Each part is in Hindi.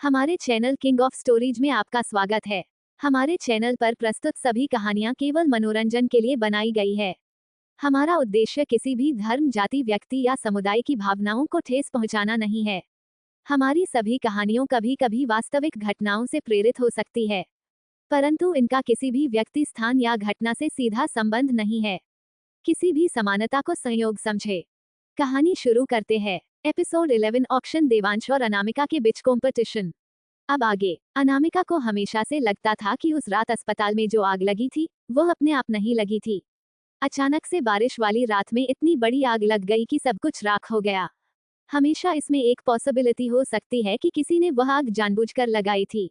हमारे चैनल किंग ऑफ स्टोरीज में आपका स्वागत है। हमारे चैनल पर प्रस्तुत सभी कहानियां केवल मनोरंजन के लिए बनाई गई है। हमारा उद्देश्य किसी भी धर्म, जाति, व्यक्ति या समुदाय की भावनाओं को ठेस पहुंचाना नहीं है। हमारी सभी कहानियों कभी कभी वास्तविक घटनाओं से प्रेरित हो सकती है, परंतु इनका किसी भी व्यक्ति, स्थान या घटना से सीधा संबंध नहीं है। किसी भी समानता को संयोग समझे। कहानी शुरू करते हैं। एपिसोड 11, ऑक्शन, देवांश और अनामिका के बीच कॉम्पिटिशन। अब आगे। अनामिका को हमेशा से लगता था कि उस रात अस्पताल में जो आग लगी थी वह अपने आप नहीं लगी थी। अचानक से बारिश वाली रात में इतनी बड़ी आग लग गई कि सब कुछ राख हो गया। हमेशा इसमें एक पॉसिबिलिटी हो सकती है कि किसी ने वह आग जानबूझकर लगाई थी।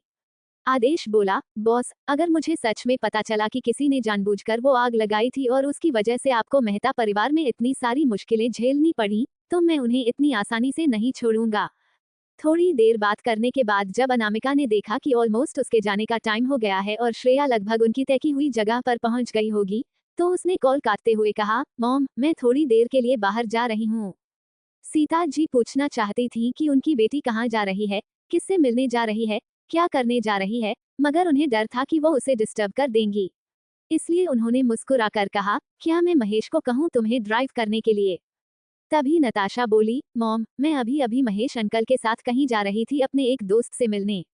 आदेश बोला, बॉस, अगर मुझे सच में पता चला कि किसी ने जानबूझकर वो आग लगाई थी और उसकी वजह से आपको मेहता परिवार में इतनी सारी मुश्किलें झेलनी पड़ी, तो मैं उन्हें इतनी आसानी से नहीं छोड़ूंगा। थोड़ी देर बात करने के बाद जब अनामिका ने देखा कि ऑलमोस्ट उसके जाने का टाइम हो गया है और श्रेया लगभग उनकी तय की हुई जगह पर पहुंच गई होगी, तो उसने कॉल काटते हुए कहा, मॉम, मैं थोड़ी देर के लिए बाहर जा रही हूँ। सीता जी पूछना चाहती थी कि उनकी बेटी कहाँ जा रही है, किससे मिलने जा रही है, क्या करने जा रही है, मगर उन्हें डर था कि वो उसे डिस्टर्ब कर देंगी। इसलिए उन्होंने मुस्कुराकर कहा, क्या मैं महेश को कहूँ तुम्हें ड्राइव करने के लिए? तभी नताशा बोली, मॉम, मैं अभी अभी महेश अंकल के साथ कहीं जा रही थी अपने एक दोस्त से मिलने।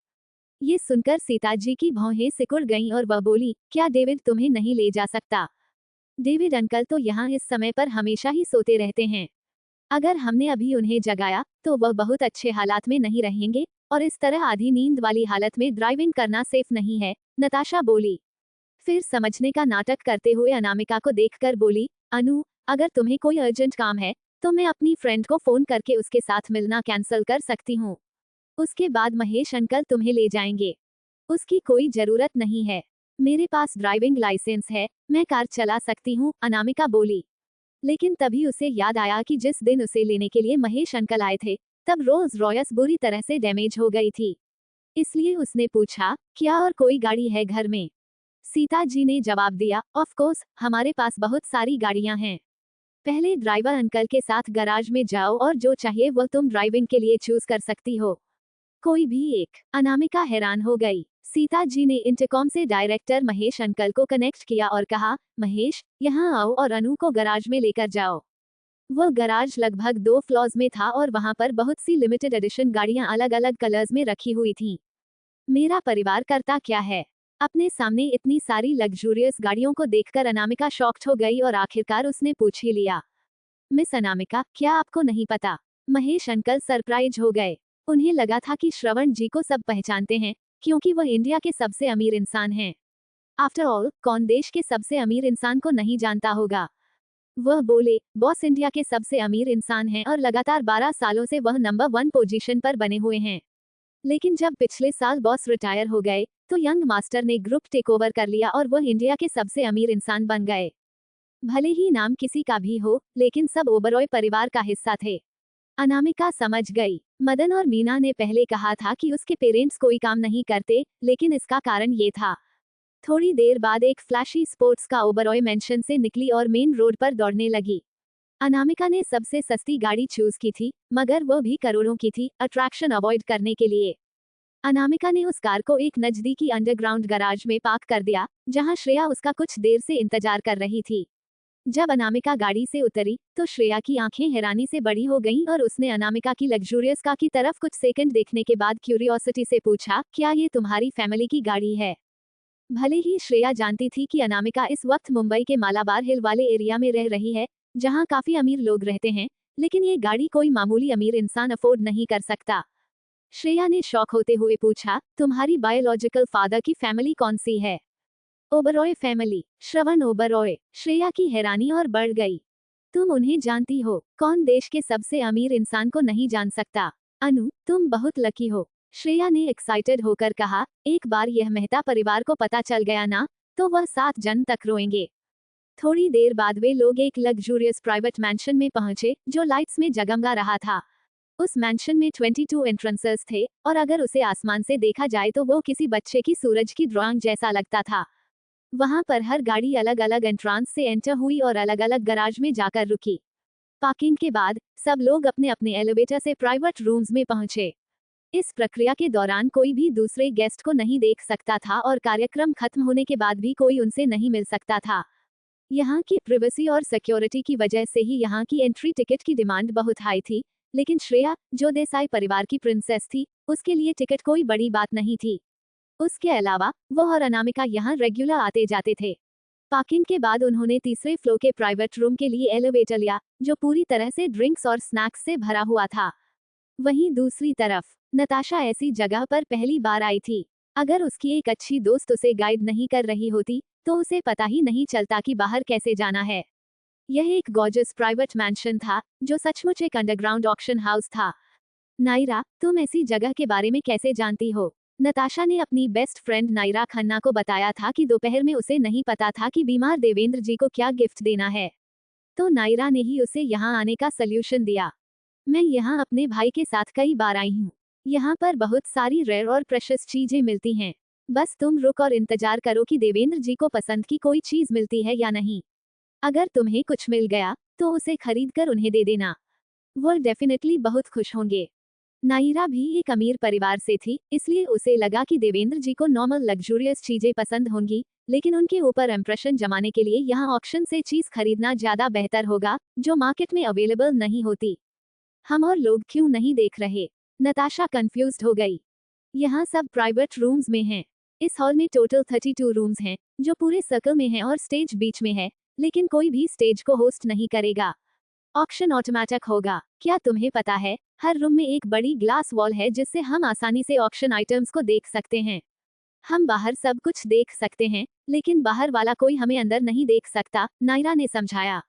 ये सुनकर सीता जी की भौहें सिकुड़ गईं और वह बोली, क्या डेविड तुम्हें नहीं ले जा सकता? डेविड अंकल तो यहाँ इस समय पर हमेशा ही सोते रहते हैं। अगर हमने अभी उन्हें जगाया तो वह बहुत अच्छे हालात में नहीं रहेंगे, और इस तरह आधी नींद वाली हालत में ड्राइविंग करना सेफ नहीं है, नताशा बोली। फिर समझने का नाटक करते हुए अनामिका को देखकर बोली, अनु, अगर तुम्हें कोई अर्जेंट काम है तो मैं अपनी फ्रेंड को फोन करके उसके साथ मिलना कैंसिल कर सकती हूँ। उसके बाद महेश अंकल तुम्हें ले जाएंगे। उसकी कोई जरूरत नहीं है। मेरे पास ड्राइविंग लाइसेंस है, मैं कार चला सकती हूँ, अनामिका बोली। लेकिन तभी उसे याद आया कि जिस दिन उसे लेने के लिए महेश अंकल आए थे, तब रोल्स रॉयस बुरी तरह से डैमेज हो गई थी। इसलिए उसने पूछा, क्या और कोई गाड़ी है घर में? सीता जी ने जवाब दिया, ऑफ कोर्स, हमारे पास बहुत सारी गाड़ियां हैं। पहले ड्राइवर अंकल के साथ गैराज में जाओ और जो चाहिए वह तुम ड्राइविंग के लिए चूज कर सकती हो। कोई भी एक। अनामिका हैरान हो गई। सीता जी ने इंटरकॉम से डायरेक्टर महेश अंकल को कनेक्ट किया और कहा, महेश, यहाँ आओ और अनु को गैराज में लेकर जाओ। वह गैराज लगभग 2 फ्लोर्स में था और वहां पर बहुत सी लिमिटेड एडिशन गाड़ियां अलग अलग कलर्स में रखी हुई थीं। मेरा परिवार करता क्या है? अपने सामने इतनी सारी लग्जूरियस गाड़ियों को देखकर अनामिका शॉक्ड हो गई और आखिरकार उसने पूछ ही लिया, मिस अनामिका, क्या आपको नहीं पता? महेश अंकल सरप्राइज हो गए। उन्हें लगा था कि श्रवण जी को सब पहचानते हैं, क्योंकि वह इंडिया के सबसे अमीर इंसान हैं। आफ्टर ऑल, कौन देश के सबसे अमीर इंसान को नहीं जानता होगा? वह बोले, बॉस इंडिया के सबसे अमीर इंसान हैं और लगातार 12 सालों से वह नंबर 1 पोजीशन पर बने हुए हैं। लेकिन जब पिछले साल बॉस रिटायर हो गए, तो यंग मास्टर ने ग्रुप टेक ओवर कर लिया और वह इंडिया के सबसे अमीर इंसान बन गए। भले ही नाम किसी का भी हो, लेकिन सब ओबरॉय परिवार का हिस्सा थे। अनामिका समझ गई। मदन और मीना ने पहले कहा था कि उसके पेरेंट्स कोई काम नहीं करते, लेकिन इसका कारण ये था। थोड़ी देर बाद एक फ्लैशी स्पोर्ट्स का ओबरॉय मेंशन से निकली और मेन रोड पर दौड़ने लगी। अनामिका ने सबसे सस्ती गाड़ी चूज की थी, मगर वो भी करोड़ों की थी, अट्रैक्शन अवॉइड करने के लिए। अनामिका ने उस कार को एक नजदीकी अंडरग्राउंड गैराज में पार्क कर दिया, जहां श्रेया उसका कुछ देर से इंतजार कर रही थी। जब अनामिका गाड़ी से उतरी, तो श्रेया की आंखें हैरानी से बड़ी हो गईं और उसने अनामिका की लग्जूरियस कार की तरफ कुछ सेकंड देखने के बाद क्यूरियोसिटी से पूछा, क्या ये तुम्हारी फैमिली की गाड़ी है? भले ही श्रेया जानती थी कि अनामिका इस वक्त मुंबई के मालाबार हिल वाले एरिया में रह रही है, जहां काफी अमीर लोग रहते हैं, लेकिन ये गाड़ी कोई मामूली अमीर इंसान अफोर्ड नहीं कर सकता। श्रेया ने शॉक होते हुए पूछा, तुम्हारी बायोलॉजिकल फादर की फैमिली कौन सी है? ओबरॉय फैमिली, श्रवण ओबरॉय। श्रेया की हैरानी और बढ़ गई। तुम उन्हें जानती हो? कौन देश के सबसे अमीर इंसान को नहीं जान सकता? अनु, तुम बहुत लकी हो, श्रेया ने एक्साइटेड होकर कहा। एक बार यह मेहता परिवार को पता चल गया ना, तो वह 7 जन तक रोएंगे। थोड़ी देर बाद वे लोग एक लग्जूरियस प्राइवेट मैंशन में पहुंचे, जो लाइट्स में जगमगा रहा था। उस मैंशन में 22 एंट्रेंसेस थे, और अगर उसे आसमान से देखा जाए तो वो किसी बच्चे की सूरज की ड्राइंग जैसा लगता था। वहां पर हर गाड़ी अलग अलग एंट्रांस से एंटर हुई और अलग अलग गैराज में जाकर रुकी। पार्किंग के बाद सब लोग अपने अपने एलिवेटर से प्राइवेट रूम्स में पहुंचे। इस प्रक्रिया के दौरान कोई भी दूसरे गेस्ट को नहीं देख सकता था और कार्यक्रम खत्म होने के बाद भी कोई उनसे नहीं मिल सकता था। यहाँ की प्रिवेसी और सिक्योरिटी की वजह से ही यहाँ की एंट्री टिकट की डिमांड बहुत हाई थी, लेकिन श्रेया, जो देसाई परिवार की प्रिंसेस थी, उसके लिए टिकट कोई बड़ी बात नहीं थी। उसके अलावा वो और अनामिका यहाँ रेगुलर आते जाते थे। पार्किंग के बाद उन्होंने तीसरे फ्लोर के प्राइवेट रूम के लिए एलिवेटर लिया, जो पूरी तरह से ड्रिंक्स और स्नैक्स से भरा हुआ था। वहीं दूसरी तरफ नताशा ऐसी जगह पर पहली बार आई थी। अगर उसकी एक अच्छी दोस्त उसे गाइड नहीं कर रही होती, तो उसे पता ही नहीं चलता कि बाहर कैसे जाना है। यह एक गॉर्जियस प्राइवेट मैंशन था, जो सचमुच एक अंडरग्राउंड ऑक्शन हाउस था। नायरा, तुम ऐसी जगह के बारे में कैसे जानती हो? नताशा ने अपनी बेस्ट फ्रेंड नायरा खन्ना को बताया था कि दोपहर में उसे नहीं पता था कि बीमार देवेंद्र जी को क्या गिफ्ट देना है, तो नायरा ने ही उसे यहाँ आने का सल्यूशन दिया। मैं यहाँ अपने भाई के साथ कई बार आई हूँ। यहाँ पर बहुत सारी रेयर और प्रेशियस चीजें मिलती हैं। बस तुम रुक और इंतजार करो कि देवेंद्र जी को पसंद की कोई चीज मिलती है या नहीं। अगर तुम्हें कुछ मिल गया, तो उसे खरीद कर उन्हें दे देना। वो डेफिनेटली बहुत खुश होंगे। नायरा भी एक अमीर परिवार से थी, इसलिए उसे लगा कि देवेंद्र जी को नॉर्मल लग्जूरियस चीजें पसंद होंगी, लेकिन उनके ऊपर इंप्रेशन जमाने के लिए यहाँ ऑक्शन से चीज खरीदना ज्यादा बेहतर होगा, जो मार्केट में अवेलेबल नहीं होती। हम और लोग क्यों नहीं देख रहे? नताशा कंफ्यूज्ड हो गई। यहाँ सब प्राइवेट रूम्स में हैं। इस हॉल में टोटल 32 रूम्स हैं, जो पूरे सर्कल में हैं और स्टेज बीच में है, लेकिन कोई भी स्टेज को होस्ट नहीं करेगा। ऑक्शन ऑटोमेटिक होगा। क्या तुम्हें पता है, हर रूम में एक बड़ी ग्लास वॉल है जिससे हम आसानी से ऑक्शन आइटम्स को देख सकते हैं। हम बाहर सब कुछ देख सकते हैं, लेकिन बाहर वाला कोई हमें अंदर नहीं देख सकता, नायरा ने समझाया।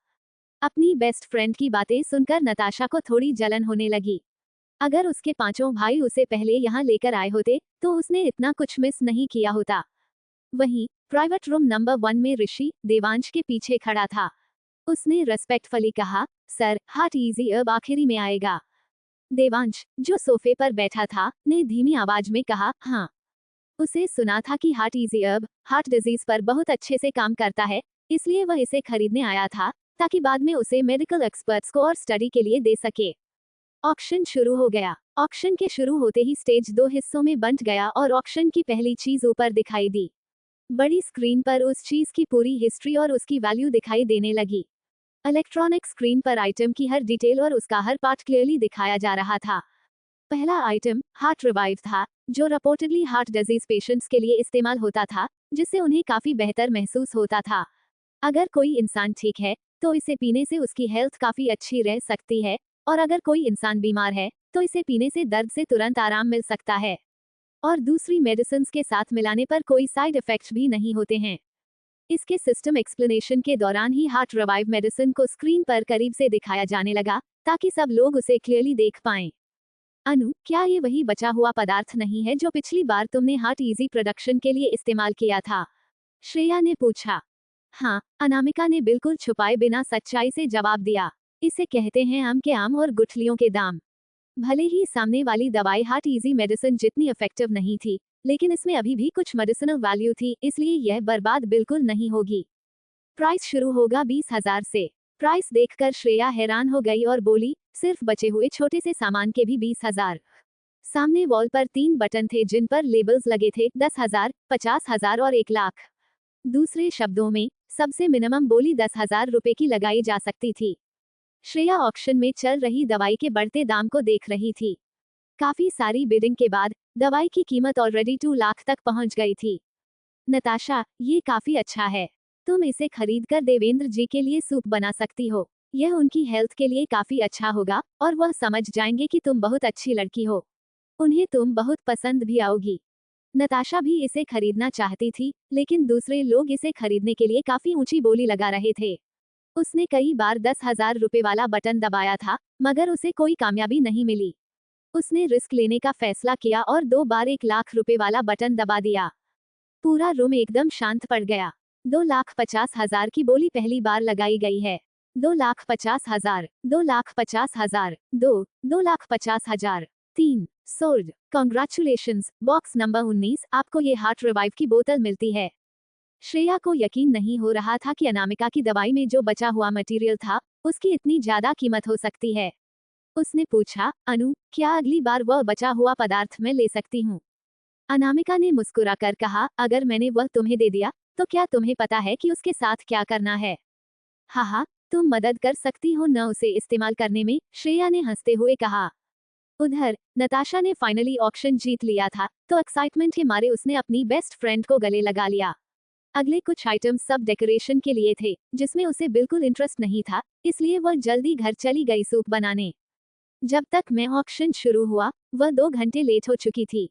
अपनी बेस्ट फ्रेंड की बातें सुनकर नताशा को थोड़ी जलन होने लगी। अगर उसके पांचों भाई उसे पहले यहाँ लेकर आए होते, तो उसने इतना कुछ मिस नहीं किया होता। वहीं प्राइवेट रूम नंबर 1 में ऋषि देवांश के पीछे खड़ा था। उसने रेस्पेक्टफुली कहा, सर, हार्ट इजी अब आखिरी में आएगा। देवांश, जो सोफे पर बैठा था, ने धीमी आवाज में कहा, हाँ। उसे सुना था कि हार्ट इजी अब हार्ट डिजीज पर बहुत अच्छे से काम करता है, इसलिए वह इसे खरीदने आया था, ताकि बाद में उसे मेडिकल एक्सपर्ट्स को और स्टडी के लिए दे सके। ऑक्शन शुरू हो गया। ऑक्शन के शुरू होते ही स्टेज 2 हिस्सों में बंट गया और ऑक्शन की पहली चीज ऊपर दिखाई दी। बड़ी स्क्रीन पर उस चीज की पूरी हिस्ट्री और उसकी वैल्यू दिखाई देने लगी। इलेक्ट्रॉनिक स्क्रीन पर आइटम की हर डिटेल और उसका हर पार्ट क्लियरली दिखाया जा रहा था। पहला आइटम हार्ट रिवाइव था, जो रिपोर्टेडली हार्ट डिजीज पेशेंट्स के लिए इस्तेमाल होता था, जिससे उन्हें काफी बेहतर महसूस होता था। अगर कोई इंसान ठीक है, तो इसे पीने से उसकी हेल्थ काफी अच्छी रह सकती है, और अगर कोई इंसान बीमार है, तो इसे पीने से दर्द से तुरंत आराम मिल सकता है। और दूसरी मेडिसिन के साथ मिलाने पर कोई साइड इफेक्ट्स भी नहीं होते हैं। इसके सिस्टम एक्सप्लेनेशन के दौरान ही हार्ट रिवाइव मेडिसिन को स्क्रीन पर करीब से दिखाया जाने लगा, ताकि सब लोग उसे क्लियरली देख पाएं। अनु, क्या ये वही बचा हुआ पदार्थ नहीं है जो पिछली बार तुमने हार्ट इजी प्रोडक्शन के लिए इस्तेमाल किया था? श्रेया ने पूछा। हाँ, अनामिका ने बिल्कुल छुपाए बिना सच्चाई से जवाब दिया। इसे कहते हैं आम के आम और गुठलियों के दाम। भले ही सामने वाली दवाई हार्ट इजी मेडिसिन जितनी इफेक्टिव नहीं थी, लेकिन इसमें अभी भी कुछ मेडिसिनल वैल्यू थी, इसलिए यह बर्बाद बिल्कुल नहीं होगी। प्राइस शुरू होगा 20,000 से। प्राइस देखकर श्रेया हैरान हो गई और बोली, सिर्फ बचे हुए छोटे से सामान के भी 20,000? सामने वॉल पर 3 बटन थे जिन पर लेबल्स लगे थे, 10,000, 50,000 और 1,00,000। दूसरे शब्दों में, सबसे मिनिमम बोली 10,000 रुपए की लगाई जा सकती थी। श्रेया ऑक्शन में चल रही दवाई के बढ़ते दाम को देख रही थी। काफी सारी बिडिंग के बाद दवाई की कीमत ऑलरेडी 2 लाख तक पहुंच गई थी। नताशा, ये काफी अच्छा है। तुम इसे खरीदकर देवेंद्र जी के लिए सूप बना सकती हो। यह उनकी हेल्थ के लिए काफी अच्छा होगा, और वह समझ जाएंगे कि तुम बहुत अच्छी लड़की हो। उन्हें तुम बहुत पसंद भी आओगी। नताशा भी इसे खरीदना चाहती थी, लेकिन दूसरे लोग इसे खरीदने के लिए काफी ऊंची बोली लगा रहे थे। उसने कई बार 10,000 रुपए वाला बटन दबाया था, मगर उसे कोई कामयाबी नहीं मिली। उसने रिस्क लेने का फैसला किया और 2 बार 1,00,000 रुपए वाला बटन दबा दिया। पूरा रूम एकदम शांत पड़ गया। 2,50,000 की बोली पहली बार लगाई गई है। 2,50,000, 2,50,000, 2,50,000, 3, सोल्ड। कॉन्ग्रेचुलेशंस, बॉक्स नंबर 19, आपको ये हार्ट रिवाइव की बोतल मिलती है। श्रेया को यकीन नहीं हो रहा था कि अनामिका की दवाई में जो बचा हुआ मटेरियल था, उसकी इतनी ज्यादा कीमत हो सकती है। उसने पूछा, अनु, क्या अगली बार वह बचा हुआ पदार्थ मैं ले सकती हूँ? अनामिका ने मुस्कुराकर कहा, अगर मैंने वह तुम्हें दे दिया तो क्या तुम्हें पता है कि उसके साथ क्या करना है? हाँ, तुम मदद कर सकती हो न उसे इस्तेमाल करने में, श्रेया ने हंसते हुए कहा। उधर नताशा ने फाइनली ऑक्शन जीत लिया था, तो एक्साइटमेंट के मारे उसने अपनी बेस्ट फ्रेंड को गले लगा लिया। अगले कुछ आइटम्स सब डेकोरेशन के लिए थे, जिसमें उसे बिल्कुल इंटरेस्ट नहीं था, इसलिए वह जल्दी घर चली गई सूप बनाने। जब तक मैं ऑक्शन शुरू हुआ, वह 2 घंटे लेट हो चुकी थी।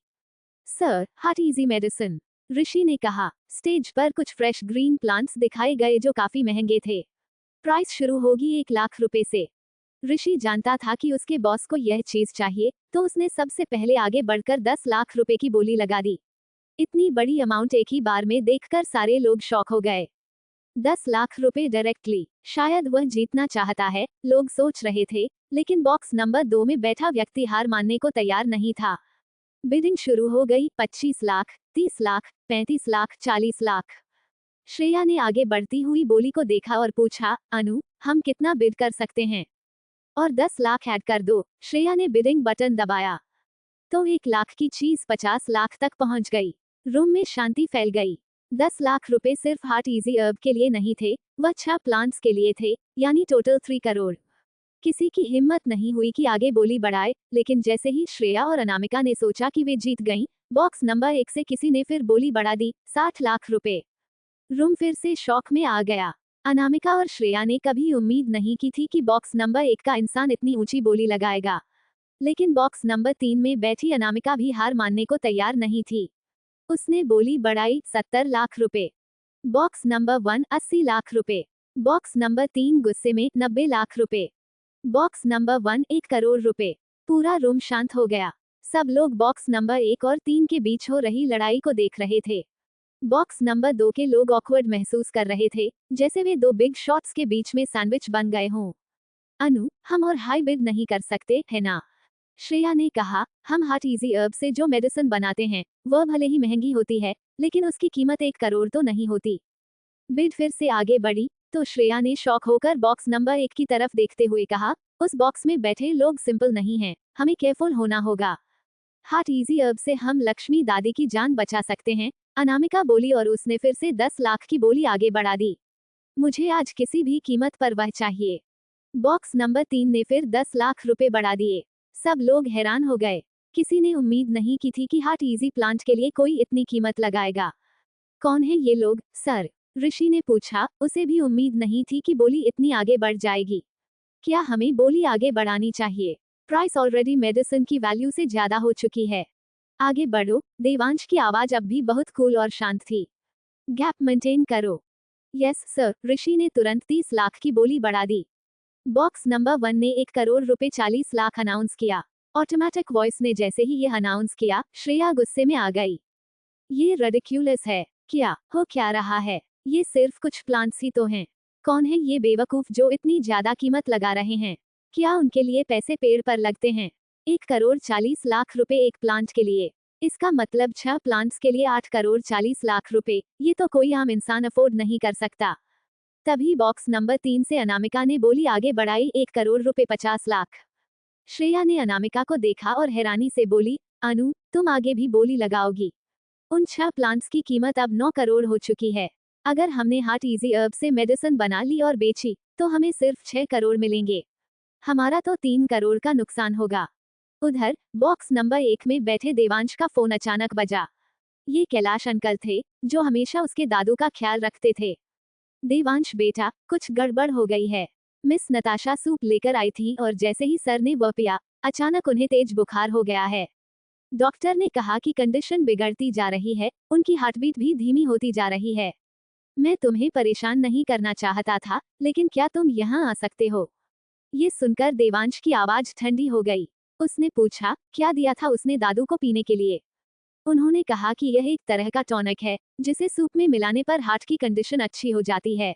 सर, हार्ट इजी मेडिसिन, ऋषि ने कहा। स्टेज पर कुछ फ्रेश ग्रीन प्लांट्स दिखाए गए जो काफी महंगे थे। प्राइस शुरू होगी 1 लाख रुपए से। ऋषि जानता था कि उसके बॉस को यह चीज चाहिए, तो उसने सबसे पहले आगे बढ़कर 10 लाख रुपए की बोली लगा दी। इतनी बड़ी अमाउंट एक ही बार में देखकर सारे लोग शॉक हो गए। 10 लाख रुपए डायरेक्टली, शायद वह जीतना चाहता है, लोग सोच रहे थे, लेकिन बॉक्स नंबर 2 में बैठा व्यक्ति हार मानने को तैयार नहीं था। बिडिंग शुरू हो गई। 25 लाख, 30 लाख, 35 लाख, 40 लाख। श्रेया ने आगे बढ़ती हुई बोली को देखा और पूछा, अनु, हम कितना बिड कर सकते हैं? और 10 लाख ऐड कर दो। श्रेया ने बिडिंग बटन दबाया तो 1 लाख की चीज 50 लाख तक पहुंच गई। रूम में शांति फैल गई। 10 लाख रुपए सिर्फ हार्ट इजी अर्ब के लिए नहीं थे, वह 6 प्लांट्स के लिए थे, यानी टोटल 3 करोड़। किसी की हिम्मत नहीं हुई कि आगे बोली बढ़ाए, लेकिन जैसे ही श्रेया और अनामिका ने सोचा कि वे जीत गईं, बॉक्स नंबर 1 से किसी ने फिर बोली बढ़ा दी, 60 लाख रुपए। रूम फिर से शॉक में आ गया। अनामिका और श्रेया ने कभी उम्मीद नहीं की थी कि बॉक्स नंबर 1 का इंसान इतनी ऊंची बोली लगाएगा। लेकिन बॉक्स नंबर 3 में बैठी अनामिका भी हार मानने को तैयार नहीं थी। उसने बोली बढ़ाई, 70 लाख रुपए। बॉक्स नंबर 1 80 लाख रुपए। बॉक्स नंबर 3 गुस्से में 90 लाख रुपए। बॉक्स नंबर 1 1 करोड़ रुपए। पूरा रूम शांत हो गया। सब लोग बॉक्स नंबर 1 और 3 के बीच हो रही लड़ाई को देख रहे थे। बॉक्स नंबर 2 के लोग ऑकवर्ड महसूस कर रहे थे, जैसे वे 2 बिग शॉट्स के बीच में सैंडविच बन गए हों। अनु, हम और हाई बिड नहीं कर सकते, है ना? श्रेया ने कहा, हम हार्ट इजी अर्ब से जो मेडिसिन बनाते हैं, वह भले ही महंगी होती है, लेकिन उसकी कीमत 1 करोड़ तो नहीं होती। बिड फिर से आगे बढ़ी, तो श्रेया ने शॉक होकर बॉक्स नंबर 1 की तरफ देखते हुए कहा, उस बॉक्स में बैठे लोग सिंपल नहीं हैं, हमें केयरफुल होना होगा। हार्ट इजी अर्ब से हम लक्ष्मी दादी की जान बचा सकते हैं, अनामिका बोली और उसने फिर से 10 लाख की बोली आगे बढ़ा दी। मुझे आज किसी भी कीमत पर वह चाहिए। बॉक्स नंबर 3 ने फिर 10 लाख रुपए बढ़ा दिए। सब लोग हैरान हो गए। किसी ने उम्मीद नहीं की थी कि हार्ट इजी प्लांट के लिए कोई इतनी कीमत लगाएगा। कौन है ये लोग, सर? ऋषि ने पूछा। उसे भी उम्मीद नहीं थी कि बोली इतनी आगे बढ़ जाएगी। क्या हमें बोली आगे बढ़ानी चाहिए? प्राइस ऑलरेडी मेडिसिन की वैल्यू से ज्यादा हो चुकी है। आगे बढ़ो। देवांश की आवाज अब भी बहुत कूल और शांत थी। गैप मेंटेन करो। Yes sir. ऋषि ने तुरंत 30 लाख की बोली बढ़ा दी। बॉक्स नंबर 1 ने 1 करोड़ रुपए 40 लाख अनाउंस किया। ऑटोमेटिक वॉइस ने जैसे ही यह अनाउंस किया, श्रेया गुस्से में आ गई। ये रिडिक्यूलस है। क्या हो क्या रहा है? ये सिर्फ कुछ प्लांट्स ही तो हैं। कौन है ये बेवकूफ जो इतनी ज्यादा कीमत लगा रहे हैं? क्या उनके लिए पैसे पेड़ पर लगते हैं? 1 करोड़ 40 लाख रुपए एक प्लांट के लिए। इसका मतलब 6 प्लांट्स के लिए 8 करोड़ 40 लाख रुपए। ये तो कोई आम इंसान अफोर्ड नहीं कर सकता। तभी बॉक्स नंबर 3 से अनामिका ने बोली आगे बढ़ाई, 1 करोड़ रुपए 50 लाख। श्रेया ने अनामिका को देखा और हैरानी से बोली, अनु, तुम आगे भी बोली लगाओगी? उन 6 प्लांट्स की कीमत अब 9 करोड़ हो चुकी है। अगर हमने हार्ट इजी अर्ब से मेडिसिन बना ली और बेची, तो हमें सिर्फ 6 करोड़ मिलेंगे। हमारा तो 3 करोड़ का नुकसान होगा। उधर बॉक्स नंबर 1 में बैठे देवांश का फोन अचानक बजा। ये कैलाश अंकल थे, जो हमेशा उसके दादू का ख्याल रखते थे। देवांश बेटा, कुछ गड़बड़ हो गई है। मिस नताशा सूप लेकर आई थी और जैसे ही सर ने वह पिया, अचानक उन्हें तेज बुखार हो गया है। डॉक्टर ने कहा कि कंडीशन बिगड़ती जा रही है, उनकी हार्टबीट भी धीमी होती जा रही है। मैं तुम्हें परेशान नहीं करना चाहता था, लेकिन क्या तुम यहाँ आ सकते हो? ये सुनकर देवांश की आवाज ठंडी हो गई। उसने पूछा, क्या दिया था उसने दादू को पीने के लिए? उन्होंने कहा कि यह एक तरह का टॉनिक है, जिसे सूप में मिलाने पर हार्ट की कंडीशन अच्छी हो जाती है।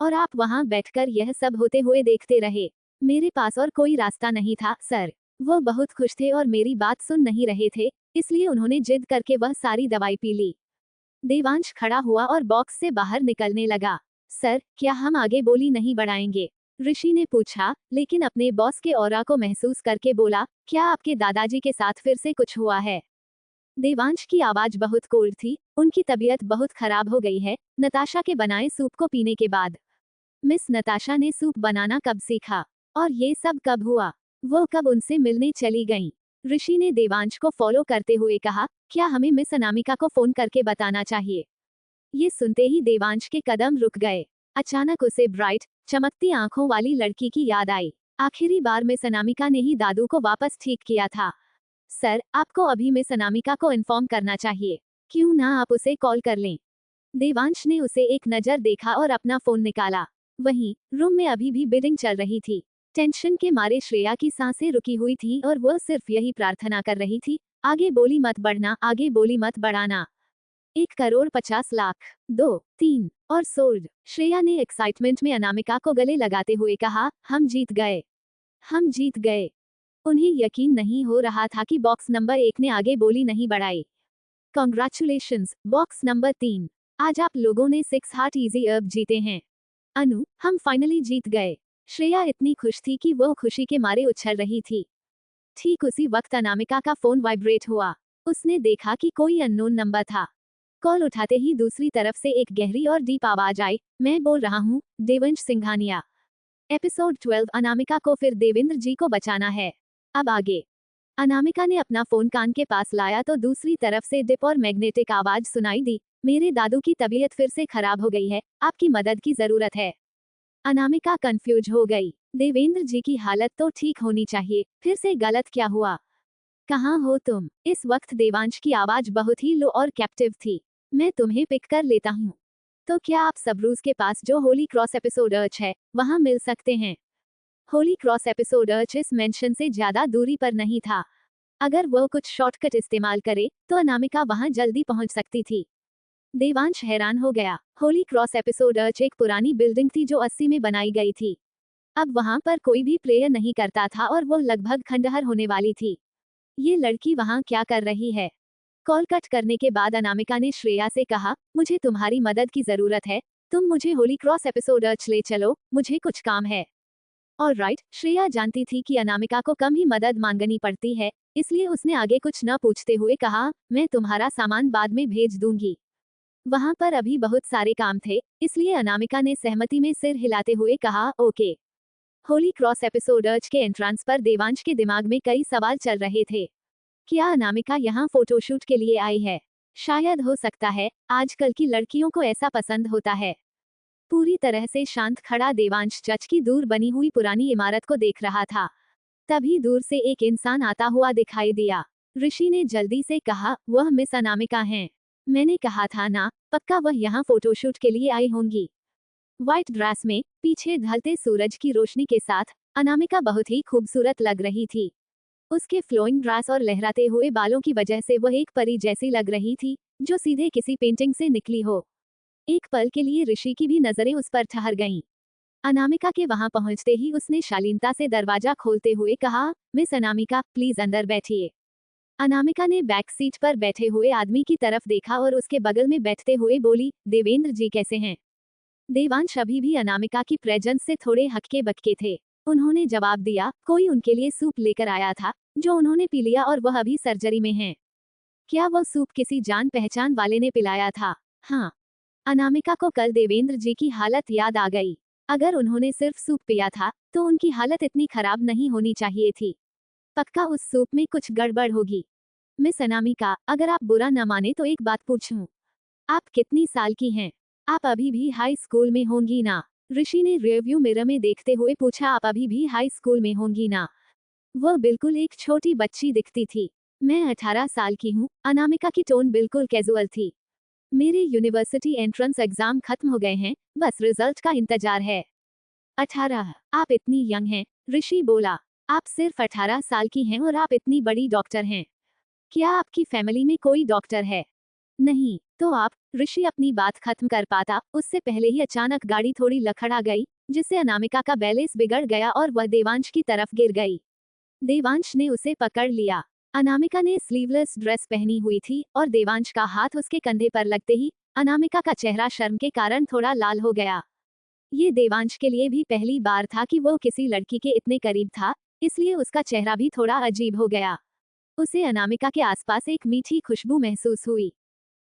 और आप वहां बैठकर यह सब होते हुए देखते रहे। मेरे पास और कोई रास्ता नहीं था, सर। वो बहुत खुश थे और मेरी बात सुन नहीं रहे थे, इसलिए उन्होंने जिद करके वह सारी दवाई पी ली। देवांश खड़ा हुआ और बॉक्स से बाहर निकलने लगा। सर, क्या हम आगे बोली नहीं बढ़ाएंगे? ऋषि ने पूछा, लेकिन अपने बॉस के ऑरा को महसूस करके बोला, क्या आपके दादाजी के साथ फिर से कुछ हुआ है? देवांश की आवाज बहुत कोल्ड थी। उनकी तबीयत बहुत खराब हो गई है, नताशा के बनाए सूप को पीने के बाद। मिस नताशा ने सूप बनाना कब सीखा? और ये सब कब हुआ? वो कब उनसे मिलने चली गईं? ऋषि ने देवांश को फॉलो करते हुए कहा, क्या हमें मिस अनामिका को फोन करके बताना चाहिए? ये सुनते ही देवांश के कदम रुक गए। अचानक उसे ब्राइट, चमकती आंखों वाली लड़की की याद आई। आखिरी बार मिस अनामिका ने ही दादू को वापस ठीक किया था। सर, आपको अभी मिस अनामिका को इन्फॉर्म करना चाहिए। क्यों ना आप उसे कॉल कर लें? देवांश ने उसे एक नजर देखा और अपना फोन निकाला। वहीं रूम में अभी भी बिडिंग चल रही थी। टेंशन के मारे श्रेया की सांसें रुकी हुई थी और वह सिर्फ यही प्रार्थना कर रही थी, आगे बोली मत बढ़ना, आगे बोली मत बढ़ाना। 1,50,00,000, 2, 3 और सोल्ड। श्रेया ने एक्साइटमेंट में अनामिका को गले लगाते हुए कहा, हम जीत गए, हम जीत गए। उन्हें यकीन नहीं हो रहा था कि बॉक्स नंबर 1 ने आगे बोली नहीं बढ़ाई। Congratulations, box number 3। आज आप लोगों ने 6 हार्ट इजी अर्ब जीते हैं। अनु, हम फाइनली जीत गए। श्रेया इतनी खुश थी कि वह खुशी के मारे उछल रही थी। ठीक उसी वक्त अनामिका का फोन वाइब्रेट हुआ। उसने देखा कि कोई अननोन नंबर था। कॉल उठाते ही दूसरी तरफ से एक गहरी और डीप आवाज आई, मैं बोल रहा हूँ, देवंश सिंघानिया। एपिसोड 12। अनामिका को फिर देवेंद्र जी को बचाना है। अब आगे। अनामिका ने अपना फोन कान के पास लाया तो दूसरी तरफ से डिप और मैग्नेटिक आवाज सुनाई दी, मेरे दादू की तबीयत फिर से खराब हो गई है, आपकी मदद की जरूरत है। अनामिका कंफ्यूज हो गई। देवेंद्र जी की हालत तो ठीक होनी चाहिए, फिर से गलत क्या हुआ? कहाँ हो तुम? इस वक्त देवांश की आवाज बहुत ही लो और कैप्टिव थी। मैं तुम्हें पिक कर लेता हूँ। तो क्या आप सबरूज के पास जो होली क्रॉस एपिसोड अर्च है, वहाँ मिल सकते हैं? होली क्रॉस एपिसोड अर्च इस मेंशन से ज्यादा दूरी पर नहीं था। अगर वह कुछ शॉर्टकट इस्तेमाल करे तो अनामिका वहां जल्दी पहुंच सकती थी। देवांश हैरान हो गया। होली क्रॉस एपिसोड अर्च एक पुरानी बिल्डिंग थी जो 80 में बनाई गई थी। अब वहां पर कोई भी प्लेयर नहीं करता था और वो लगभग खंडहर होने वाली थी। ये लड़की वहां क्या कर रही है? कॉल कट करने के बाद अनामिका ने श्रेया से कहा, मुझे तुम्हारी मदद की जरूरत है, तुम मुझे होली क्रॉस एपिसोड अर्च ले चलो, मुझे कुछ काम है। और राइट, श्रेया जानती थी कि अनामिका को कम ही मदद मांगनी पड़ती है, इसलिए उसने आगे कुछ न पूछते हुए कहा, मैं तुम्हारा सामान बाद में भेज दूंगी। वहां पर अभी बहुत सारे काम थे, इसलिए अनामिका ने सहमति में सिर हिलाते हुए कहा, okay. Holi cross episode urge के एंट्रांस पर देवांश के दिमाग में कई सवाल चल रहे थे। क्या अनामिका यहाँ फोटोशूट के लिए आई है? शायद हो सकता है, आजकल की लड़कियों को ऐसा पसंद होता है। पूरी तरह से शांत खड़ा देवांश चर्च की दूर बनी हुई पुरानी इमारत को देख रहा था। तभी दूर से एक इंसान आता हुआ दिखाई दिया। ऋषि ने जल्दी से कहा, वह मिस अनामिका हैं। मैंने कहा था ना, पक्का वह यहाँ फोटोशूट के लिए आई होंगी। व्हाइट ड्रेस में, पीछे ढलते सूरज की रोशनी के साथ, अनामिका बहुत ही खूबसूरत लग रही थी। उसके फ्लोइंग ड्रेस और लहराते हुए बालों की वजह से वह एक परी जैसी लग रही थी, जो सीधे किसी पेंटिंग से निकली हो। एक पल के लिए ऋषि की भी नजरें उस पर ठहर गईं। अनामिका के वहां पहुंचते ही उसने शालीनता से दरवाजा खोलते हुए कहा, मिस अनामिका, प्लीज अंदर बैठिए। अनामिका ने बैक सीट पर बैठे हुए आदमी की तरफ देखा और उसके बगल में बैठते हुए बोली, देवेंद्र जी कैसे हैं? देवांश अभी भी अनामिका की प्रेजेंस से थोड़े हक्के बक्के थे। उन्होंने जवाब दिया, कोई उनके लिए सूप लेकर आया था, जो उन्होंने पी लिया और वह अभी सर्जरी में हैं। क्या वह सूप किसी जान पहचान वाले ने पिलाया था? हाँ। अनामिका को कल देवेंद्र जी की हालत याद आ गई। अगर उन्होंने सिर्फ सूप पिया था, तो उनकी हालत इतनी खराब नहीं होनी चाहिए थी। पक्का उस सूप में कुछ गड़बड़ होगी। मिस अनामिका, अगर आप बुरा न माने तो एक बात पूछूं? आप कितनी साल की हैं? आप अभी भी हाई स्कूल में होंगी ना? ऋषि ने रियरव्यू मिरर में देखते हुए पूछा, आप अभी भी हाई स्कूल में होंगी ना? वह बिल्कुल एक छोटी बच्ची दिखती थी। मैं 18 साल की हूँ। अनामिका की टोन बिल्कुल कैजुअल थी। मेरे यूनिवर्सिटी एंट्रेंस एग्जाम खत्म हो गए हैं, बस रिजल्ट का इंतजार है। 18? आप इतनी यंग हैं? ऋषि बोला। आप सिर्फ 18 साल की हैं और आप इतनी बड़ी डॉक्टर हैं। क्या आपकी फैमिली में कोई डॉक्टर है? नहीं। तो आप? ऋषि अपनी बात खत्म कर पाता उससे पहले ही अचानक गाड़ी थोड़ी लखड़ा गई, जिससे अनामिका का बैलेंस बिगड़ गया और वह देवांश की तरफ गिर गई। देवांश ने उसे पकड़ लिया। अनामिका ने स्लीवलेस ड्रेस पहनी हुई थी और देवांश का हाथ उसके कंधे पर लगते ही अनामिका का चेहरा शर्म के कारण थोड़ा लाल हो गया। ये देवांश के लिए भी पहली बार था कि वो किसी लड़की के इतने करीब था, इसलिए उसका चेहरा भी थोड़ा अजीब हो गया। उसे अनामिका के आसपास एक मीठी खुशबू महसूस हुई।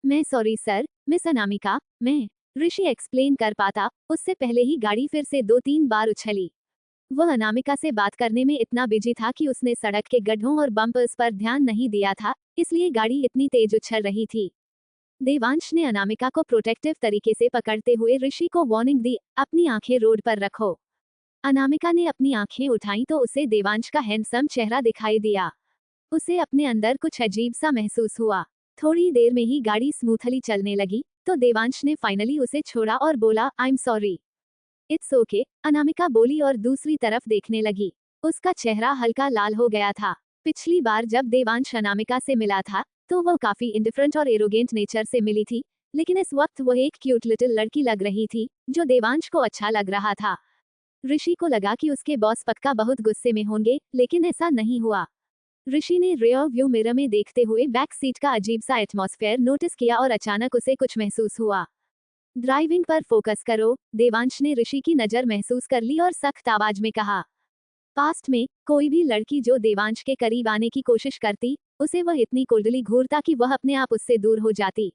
मैं सॉरी सर, मिस अनामिका, मैं ऋषि एक्सप्लेन कर पाता, उससे पहले ही गाड़ी फिर से 2-3 बार उछली। वह अनामिका से बात करने में इतना बिजी था कि उसने सड़क के गड्ढों और बम्पर्स पर ध्यान नहीं दिया था, इसलिए गाड़ी इतनी तेज उछल रही थी। देवांश ने अनामिका को प्रोटेक्टिव तरीके से पकड़ते हुए ऋषि को वार्निंग दी, अपनी आंखें रोड पर रखो। अनामिका ने अपनी आंखें उठाई तो उसे देवांश का हैंडसम चेहरा दिखाई दिया। उसे अपने अंदर कुछ अजीब सा महसूस हुआ। थोड़ी देर में ही गाड़ी स्मूथली चलने लगी, तो देवांश ने फाइनली उसे छोड़ा और बोला, I am sorry. It's okay, Anamika बोली और दूसरी तरफ देखने लगी। उसका चेहरा हल्का लाल हो गया था। पिछली बार जब देवांश अनामिका से मिला था, तो वह काफी इंडिफरेंट और एरोगेंट नेचर से मिली थी, लेकिन इस वक्त वह एक क्यूट लिटिल लड़की लग रही थी, जो देवांश को अच्छा लग रहा था। ऋषि को लगा कि उसके बॉस पक्का बहुत गुस्से में होंगे, लेकिन ऐसा नहीं हुआ। ऋषि ने रियर व्यू मिरर में देखते हुए बैक सीट का अजीब सा एटमॉस्फेयर नोटिस किया और अचानक उसे कुछ महसूस हुआ। ड्राइविंग पर फोकस करो, देवांश ने ऋषि की नजर महसूस कर ली और सख्त आवाज में कहा। पास्ट में कोई भी लड़की जो देवांश के करीब आने की कोशिश करती, उसे वह इतनी कोल्डली घूरता कि वह अपने आप उससे दूर हो जाती।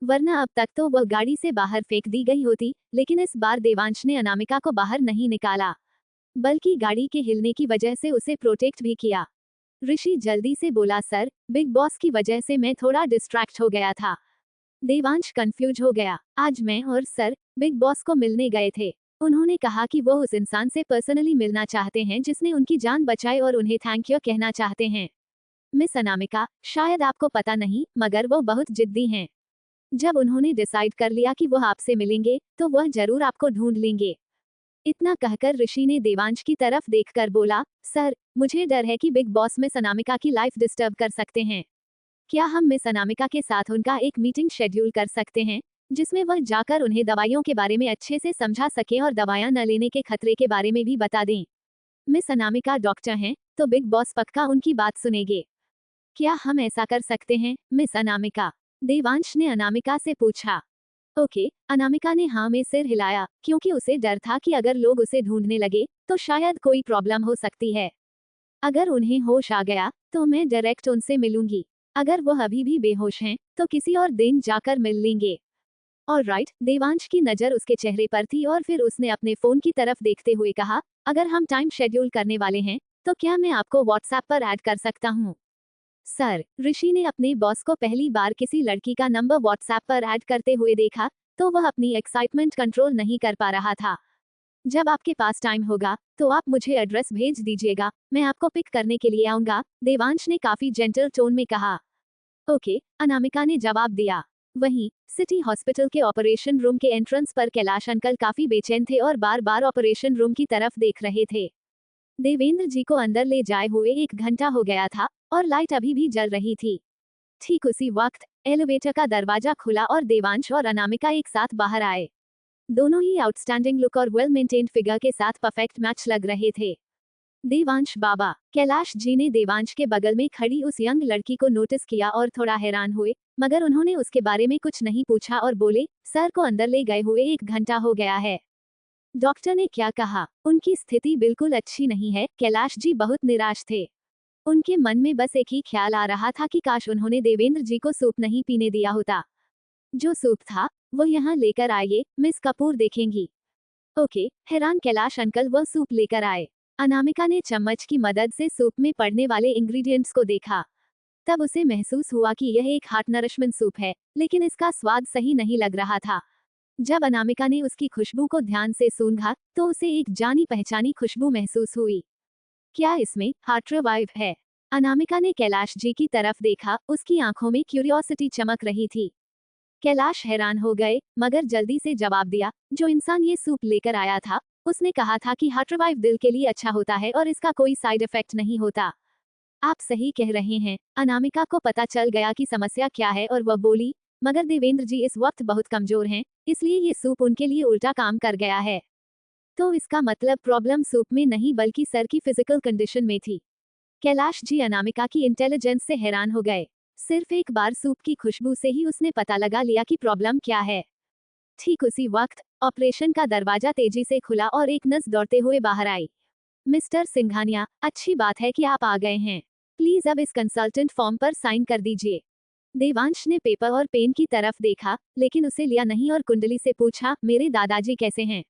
वरना अब तक तो वह गाड़ी से बाहर फेंक दी गई होती, लेकिन इस बार देवांश ने अनामिका को बाहर नहीं निकाला, बल्कि गाड़ी के हिलने की वजह से उसे प्रोटेक्ट भी किया। ऋषि जल्दी से बोला, सर, बिग बॉस की वजह से मैं थोड़ा डिस्ट्रैक्ट हो गया था। देवांश कंफ्यूज हो गया। आज मैं और सर बिग बॉस को मिलने गए थे। उन्होंने कहा कि वो उस इंसान से पर्सनली मिलना चाहते हैं जिसने उनकी जान बचाई और उन्हें थैंक यू कहना चाहते हैं। मिस अनामिका, शायद आपको पता नहीं, मगर वो बहुत जिद्दी हैं। जब उन्होंने डिसाइड कर लिया कि वह आपसे मिलेंगे, तो वह जरूर आपको ढूंढ लेंगे। इतना कहकर ऋषि ने देवांश की तरफ देखकर बोला, सर, मुझे डर है कि बिग बॉस मिस अनामिका की लाइफ डिस्टर्ब कर सकते हैं। क्या हम मिस अनामिका के साथ उनका एक मीटिंग शेड्यूल कर सकते हैं, जिसमें वह जाकर उन्हें दवाइयों के बारे में अच्छे से समझा सकें और दवाइयां न लेने के खतरे के बारे में भी बता दें। मिस अनामिका डॉक्टर हैं, तो बिग बॉस पक्का उनकी बात सुनेंगे। क्या हम ऐसा कर सकते हैं, मिस अनामिका? देवांश ने अनामिका से पूछा। ओके, अनामिका ने हाँ में सिर हिलाया, क्योंकि उसे डर था कि अगर लोग उसे ढूंढने लगे, तो शायद कोई प्रॉब्लम हो सकती है। अगर उन्हें होश आ गया, तो मैं डायरेक्ट उनसे मिलूंगी। अगर वह अभी भी बेहोश हैं, तो किसी और दिन जाकर मिल लेंगे। ऑलराइट, देवांश की नजर उसके चेहरे पर थी और फिर उसने अपने फोन की तरफ देखते हुए कहा, अगर हम टाइम शेड्यूल करने वाले हैं, तो क्या मैं आपको व्हाट्सएप पर ऐड कर सकता हूँ? सर, ऋषि ने अपने बॉस को पहली बार किसी लड़की का नंबर व्हाट्सएप पर ऐड करते हुए देखा, तो वह अपनी एक्साइटमेंट कंट्रोल नहीं कर पा रहा था। जब आपके पास टाइम होगा, तो आप मुझे एड्रेस भेज दीजिएगा, मैं आपको पिक करने के लिए आऊंगा, देवांश ने काफी जेंटल टोन में कहा। ओके, अनामिका ने जवाब दिया। वहीं सिटी हॉस्पिटल के ऑपरेशन रूम के एंट्रेंस पर कैलाश अंकल काफी बेचैन थे और बार बार ऑपरेशन रूम की तरफ देख रहे थे। देवेंद्र जी को अंदर ले जाए हुए 1 घंटा हो गया था और लाइट अभी भी जल रही थी। ठीक उसी वक्त एलिवेटर का दरवाजा खुला और देवांश और अनामिका एक साथ बाहर आए। दोनों ही आउटस्टैंडिंग लुक और वेल मेंटेन्ड फिगर के साथ परफेक्ट मैच लग रहे थे। देवांश बाबा, कैलाश जी ने देवांश के बगल में खड़ी उस यंग लड़की को नोटिस किया और थोड़ा हैरान हुए, मगर उन्होंने उसके बारे में कुछ नहीं पूछा और बोले, सर को अंदर ले गए हुए 1 घंटा हो गया है। डॉक्टर ने क्या कहा? उनकी स्थिति बिल्कुल अच्छी नहीं है। कैलाश जी बहुत निराश थे। उनके मन में बस एक ही ख्याल आ रहा था कि काश उन्होंने देवेंद्र जी को सूप नहीं पीने दिया होता। जो सूप था, वो यहाँ लेकर आइए, मिस कपूर देखेंगी। ओके, हैरान कैलाश अंकल वह सूप लेकर आए। अनामिका ने चम्मच की मदद से सूप में पड़ने वाले इंग्रेडिएंट्स को देखा। तब उसे महसूस हुआ कि यह एक हार्ट नरिशमेंट सूप है, लेकिन इसका स्वाद सही नहीं लग रहा था। जब अनामिका ने उसकी खुशबू को ध्यान से सूंघा, तो उसे एक जानी पहचानी खुशबू महसूस हुई। क्या इसमें हार्ट रिवाइव है? अनामिका ने कैलाश जी की तरफ देखा, उसकी आंखों में क्यूरियोसिटी चमक रही थी। कैलाश हैरान हो गए, मगर जल्दी से जवाब दिया, जो इंसान ये सूप लेकर आया था, उसने कहा था कि हार्ट रिवाइव दिल के लिए अच्छा होता है और इसका कोई साइड इफेक्ट नहीं होता। आप सही कह रहे हैं। अनामिका को पता चल गया कि समस्या क्या है और वह बोली, मगर देवेंद्र जी इस वक्त बहुत कमजोर हैं, इसलिए ये सूप उनके लिए उल्टा काम कर गया है। तो इसका मतलब प्रॉब्लम सूप में नहीं बल्कि सर की फिजिकल कंडीशन में थी। कैलाश जी अनामिका की इंटेलिजेंस से हैरान हो गए। सिर्फ एक बार सूप की खुशबू से ही उसने पता लगा लिया कि प्रॉब्लम क्या है। ठीक उसी वक्त ऑपरेशन का दरवाजा तेजी से खुला और एक नर्स दौड़ते हुए बाहर आई। मिस्टर सिंघानिया, अच्छी बात है कि आप आ गए हैं। प्लीज अब इस कंसल्टेंट फॉर्म पर साइन कर दीजिए। देवांश ने पेपर और पेन की तरफ देखा, लेकिन उसे लिया नहीं और कुंडली से पूछा, मेरे दादाजी कैसे हैं?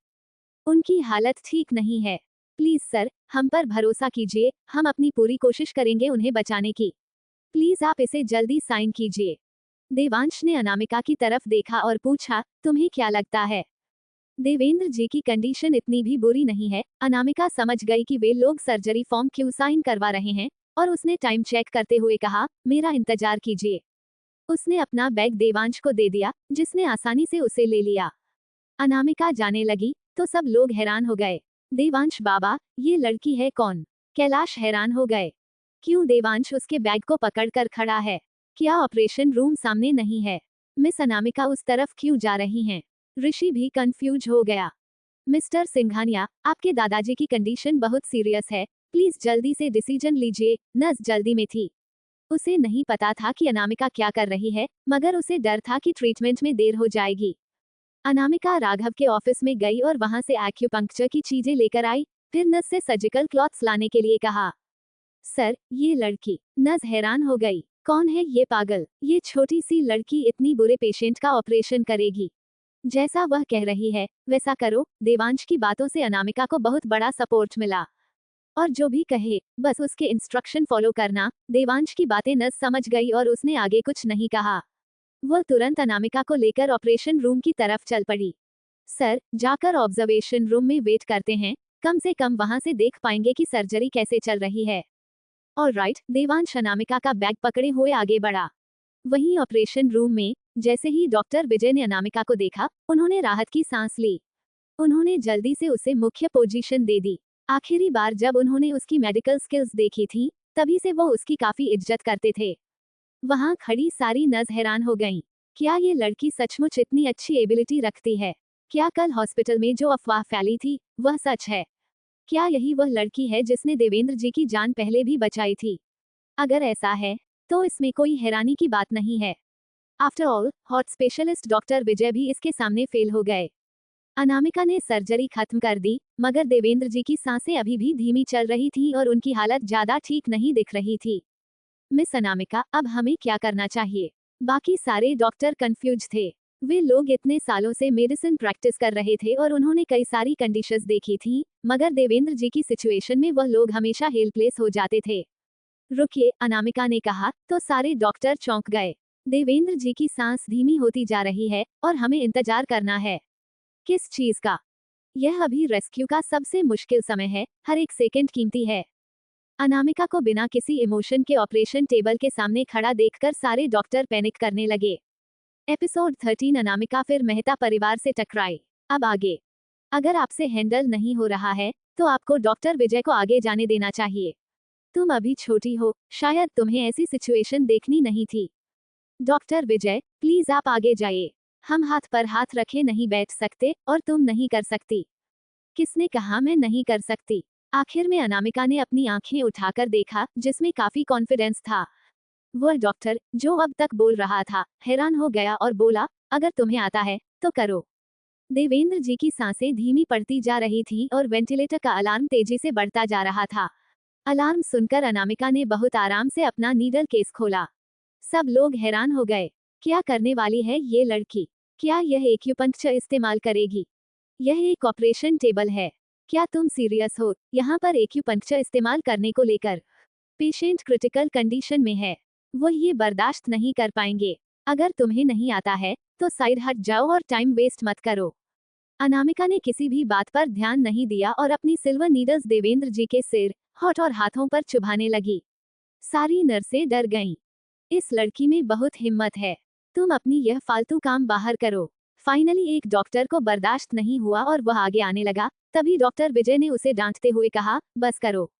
उनकी हालत ठीक नहीं है। प्लीज सर, हम पर भरोसा कीजिए, हम अपनी पूरी कोशिश करेंगे उन्हें बचाने की। प्लीज आप इसे जल्दी साइन कीजिए। देवांश ने अनामिका की तरफ देखा और पूछा, तुम्हें क्या लगता है? देवेंद्र जी की कंडीशन इतनी भी बुरी नहीं है। अनामिका समझ गई कि वे लोग सर्जरी फॉर्म क्यों साइन करवा रहे हैं, और उसने टाइम चेक करते हुए कहा, मेरा इंतजार कीजिए। उसने अपना बैग देवांश को दे दिया, जिसने आसानी से उसे ले लिया। अनामिका जाने लगी तो सब लोग हैरान हो गए। देवांश बाबा, ये लड़की है कौन? कैलाश हैरान हो गए। क्यों देवांश उसके बैग को पकड़कर खड़ा है? क्या ऑपरेशन रूम सामने नहीं है? मिस अनामिका उस तरफ क्यों जा रही हैं? ऋषि भी कंफ्यूज हो गया। मिस्टर सिंघानिया, आपके दादाजी की कंडीशन बहुत सीरियस है, प्लीज जल्दी से डिसीजन लीजिए। नर्स जल्दी में थी। उसे नहीं पता था कि अनामिका क्या कर रही है, मगर उसे डर था कि ट्रीटमेंट में देर हो जाएगी। अनामिका राघव के ऑफिस में गई और वहां से एक्यूपंक्चर की चीजें लेकर आई, फिर नर्स से सर्जिकल क्लॉथ्स लाने के लिए कहा। सर, ये लड़की। नर्स हैरान हो गई। कौन है ये पागल? ये छोटी सी लड़की इतनी बुरे पेशेंट का ऑपरेशन करेगी? जैसा वह कह रही है वैसा करो। देवांश की बातों से अनामिका को बहुत बड़ा सपोर्ट मिला। और जो भी कहे, बस उसके इंस्ट्रक्शन फॉलो करना। देवांश की बातें नर्स समझ गई और उसने आगे कुछ नहीं कहा। वह तुरंत अनामिका को लेकर ऑपरेशन रूम की तरफ चल पड़ी। सर, जाकर ऑब्जर्वेशन रूम में वेट करते हैं, कम से कम वहां से देख पाएंगे कि सर्जरी कैसे चल रही है। ऑलराइट, देवांश अनामिका का बैग पकड़े हुए आगे बढ़ा। वहीं ऑपरेशन रूम में जैसे ही डॉक्टर विजय ने अनामिका को देखा, उन्होंने राहत की सांस ली। उन्होंने जल्दी से उसे मुख्य पोजीशन दे दी। आखिरी बार जब उन्होंने उसकी मेडिकल स्किल्स देखी थी, तभी से वो उसकी काफी इज्जत करते थे। वहां खड़ी सारी नर्स हैरान हो गईं। क्या ये लड़की सचमुच इतनी अच्छी एबिलिटी रखती है? क्या कल हॉस्पिटल में जो अफवाह फैली थी वह सच है? क्या यही वह लड़की है जिसने देवेंद्र जी की जान पहले भी बचाई थी? अगर ऐसा है तो इसमें कोई हैरानी की बात नहीं है। After all, hot specialist doctor Vijay भी इसके सामने फेल हो गए। अनामिका ने सर्जरी खत्म कर दी, मगर देवेंद्र जी की सांसें अभी भी धीमी चल रही थी और उनकी हालत ज्यादा ठीक नहीं दिख रही थी। मिस अनामिका, अब हमें क्या करना चाहिए? बाकी सारे डॉक्टर कंफ्यूज थे। वे लोग इतने सालों से मेडिसिन प्रैक्टिस कर रहे थे और उन्होंने कई सारी कंडीशंस देखी थी, मगर देवेंद्र जी की सिचुएशन में वह लोग हमेशा हेल्पलेस हो जाते थे। रुकिए, अनामिका ने कहा तो सारे डॉक्टर चौंक गए। देवेंद्र जी की सांस धीमी होती जा रही है और हमें इंतजार करना है। किस चीज का? यह अभी रेस्क्यू का सबसे मुश्किल समय है, हर एक सेकंड कीमती है। अनामिका को बिना किसी इमोशन के ऑपरेशन टेबल के सामने खड़ा देखकर सारे डॉक्टर पैनिक करने लगे। एपिसोड 13 अनामिका फिर मेहता परिवार से टकराई। अब आगे। अगर आपसे हैंडल नहीं हो रहा है तो आपको डॉक्टर विजय को आगे जाने देना चाहिए। तुम अभी छोटी हो, शायद तुम्हें ऐसी सिचुएशन देखनी नहीं थी। डॉक्टर विजय, प्लीज आप आगे जाइए। हम हाथ पर हाथ रखे नहीं बैठ सकते और तुम नहीं कर सकती। किसने कहा मैं नहीं कर सकती? आखिर में अनामिका ने अपनी आंखें उठाकर देखा, जिसमें काफी कॉन्फिडेंस था। वह डॉक्टर, जो अब तक बोल रहा था, हैरान हो गया और बोला, अगर तुम्हें आता है तो करो। देवेंद्र जी की सांसें धीमी पड़ती जा रही थीं और वेंटिलेटर का अलार्म तेजी से बढ़ता जा रहा था। अलार्म सुनकर अनामिका ने बहुत आराम से अपना नीडल केस खोला। सब लोग हैरान हो गए। क्या करने वाली है ये लड़की? क्या यह एक्यूपंक्चर इस्तेमाल करेगी? यह एक ऑपरेशन टेबल है। क्या तुम सीरियस हो? यहाँ पर एक्यूपंक्चर इस्तेमाल करने को लेकर? पेशेंट क्रिटिकल कंडीशन में है, वो ये बर्दाश्त नहीं कर पाएंगे। अगर तुम्हें नहीं आता है तो साइड हट जाओ और टाइम वेस्ट मत करो। अनामिका ने किसी भी बात पर ध्यान नहीं दिया और अपनी सिल्वर नीडल्स देवेंद्र जी के सिर, होठ और हाथों पर चुभाने लगी। सारी नर्सें डर गईं। इस लड़की में बहुत हिम्मत है। तुम अपनी यह फालतू काम बाहर करो। फाइनली एक डॉक्टर को बर्दाश्त नहीं हुआ और वह आगे आने लगा। तभी डॉक्टर विजय ने उसे डांटते हुए कहा, बस करो।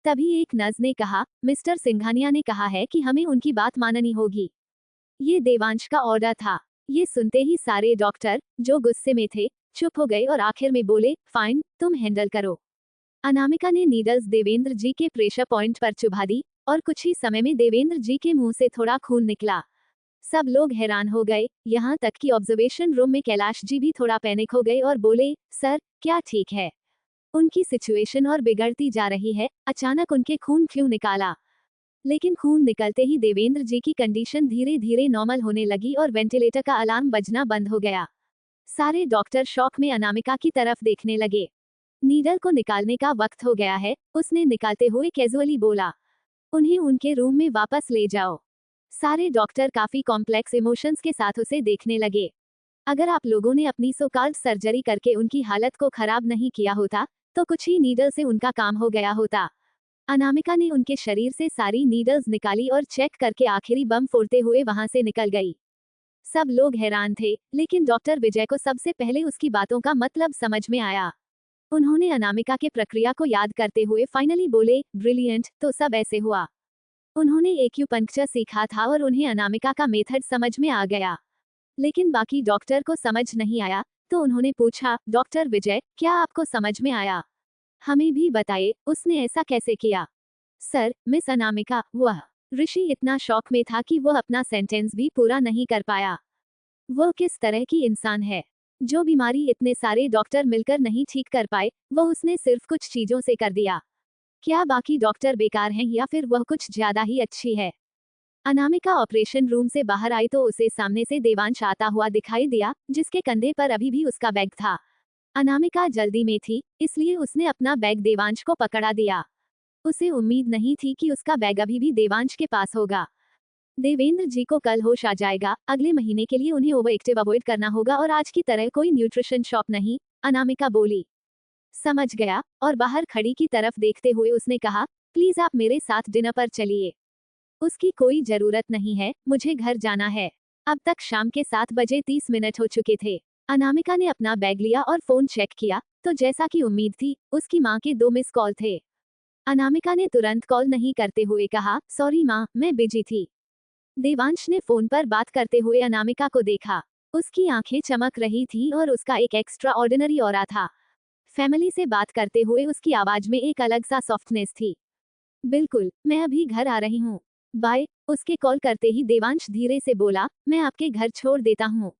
तभी एक नर्स ने कहा, मिस्टर सिंघानिया ने कहा है कि हमें उनकी बात माननी होगी। ये देवांश का ऑर्डर था। ये सुनते ही सारे डॉक्टर, जो गुस्से में थे, चुप हो गए और आखिर में बोले, फाइन, तुम हैंडल करो। अनामिका ने नीडल्स देवेंद्र जी के प्रेशर पॉइंट पर चुभा दी और कुछ ही समय में देवेंद्र जी के मुंह से थोड़ा खून निकला। सब लोग हैरान हो गए, यहाँ तक कि ऑब्जर्वेशन रूम में कैलाश जी भी थोड़ा पैनिक हो गए और बोले, सर, क्या ठीक है? उनकी सिचुएशन और बिगड़ती जा रही है, अचानक उनके खून क्यों निकाला? लेकिन खून निकलते ही देवेंद्र जी की कंडीशन धीरे धीरे नॉर्मल होने लगी और वेंटिलेटर का अलार्म बजना बंद हो गया। सारे डॉक्टर शॉक में अनामिका की तरफ देखने लगे। नीडल को निकालने का वक्त हो गया है, उसने निकालते हुए कैजुअली बोला। उन्हें उनके रूम में वापस ले जाओ। सारे डॉक्टर काफी कॉम्प्लेक्स इमोशंस के साथ उसे देखने लगे। अगर आप लोगों ने अपनी सो कॉल्ड सर्जरी करके उनकी हालत को खराब नहीं किया होता, तो कुछ ही नीडल से उनका काम हो गया होता। अनामिका ने उनके शरीर से सारी नीडल्स निकाली और चेक करके आखिरी बम फोड़ते हुए वहां से निकल गई। सब लोग हैरान थे, लेकिन डॉक्टर विजय को सबसे पहले उसकी बातों का मतलब समझ में आया। उन्होंने अनामिका के प्रक्रिया को याद करते हुए फाइनली बोले, ब्रिलियंट, तो सब ऐसे हुआ। उन्होंने एक्यूपंक्चर सीखा था और उन्हें अनामिका का मेथड समझ में आ गया। लेकिन बाकी डॉक्टर को समझ नहीं आया, तो उन्होंने पूछा, डॉक्टर विजय, क्या आपको समझ में आया? हमें भी बताइए, उसने ऐसा कैसे किया? सर, मिस अनामिका, वह ऋषि इतना शॉक में था कि वह अपना सेंटेंस भी पूरा नहीं कर पाया। वह किस तरह की इंसान है? जो बीमारी इतने सारे डॉक्टर मिलकर नहीं ठीक कर पाए, वह उसने सिर्फ कुछ चीजों से कर दिया। क्या बाकी डॉक्टर बेकार हैं या फिर वह कुछ ज्यादा ही अच्छी है? अनामिका ऑपरेशन रूम से बाहर आई तो उसे सामने से देवांश आता हुआ दिखाई दिया, जिसके कंधे पर अभी भी उसका बैग था। अनामिका जल्दी में थी, इसलिए उसने अपना बैग देवांश को पकड़ा दिया। उसे उम्मीद नहीं थी कि उसका बैग अभी भी देवांश के पास होगा। देवेंद्र जी को कल होश आ जाएगा, अगले महीने के लिए उन्हें ओवर एक्टिव अवॉइड करना होगा और आज की तरह कोई न्यूट्रिशन शॉप नहीं, अनामिका बोली। समझ गया, और बाहर खड़ी की तरफ देखते हुए उसने कहा, प्लीज आप मेरे साथ डिनर पर चलिए। उसकी कोई जरूरत नहीं है, मुझे घर जाना है। अब तक शाम के 7 बजे 30 मिनट हो चुके थे। अनामिका ने अपना बैग लिया और फोन चेक किया, तो जैसा कि उम्मीद थी, उसकी माँ के 2 मिस कॉल थे। अनामिका ने तुरंत कॉल नहीं करते हुए कहा, सॉरी माँ, मैं बिजी थी। देवांश ने फोन पर बात करते हुए अनामिका को देखा। उसकी आंखें चमक रही थी और उसका एक एक्स्ट्रा ऑर्डिनरी ऑरा था। फैमिली से बात करते हुए उसकी आवाज में एक अलग सा सॉफ्टनेस थी। बिल्कुल, मैं अभी घर आ रही हूँ। बाय। उसके कॉल करते ही देवांश धीरे से बोला, मैं आपके घर छोड़ देता हूँ।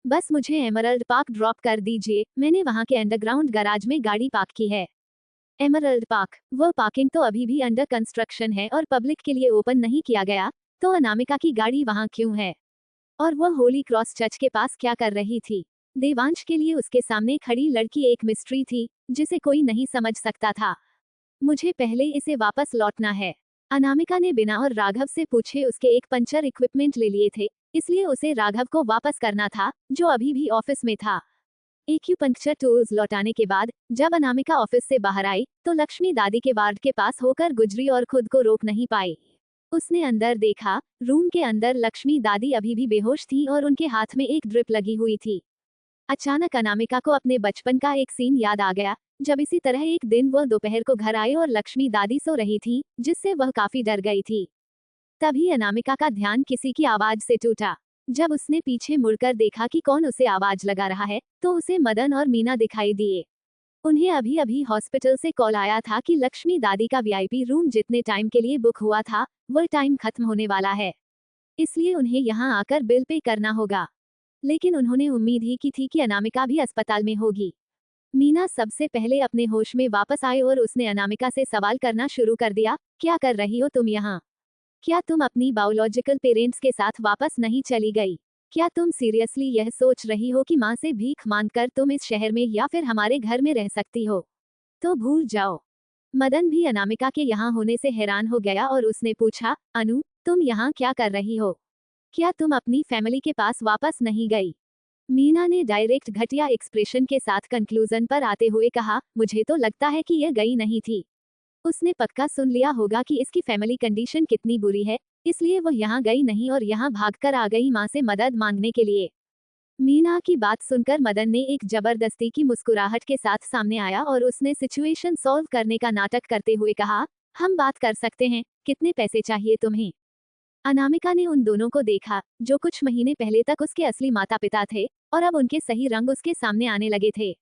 बस मुझे एमरल्ड पार्क ड्रॉप कर दीजिए, मैंने वहाँ के अंडरग्राउंड गैराज में गाड़ी पार्क की है। एमरल्ड पार्क, वह पार्किंग तो अभी भी अंडर कंस्ट्रक्शन है और पब्लिक के लिए ओपन नहीं किया गया, तो अनामिका की गाड़ी वहाँ क्यों है? और वह होली क्रॉस चर्च के पास क्या कर रही थी? देवांश के लिए उसके सामने खड़ी लड़की एक मिस्ट्री थी, जिसे कोई नहीं समझ सकता था। मुझे पहले इसे वापस लौटना है। अनामिका ने बिना और राघव से पूछे उसके एक पंचर इक्विपमेंट ले लिए थे, इसलिए उसे राघव को वापस करना था, जो अभी भी ऑफिस में था। एक्यूपंक्चर टूल्स लौटाने के बाद जब अनामिका ऑफिस से बाहर आई, तो लक्ष्मी दादी के वार्ड के पास होकर गुजरी और खुद को रोक नहीं पाई। उसने अंदर देखा, रूम के अंदर लक्ष्मी दादी अभी भी बेहोश थी और उनके हाथ में एक ड्रिप लगी हुई थी। अचानक अनामिका को अपने बचपन का एक सीन याद आ गया, जब इसी तरह एक दिन वह दोपहर को घर आई और लक्ष्मी दादी सो रही थी, जिससे वह काफी डर गई थी। तभी अनामिका का ध्यान किसी की आवाज से टूटा। जब उसने पीछे मुड़कर देखा कि कौन उसे आवाज लगा रहा है, तो उसे मदन और मीना दिखाई दिए। उन्हें अभी अभी हॉस्पिटल से कॉल आया था कि लक्ष्मी दादी का वीआईपी रूम जितने टाइम के लिए बुक हुआ था, वह टाइम खत्म होने वाला है, इसलिए उन्हें यहाँ आकर बिल पे करना होगा। लेकिन उन्होंने उम्मीद ही की थी कि अनामिका भी अस्पताल में होगी। मीना सबसे पहले अपने होश में वापस आए और उसने अनामिका से सवाल करना शुरू कर दिया, क्या कर रही हो तुम यहाँ? क्या तुम अपनी बायोलॉजिकल पेरेंट्स के साथ वापस नहीं चली गई? क्या तुम सीरियसली यह सोच रही हो कि माँ से भीख मांगकर तुम इस शहर में या फिर हमारे घर में रह सकती हो? तो भूल जाओ। मदन भी अनामिका के यहाँ होने से हैरान हो गया और उसने पूछा, अनु, तुम यहाँ क्या कर रही हो? क्या तुम अपनी फैमिली के पास वापस नहीं गई? मीना ने डायरेक्ट घटिया एक्सप्रेशन के साथ कंक्लूजन पर आते हुए कहा, मुझे तो लगता है कि यह गई नहीं थी। उसने पक्का सुन लिया होगा कि इसकी फैमिली कंडीशन कितनी बुरी है, इसलिए वह यहाँ गई नहीं और यहाँ भागकर आ गई माँ से मदद मांगने के लिए। मीना की बात सुनकर मदन ने एक जबरदस्ती की मुस्कुराहट के साथ सामने आया और उसने सिचुएशन सॉल्व करने का नाटक करते हुए कहा, हम बात कर सकते हैं, कितने पैसे चाहिए तुम्हें? अनामिका ने उन दोनों को देखा, जो कुछ महीने पहले तक उसके असली माता पिता थे, और अब उनके सही रंग उसके सामने आने लगे थे।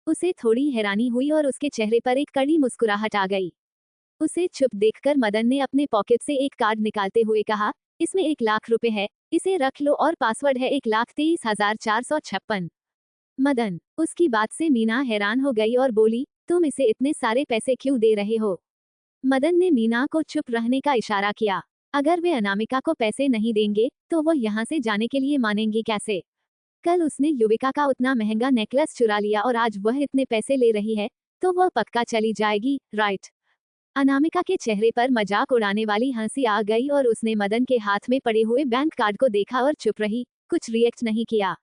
उसे थोड़ी हैरानी हुई और उसके चेहरे पर एक कड़ी मुस्कुराहट आ गई। उसे चुप देखकर मदन ने अपने पॉकेट से एक कार्ड निकालते हुए कहा, इसमें 1 लाख रुपए है, इसे रख लो और पासवर्ड है 1,23,456। मदन, उसकी बात से मीना हैरान हो गई और बोली, तुम इसे इतने सारे पैसे क्यों दे रहे हो? मदन ने मीना को चुप रहने का इशारा किया। अगर वे अनामिका को पैसे नहीं देंगे तो वो यहाँ से जाने के लिए मानेंगी कैसे? कल उसने युविका का उतना महंगा नेकलेस चुरा लिया और आज वह इतने पैसे ले रही है, तो वह पक्का चली जाएगी, राइट? अनामिका के चेहरे पर मजाक उड़ाने वाली हंसी आ गई और उसने मदन के हाथ में पड़े हुए बैंक कार्ड को देखा और चुप रही, कुछ रिएक्ट नहीं किया।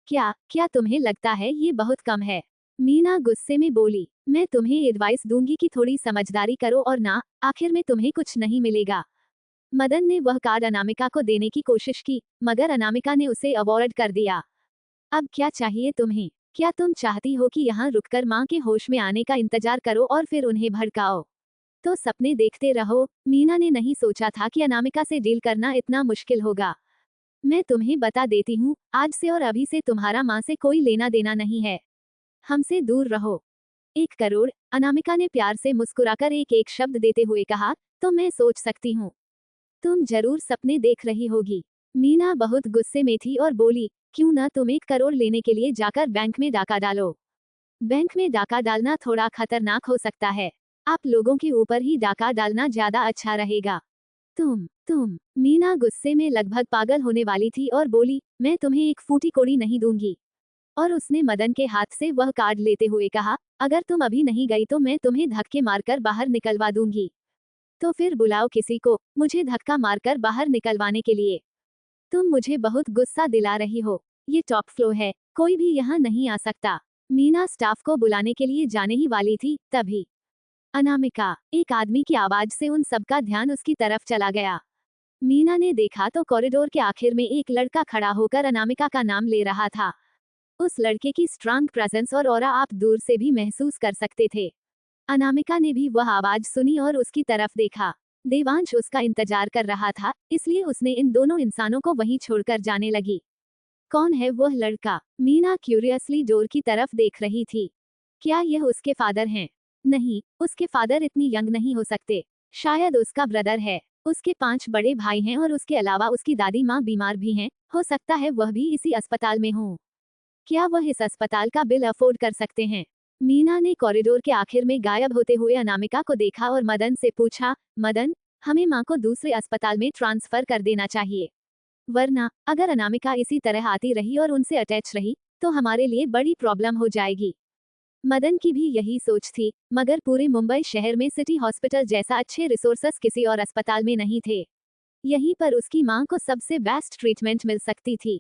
क्या क्या तुम्हें लगता है ये बहुत कम है? मीना गुस्से में बोली, मैं तुम्हें एडवाइस दूंगी कि थोड़ी समझदारी करो और ना, आखिर में तुम्हें कुछ नहीं मिलेगा। मदन ने वह कार्ड अनामिका को देने की कोशिश की, मगर अनामिका ने उसे अवॉइड कर दिया। अब क्या चाहिए तुम्हें? क्या तुम चाहती हो कि यहाँ रुककर माँ के होश में आने का इंतजार करो और फिर उन्हें भड़काओ? तो सपने देखते रहो। मीना ने नहीं सोचा था कि अनामिका से डील करना इतना मुश्किल होगा। मैं तुम्हें बता देती हूँ, आज से और अभी से तुम्हारा माँ से कोई लेना देना नहीं है। हमसे दूर रहो। 1 करोड़, अनामिका ने प्यार से मुस्कुराकर एक एक शब्द देते हुए कहा, तो मैं सोच सकती हूँ। तुम जरूर सपने देख रही होगी। मीना बहुत गुस्से में थी और बोली, क्यों ना तुम 1 करोड़ लेने के लिए जाकर बैंक में डाका डालो। बैंक में डाका डालना थोड़ा खतरनाक हो सकता है। आप लोगों के ऊपर ही डाका डालना ज्यादा अच्छा रहेगा। तुम, मीना गुस्से में लगभग पागल होने वाली थी और बोली, मैं तुम्हें एक फूटी कोड़ी नहीं दूंगी। और उसने मदन के हाथ से वह कार्ड लेते हुए कहा, अगर तुम अभी नहीं गई तो मैं तुम्हें धक्के मारकर बाहर निकलवा दूंगी। तो फिर बुलाओ किसी को, मुझे धक्का मारकर बाहर निकलवाने के लिए। तुम मुझे बहुत गुस्सा दिला रही हो। ये टॉप फ्लोर है, कोई भी यहाँ नहीं आ सकता। मीना स्टाफ को बुलाने के लिए जाने ही वाली थी, तभी अनामिका, एक आदमी की आवाज से उन सबका ध्यान उसकी तरफ चला गया। मीना ने देखा तो कॉरिडोर के आखिर में एक लड़का खड़ा होकर अनामिका का नाम ले रहा था। उस लड़के की स्ट्रांग प्रेजेंस और ऑरा आप दूर से भी महसूस कर सकते थे। अनामिका ने भी वह आवाज सुनी और उसकी तरफ देखा। देवांश उसका इंतजार कर रहा था, इसलिए उसने इन दोनों इंसानों को वहीं छोड़कर जाने लगी। कौन है वह लड़का? मीना क्यूरियसली डोर की तरफ देख रही थी। क्या यह उसके फादर हैं? नहीं, उसके फादर इतनी यंग नहीं हो सकते। शायद उसका ब्रदर है। उसके 5 बड़े भाई हैं और उसके अलावा उसकी दादी माँ बीमार भी हैं, हो सकता है वह भी इसी अस्पताल में हो। क्या वह इस अस्पताल का बिल अफोर्ड कर सकते हैं? मीना ने कॉरिडोर के आखिर में गायब होते हुए अनामिका को देखा और मदन से पूछा, मदन, हमें माँ को दूसरे अस्पताल में ट्रांसफर कर देना चाहिए। वरना अगर अनामिका इसी तरह आती रही और उनसे अटैच रही, तो हमारे लिए बड़ी प्रॉब्लम हो जाएगी। मदन की भी यही सोच थी, मगर पूरे मुंबई शहर में सिटी हॉस्पिटल जैसा अच्छे रिसोर्सेस किसी और अस्पताल में नहीं थे। यहीं पर उसकी माँ को सबसे बेस्ट ट्रीटमेंट मिल सकती थी।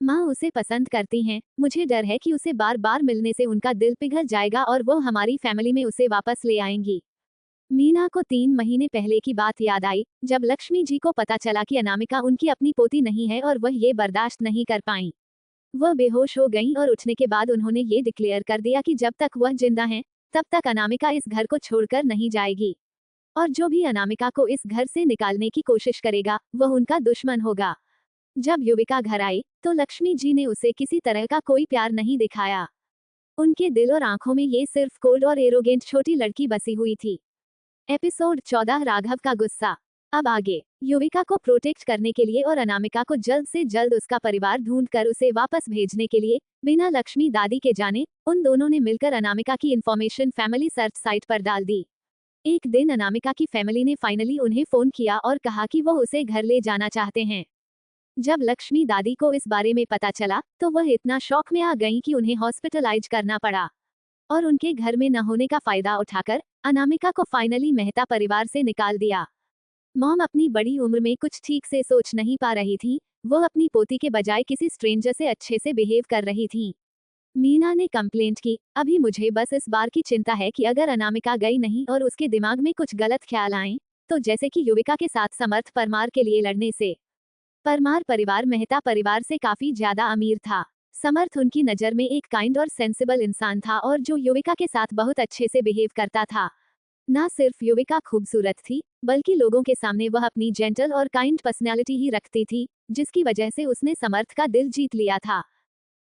माँ उसे पसंद करती हैं, मुझे डर है कि उसे बार बार मिलने से उनका दिल पिघल जाएगा और वो हमारी फैमिली में उसे वापस ले आएंगी। मीना को 3 महीने पहले की बात याद आई, जब लक्ष्मी जी को पता चला कि अनामिका उनकी अपनी पोती नहीं है और वह ये बर्दाश्त नहीं कर पाईं। वह बेहोश हो गईं और उठने के बाद उन्होंने ये डिक्लेयर कर दिया कि जब तक वह जिंदा हैं, तब तक अनामिका इस घर को छोड़कर नहीं जाएगी। और जो भी अनामिका को इस घर से निकालने की कोशिश करेगा, वह उनका दुश्मन होगा। जब युविका घर आई, तो लक्ष्मी जी ने उसे किसी तरह का कोई प्यार नहीं दिखाया। उनके दिल और आंखों में ये सिर्फ कोल्ड और एरोगेंट छोटी लड़की बसी हुई थी। एपिसोड 14, राघव का गुस्सा। अब आगे, युविका को प्रोटेक्ट करने के लिए और अनामिका को जल्द से जल्द उसका परिवार ढूंढकर उसे वापस भेजने के लिए, बिना लक्ष्मी दादी के जाने, उन दोनों ने मिलकर अनामिका की इंफॉर्मेशन फैमिली सर्च साइट पर डाल दी। एक दिन अनामिका की फैमिली ने फाइनली उन्हें फोन किया और कहा कि वो उसे घर ले जाना चाहते हैं। जब लक्ष्मी दादी को इस बारे में पता चला, तो वह इतना शॉक में आ गईं कि उन्हें हॉस्पिटलाइज करना पड़ा। और उनके घर में न होने का फायदा उठाकर अनामिका को फाइनली मेहता परिवार से निकाल दिया। मॉम अपनी बड़ी उम्र में कुछ ठीक से सोच नहीं पा रही थी, वो अपनी पोती के बजाय किसी स्ट्रेंजर से अच्छे से बिहेव कर रही थी। मीना ने कंप्लेंट की, अभी मुझे बस इस बार की चिंता है कि अगर अनामिका गई नहीं और उसके दिमाग में कुछ गलत ख्याल आए, तो जैसे कि युविका के साथ समर्थ परमार के लिए लड़ने से। परमार परिवार मेहता परिवार से काफी ज्यादा अमीर था। समर्थ उनकी नजर में एक काइंड और सेंसिबल इंसान था और जो युविका के साथ बहुत अच्छे से बिहेव करता था। ना सिर्फ युविका खूबसूरत थी, बल्कि लोगों के सामने वह अपनी जेंटल और काइंड पर्सनैलिटी ही रखती थी, जिसकी वजह से उसने समर्थ का दिल जीत लिया था।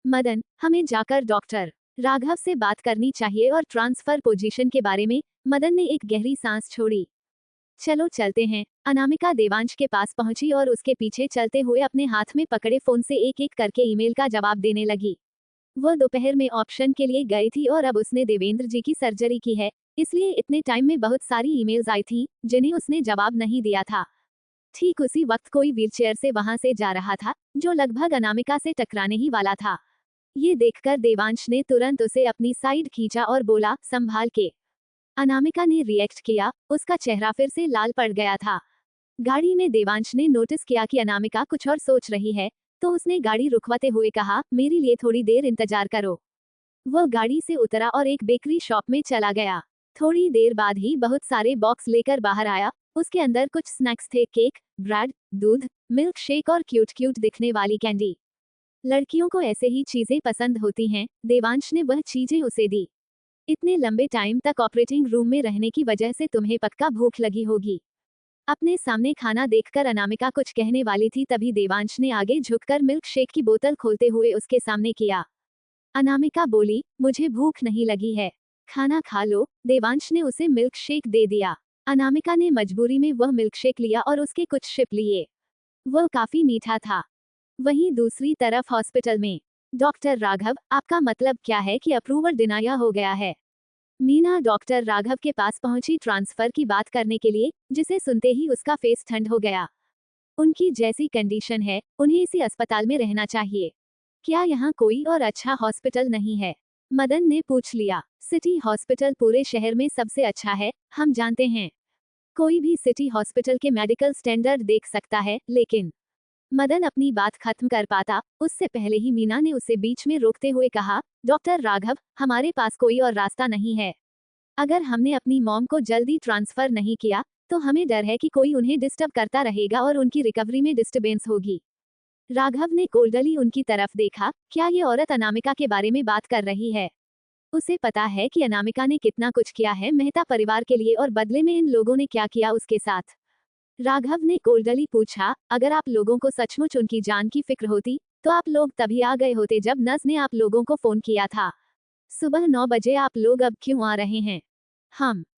मदन, हमें जाकर डॉक्टर राघव से बात करनी चाहिए और ट्रांसफर पोजीशन के बारे में। मदन ने एक गहरी सांस छोड़ी। चलो चलते हैं। अनामिका देवांश के पास पहुंची और उसके पीछे चलते हुए अपने हाथ में पकड़े फोन से एक एक करके ईमेल का जवाब देने लगी। वो दोपहर में ऑप्शन के लिए गई थी और अब उसने देवेंद्र जी की सर्जरी की है, इसलिए इतने टाइम में बहुत सारी ईमेल्स आई थी जिन्हें उसने जवाब नहीं दिया था। ठीक उसी वक्त कोई व्हीलचेयर से वहां से जा रहा था, जो लगभग अनामिका से टकराने ही वाला था। ये देखकर देवांश ने तुरंत उसे अपनी साइड खींचा और बोला, संभाल के। अनामिका ने रिएक्ट किया, उसका चेहरा फिर से लाल पड़ गया था। गाड़ी में देवांश ने नोटिस किया कि अनामिका कुछ और सोच रही है, तो उसने गाड़ी रुकवाते हुए कहा, मेरे लिए थोड़ी देर इंतजार करो। वह गाड़ी से उतरा और एक बेकरी शॉप में चला गया। थोड़ी देर बाद ही बहुत सारे बॉक्स लेकर बाहर आया। उसके अंदर कुछ स्नैक्स थे, केक, ब्रेड, दूध, मिल्क शेक और क्यूट क्यूट दिखने वाली कैंडी। लड़कियों को ऐसे ही चीजें पसंद होती हैं, देवांश ने वह चीजें उसे दी। इतने लंबे टाइम तक ऑपरेटिंग रूम में रहने की वजह से तुम्हें पक्का भूख लगी होगी। अपने सामने खाना देखकर अनामिका कुछ कहने वाली थी, तभी देवांश ने आगे झुककर मिल्क शेक की बोतल खोलते हुए उसके सामने किया। अनामिका बोली, मुझे भूख नहीं लगी है, खाना खा लो। देवांश ने उसे मिल्क शेक दे दिया। अनामिका ने मजबूरी में वह मिल्क शेक लिया और उसके कुछ शिप लिए। वह काफी मीठा था। वहीं दूसरी तरफ हॉस्पिटल में, डॉक्टर राघव, आपका मतलब क्या है कि अप्रूवल डिनाया हो गया है? मीना डॉक्टर राघव के पास पहुंची ट्रांसफर की बात करने के लिए, जिसे सुनते ही उसका फेस ठंड हो गया। उनकी जैसी कंडीशन है, उन्हें इसी अस्पताल में रहना चाहिए। क्या यहाँ कोई और अच्छा हॉस्पिटल नहीं है? मदन ने पूछ लिया। सिटी हॉस्पिटल पूरे शहर में सबसे अच्छा है, हम जानते हैं। कोई भी सिटी हॉस्पिटल के मेडिकल स्टैंडर्ड देख सकता है, लेकिन मदन अपनी बात खत्म कर पाता, उससे पहले ही मीना ने उसे बीच में रोकते हुए कहा, डॉक्टर राघव, हमारे पास कोई और रास्ता नहीं है। अगर हमने अपनी मॉम को जल्दी ट्रांसफर नहीं किया, तो हमें डर है कि कोई उन्हें डिस्टर्ब करता रहेगा और उनकी रिकवरी में डिस्टर्बेंस होगी। राघव ने कोल्डली उनकी तरफ देखा, क्या ये औरत अनामिका के बारे में बात कर रही है? उसे पता है कि अनामिका ने कितना कुछ किया है मेहता परिवार के लिए और बदले में इन लोगों ने क्या किया उसके साथ। राघव ने कोल्डली पूछा, अगर आप लोगों को सचमुच उनकी जान की फिक्र होती, तो आप लोग तभी आ गए होते जब नर्स ने आप लोगों को फोन किया था। सुबह 9 बजे आप लोग अब क्यों आ रहे हैं?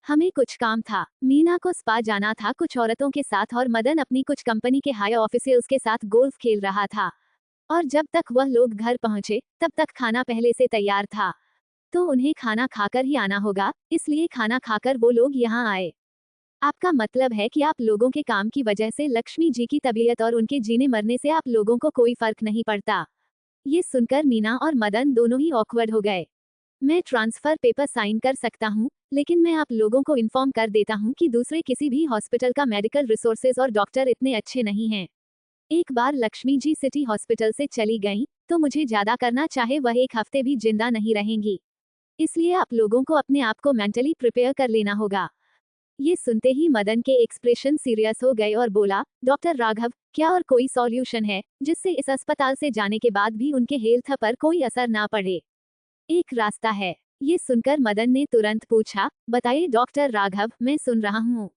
हमें कुछ काम था। मीना को स्पा जाना था कुछ औरतों के साथ और मदन अपनी कुछ कंपनी के हाई ऑफिसर्स के साथ गोल्फ खेल रहा था। और जब तक वह लोग घर पहुंचे, तब तक खाना पहले से तैयार था। तो उन्हें खाना खाकर ही आना होगा, इसलिए खाना खाकर वो लोग यहाँ आए। आपका मतलब है कि आप लोगों के काम की वजह से लक्ष्मी जी की तबीयत और उनके जीने मरने से आप लोगों को कोई फर्क नहीं पड़ता? ये सुनकर मीना और मदन दोनों ही ऑकवर्ड हो गए। मैं ट्रांसफर पेपर साइन कर सकता हूँ, लेकिन मैं आप लोगों को इन्फॉर्म कर देता हूँ कि दूसरे किसी भी हॉस्पिटल का मेडिकल रिसोर्सेज और डॉक्टर इतने अच्छे नहीं हैं। एक बार लक्ष्मी जी सिटी हॉस्पिटल से चली गईं, तो मुझे ज्यादा करना चाहे वह एक हफ्ते भी जिंदा नहीं रहेंगी। इसलिए आप लोगों को अपने आप को मेंटली प्रिपेयर कर लेना होगा। ये सुनते ही मदन के एक्सप्रेशन सीरियस हो गए और बोला, डॉक्टर राघव, क्या और कोई सॉल्यूशन है जिससे इस अस्पताल से जाने के बाद भी उनके हेल्थ पर कोई असर ना पड़े? एक रास्ता है। ये सुनकर मदन ने तुरंत पूछा, बताइए डॉक्टर राघव, मैं सुन रहा हूँ।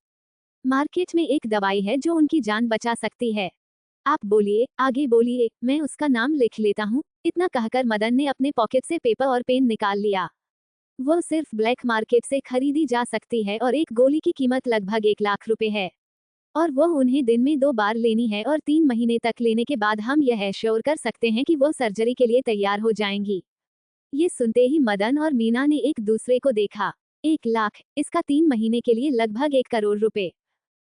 मार्केट में एक दवाई है जो उनकी जान बचा सकती है। आप बोलिए, आगे बोलिए, मैं उसका नाम लिख लेता हूँ। इतना कहकर मदन ने अपने पॉकेट से पेपर और पेन निकाल लिया। वो सिर्फ ब्लैक मार्केट से खरीदी जा सकती है और एक गोली की कीमत लगभग 1 लाख रुपए है। और वो उन्हें दिन में 2 बार लेनी है और 3 महीने तक लेने के बाद हम यह एश्योर कर सकते हैं कि वो सर्जरी के लिए तैयार हो जाएंगी। ये सुनते ही मदन और मीना ने एक दूसरे को देखा। 1 लाख, इसका 3 महीने के लिए लगभग 1 करोड़ रुपए।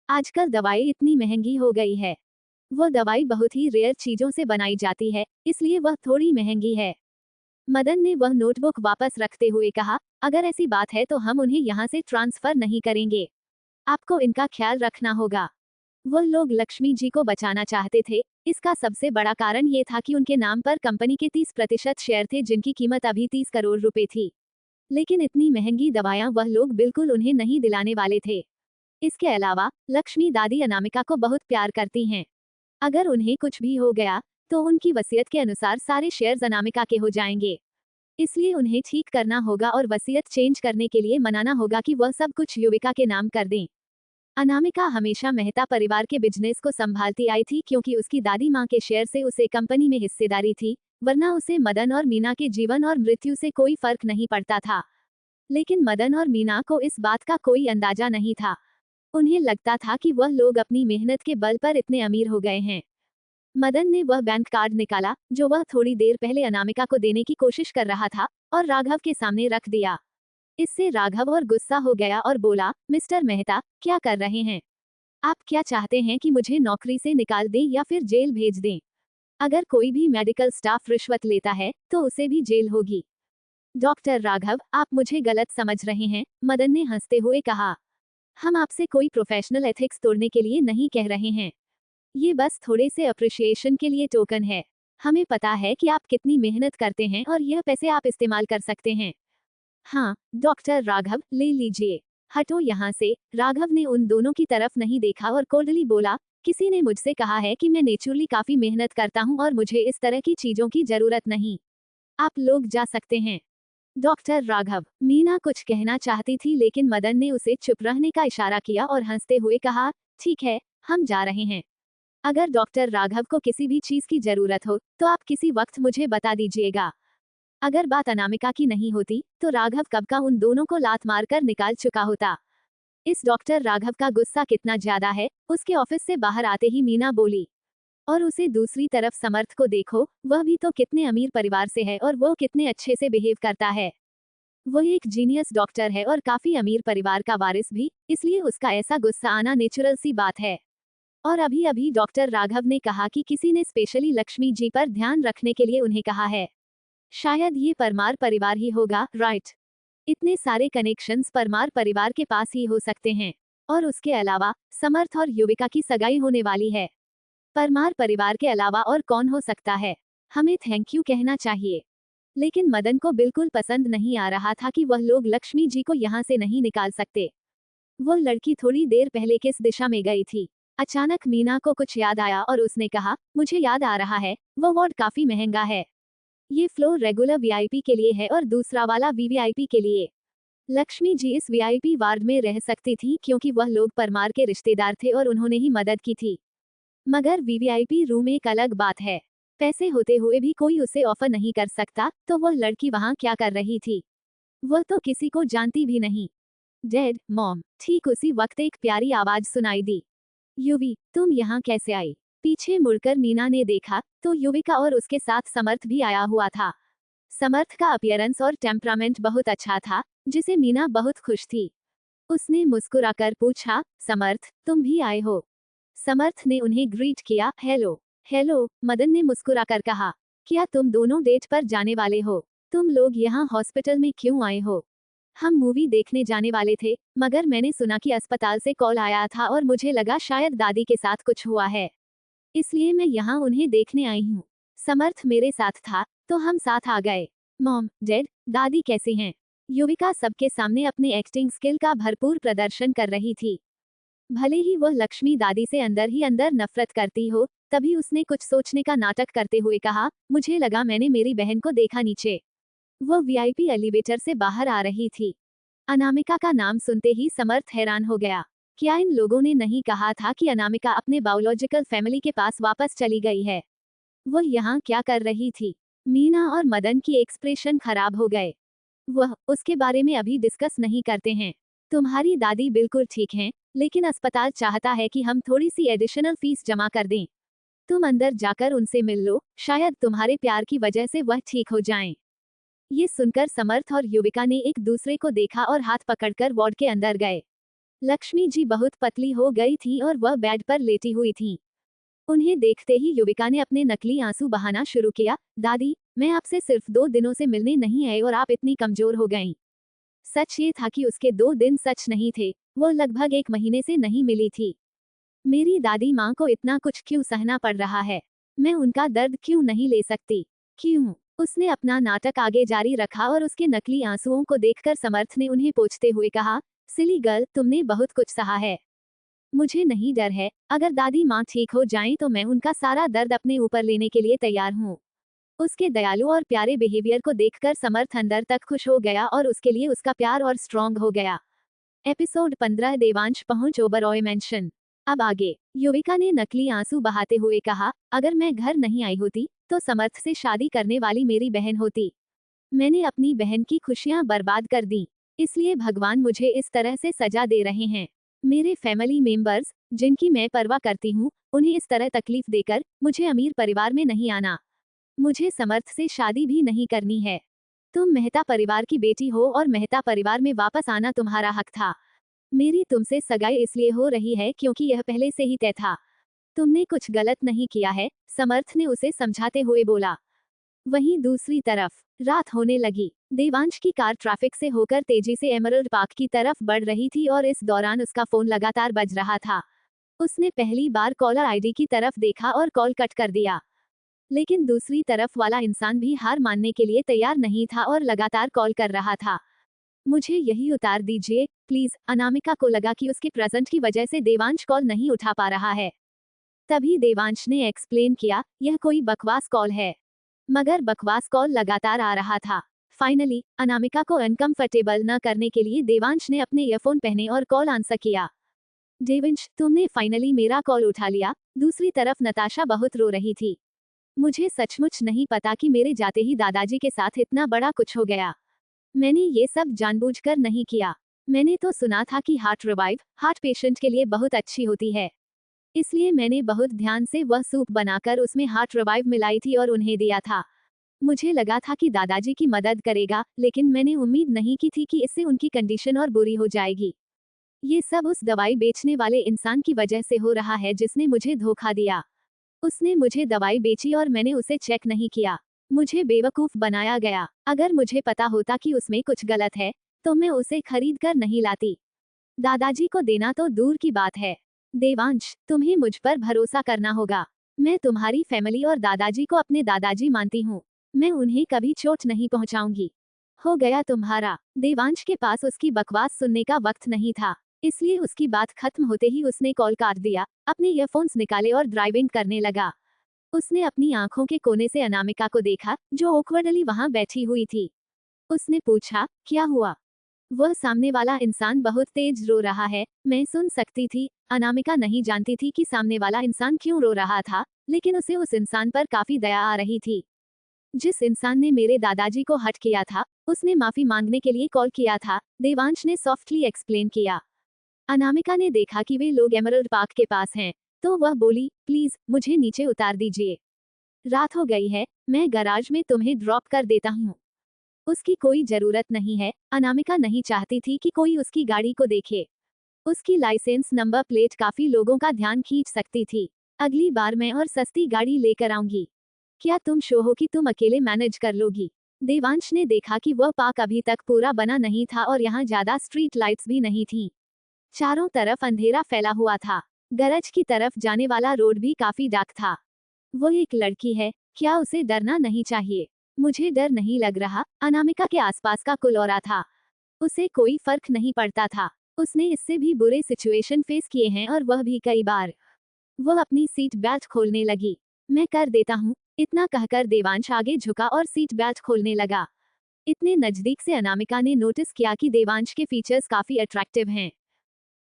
आजकल दवाई इतनी महंगी हो गई है। वो दवाई बहुत ही रेयर चीजों से बनाई जाती है, इसलिए वह थोड़ी महंगी है। मदन ने वह नोटबुक वापस रखते हुए कहा, अगर ऐसी बात है तो हम उन्हें यहाँ से ट्रांसफर नहीं करेंगे। आपको इनका ख्याल रखना होगा। वो लोग लक्ष्मी जी को बचाना चाहते थे। इसका सबसे बड़ा कारण ये था कि उनके नाम पर कंपनी के 30% शेयर थे जिनकी कीमत अभी 30 करोड़ रुपए थी। लेकिन इतनी महंगी दवायां वह लोग बिल्कुल उन्हें नहीं दिलाने वाले थे। इसके अलावा लक्ष्मी दादी अनामिका को बहुत प्यार करती हैं। अगर उन्हें कुछ भी हो गया, तो उनकी वसीयत के अनुसार सारे शेयर्स अनामिका के हो जाएंगे। इसलिए उन्हें ठीक करना होगा और वसीयत चेंज करने के लिए मनाना होगा कि वह सब कुछ युविका के नाम कर दें। अनामिका हमेशा मेहता परिवार के बिजनेस को संभालती आई थी क्योंकि उसकी दादी माँ के शेयर से उसे कंपनी में हिस्सेदारी थी, वरना उसे मदन और मीना के जीवन और मृत्यु से कोई फर्क नहीं पड़ता था। लेकिन मदन और मीना को इस बात का कोई अंदाजा नहीं था। उन्हें लगता था कि वह लोग अपनी मेहनत के बल पर इतने अमीर हो गए हैं। मदन ने वह बैंक कार्ड निकाला जो वह थोड़ी देर पहले अनामिका को देने की कोशिश कर रहा था और राघव के सामने रख दिया। इससे राघव और गुस्सा हो गया और बोला, मिस्टर मेहता, क्या कर रहे हैं? आप क्या चाहते हैं कि मुझे नौकरी से निकाल दें या फिर जेल भेज दें? अगर कोई भी मेडिकल स्टाफ रिश्वत लेता है तो उसे भी जेल होगी। डॉक्टर राघव, आप मुझे गलत समझ रहे हैं, मदन ने हंसते हुए कहा। हम आपसे कोई प्रोफेशनल एथिक्स तोड़ने के लिए नहीं कह रहे हैं। ये बस थोड़े से अप्रिशिएशन के लिए टोकन है। हमें पता है कि आप कितनी मेहनत करते हैं और यह पैसे आप इस्तेमाल कर सकते हैं। हाँ, डॉक्टर राघव, ले लीजिए। हटो यहाँ से। राघव ने उन दोनों की तरफ नहीं देखा और कोल्डली बोला, किसी ने मुझसे कहा है कि मैं नेचुरली काफी मेहनत करता हूँ और मुझे इस तरह की चीजों की जरूरत नहीं। आप लोग जा सकते हैं। डॉक्टर राघव, मीना कुछ कहना चाहती थी लेकिन मदन ने उसे चुप रहने का इशारा किया और हंसते हुए कहा, ठीक है, हम जा रहे हैं। अगर डॉक्टर राघव को किसी भी चीज की जरूरत हो तो आप किसी वक्त मुझे बता दीजिएगा। अगर बात अनामिका की नहीं होती तो राघव कब का उन दोनों को लात मारकर निकाल चुका होता। इस डॉक्टर राघव का गुस्सा कितना ज्यादा है, उसके ऑफिस से बाहर आते ही मीना बोली। और उसे दूसरी तरफ समर्थ को देखो, वह भी तो कितने अमीर परिवार से है और वो कितने अच्छे से बिहेव करता है। वह एक जीनियस डॉक्टर है और काफी अमीर परिवार का वारिस भी, इसलिए उसका ऐसा गुस्सा आना नेचुरल सी बात है। और अभी अभी डॉक्टर राघव ने कहा कि किसी ने स्पेशली लक्ष्मी जी पर ध्यान रखने के लिए उन्हें कहा है। शायद ये परमार परिवार ही होगा, राइट? इतने सारे कनेक्शंस परमार परिवार के पास ही हो सकते हैं। और उसके अलावा समर्थ और युविका की सगाई होने वाली है। परमार परिवार के अलावा और कौन हो सकता है? हमें थैंक यू कहना चाहिए। लेकिन मदन को बिल्कुल पसंद नहीं आ रहा था कि वह लोग लक्ष्मी जी को यहाँ से नहीं निकाल सकते। वो लड़की थोड़ी देर पहले किस दिशा में गई थी? अचानक मीना को कुछ याद आया और उसने कहा, मुझे याद आ रहा है, वो वार्ड काफी महंगा है। ये फ्लोर रेगुलर वीआईपी के लिए है और दूसरा वाला वीवीआईपी के लिए। लक्ष्मी जी इस वीआईपी वार्ड में रह सकती थी क्योंकि वह लोग परमार के रिश्तेदार थे और उन्होंने ही मदद की थी। मगर वीवीआईपी रूम एक अलग बात है। पैसे होते हुए भी कोई उसे ऑफर नहीं कर सकता, तो वह लड़की वहां क्या कर रही थी? वह तो किसी को जानती भी नहीं। Dad, mom. ठीक उसी वक्त एक प्यारी आवाज सुनाई दी। युवी, तुम यहाँ कैसे आई? पीछे मुड़कर मीना ने देखा तो युविका और उसके साथ समर्थ भी आया हुआ था। समर्थ का अपीयरेंस और टेम्परामेंट बहुत अच्छा था, जिसे मीना बहुत खुश थी। उसने मुस्कुराकर पूछा, समर्थ, तुम भी आए हो? समर्थ ने उन्हें ग्रीट किया, हेलो। हेलो, मदन ने मुस्कुराकर कहा। क्या तुम दोनों डेट पर जाने वाले हो? तुम लोग यहाँ हॉस्पिटल में क्यों आए हो? हम मूवी देखने जाने वाले थे, मगर मैंने सुना कि अस्पताल से कॉल आया था और मुझे लगा शायद दादी के साथ कुछ हुआ है। इसलिए मैं यहाँ उन्हें देखने आई हूँ। समर्थ मेरे साथ था, तो हम साथ आ गए। मॉम, डैड, दादी कैसे हैं? युविका सबके सामने अपने एक्टिंग स्किल का भरपूर प्रदर्शन कर रही थी। भले ही वह लक्ष्मी दादी से अंदर ही अंदर नफरत करती हो, तभी उसने कुछ सोचने का नाटक करते हुए कहा, मुझे लगा मैंने मेरी बहन को देखा नीचे। वह वीआईपी एलिवेटर से बाहर आ रही थी। अनामिका का नाम सुनते ही समर्थ हैरान हो गया। क्या इन लोगों ने नहीं कहा था कि अनामिका अपने बायोलॉजिकल फैमिली के पास वापस चली गई है? वह यहाँ क्या कर रही थी? मीना और मदन की एक्सप्रेशन खराब हो गए। वह उसके बारे में अभी डिस्कस नहीं करते हैं। तुम्हारी दादी बिल्कुल ठीक हैं, लेकिन अस्पताल चाहता है कि हम थोड़ी सी एडिशनल फीस जमा कर दें। तुम अंदर जाकर उनसे मिल लो, शायद तुम्हारे प्यार की वजह से वह ठीक हो जाएं। ये सुनकर समर्थ और युविका ने एक दूसरे को देखा और हाथ पकड़कर वार्ड के अंदर गए। लक्ष्मी जी बहुत पतली हो गई थी और वह बेड पर लेटी हुई थी। उन्हें देखते ही युविका ने अपने नकली आंसू बहाना शुरू किया, दादी, मैं आपसे सिर्फ 2 दिनों से मिलने नहीं आई और आप इतनी कमजोर हो गईं। सच ये था कि उसके 2 दिन सच नहीं थे, वो लगभग 1 महीने से नहीं मिली थी। मेरी दादी माँ को इतना कुछ क्यों सहना पड़ रहा है? मैं उनका दर्द क्यों नहीं ले सकती? क्यों? उसने अपना नाटक आगे जारी रखा और उसके नकली आंसुओं को देखकर समर्थ ने उन्हें पोंछते हुए कहा, सिली गर्ल, तुमने बहुत कुछ सहा है। मुझे नहीं डर है, अगर दादी माँ ठीक हो जाएं तो मैं उनका सारा दर्द अपने ऊपर लेने के लिए तैयार हूँ। उसके दयालु और प्यारे बिहेवियर को देखकर समर्थ अंदर तक खुश हो गया और उसके लिए उसका प्यार और स्ट्रॉन्ग हो गया। एपिसोड 15 देवांश पहुंच ओबरॉय मेंशन। अब आगे। युविका ने नकली आंसू बहाते हुए कहा, अगर मैं घर नहीं आई होती तो समर्थ से शादी करने वाली मेरी बहन होती। मैंने अपनी बहन की खुशियां बर्बाद कर दी, इसलिए भगवान मुझे इस तरह से सजा दे रहे हैं। मेरे फैमिली मेंबर्स, जिनकी मैं परवाह करती हूँ, उन्हें इस तरह तकलीफ देकर मुझे अमीर परिवार में नहीं आना। मुझे समर्थ से शादी भी नहीं करनी है। तुम मेहता परिवार की बेटी हो और मेहता परिवार में वापस आना तुम्हारा हक था। मेरी तुमसे सगाई इसलिए हो रही है क्योंकि यह पहले से ही तय था। तुमने कुछ गलत नहीं किया है, समर्थ ने उसे समझाते हुए बोला। वहीं दूसरी तरफ रात होने लगी। देवांश की कार ट्रैफिक से होकर तेजी से एमरल्ड पार्क की तरफ बढ़ रही थी और इस दौरान उसका फोन लगातार बज रहा था। उसने पहली बार कॉलर आईडी की तरफ देखा और कॉल कट कर दिया। लेकिन दूसरी तरफ वाला इंसान भी हार मानने के लिए तैयार नहीं था और लगातार कॉल कर रहा था। मुझे यही उतार दीजिए प्लीज। अनामिका को लगा कि उसके प्रेजेंट की वजह से देवांश कॉल नहीं उठा पा रहा है। तभी देवांश ने एक्सप्लेन किया, यह कोई बकवास कॉल है। मगर बकवास कॉल लगातार आ रहा था। फाइनली अनामिका को अनकंफर्टेबल न करने के लिए देवांश ने अपने ईयरफोन पहने और कॉल आंसर किया। देवांश, तुमने फाइनली मेरा कॉल उठा लिया। दूसरी तरफ नताशा बहुत रो रही थी। मुझे सचमुच नहीं पता कि मेरे जाते ही दादाजी के साथ इतना बड़ा कुछ हो गया। मैंने ये सब जानबूझकर नहीं किया। मैंने तो सुना था कि हार्ट रिवाइव हार्ट पेशेंट के लिए बहुत अच्छी होती है। इसलिए मैंने बहुत ध्यान से वह सूप बनाकर उसमें हार्ट रिवाइव मिलाई थी और उन्हें दिया था। मुझे लगा था कि दादाजी की मदद करेगा, लेकिन मैंने उम्मीद नहीं की थी कि इससे उनकी कंडीशन और बुरी हो जाएगी। ये सब उस दवाई बेचने वाले इंसान की वजह से हो रहा है जिसने मुझे धोखा दिया। उसने मुझे दवाई बेची और मैंने उसे चेक नहीं किया। मुझे बेवकूफ बनाया गया। अगर मुझे पता होता कि उसमें कुछ गलत है, तो मैं उसे खरीद कर नहीं लाती। दादाजी को देना तो दूर की बात है। देवांश, तुम्हें मुझ पर भरोसा करना होगा। मैं तुम्हारी फैमिली और दादाजी को अपने दादाजी मानती हूँ। मैं उन्हें कभी चोट नहीं पहुँचाऊंगी। हो गया तुम्हारा। देवांश के पास उसकी बकवास सुनने का वक्त नहीं था, इसलिए उसकी बात खत्म होते ही उसने कॉल काट दिया, अपने ईयरफोन्स निकाले और ड्राइविंग करने लगा। उसने अपनी आंखों के कोने से अनामिका को देखा, जो ऑकवर्डली वहां बैठी हुई थी। उसने पूछा, क्या हुआ? वह सामने वाला इंसान बहुत तेज रो रहा है। मैं सुन सकती थी। अनामिका नहीं जानती थी कि सामने वाला इंसान क्यों रो रहा था, लेकिन उसे उस इंसान पर काफी दया आ रही थी। जिस इंसान ने मेरे दादाजी को हर्ट किया था, उसने माफी मांगने के लिए कॉल किया था, देवांश ने सॉफ्टली एक्सप्लेन किया। अनामिका ने देखा कि वे लोग एमरल्ड पार्क के पास हैं, तो वह बोली, प्लीज मुझे नीचे उतार दीजिए। रात हो गई है, मैं गराज में तुम्हें ड्रॉप कर देता हूँ। उसकी कोई जरूरत नहीं है। अनामिका नहीं चाहती थी कि कोई उसकी गाड़ी को देखे। उसकी लाइसेंस नंबर प्लेट काफी लोगों का ध्यान खींच सकती थी। अगली बार मैं और सस्ती गाड़ी लेकर आऊंगी। क्या तुम शो हो कि तुम अकेले मैनेज कर लोगी? देवांश ने देखा कि वह पार्क अभी तक पूरा बना नहीं था और यहाँ ज्यादा स्ट्रीट लाइट्स भी नहीं थीं। चारों तरफ अंधेरा फैला हुआ था। गरज की तरफ जाने वाला रोड भी काफी डार्क था। वो एक लड़की है, क्या उसे डरना नहीं चाहिए? मुझे डर नहीं लग रहा। अनामिका के आसपास का कुलौरा था। उसे कोई फर्क नहीं पड़ता था। उसने इससे भी बुरे सिचुएशन फेस किए हैं और वह भी कई बार। वह अपनी सीट बेल्ट खोलने लगी। मैं कर देता हूँ, इतना कहकर देवांश आगे झुका और सीट बेल्ट खोलने लगा। इतने नजदीक से अनामिका ने नोटिस किया कि देवांश के फीचर्स काफी अट्रैक्टिव हैं।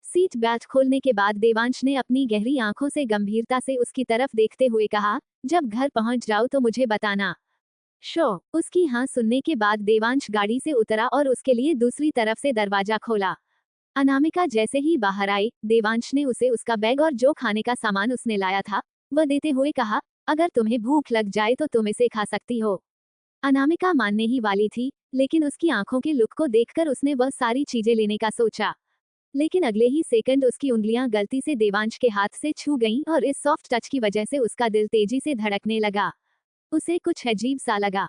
सीट बेल्ट खोलने के बाद देवांश ने अपनी गहरी आंखों से गंभीरता से उसकी तरफ देखते हुए कहा, जब घर पहुंच जाओ तो मुझे बताना। शो। उसकी हाँ सुनने के बाद देवांश गाड़ी से उतरा और उसके लिए दूसरी तरफ से दरवाजा खोला। अनामिका जैसे ही बाहर आई, देवांश ने उसे उसका बैग और जो खाने का सामान उसने लाया था वह देते हुए कहा, अगर तुम्हें भूख लग जाए तो तुम इसे खा सकती हो। अनामिका मानने ही वाली थी, लेकिन उसकी आंखों के लुक को देखकर उसने वह सारी चीजें लेने का सोचा। लेकिन अगले ही सेकंड उसकी उंगलियां गलती से देवांश के हाथ से छू गईं और इस सॉफ्ट टच की वजह से उसका दिल तेजी से धड़कने लगा। उसे कुछ अजीब सा लगा,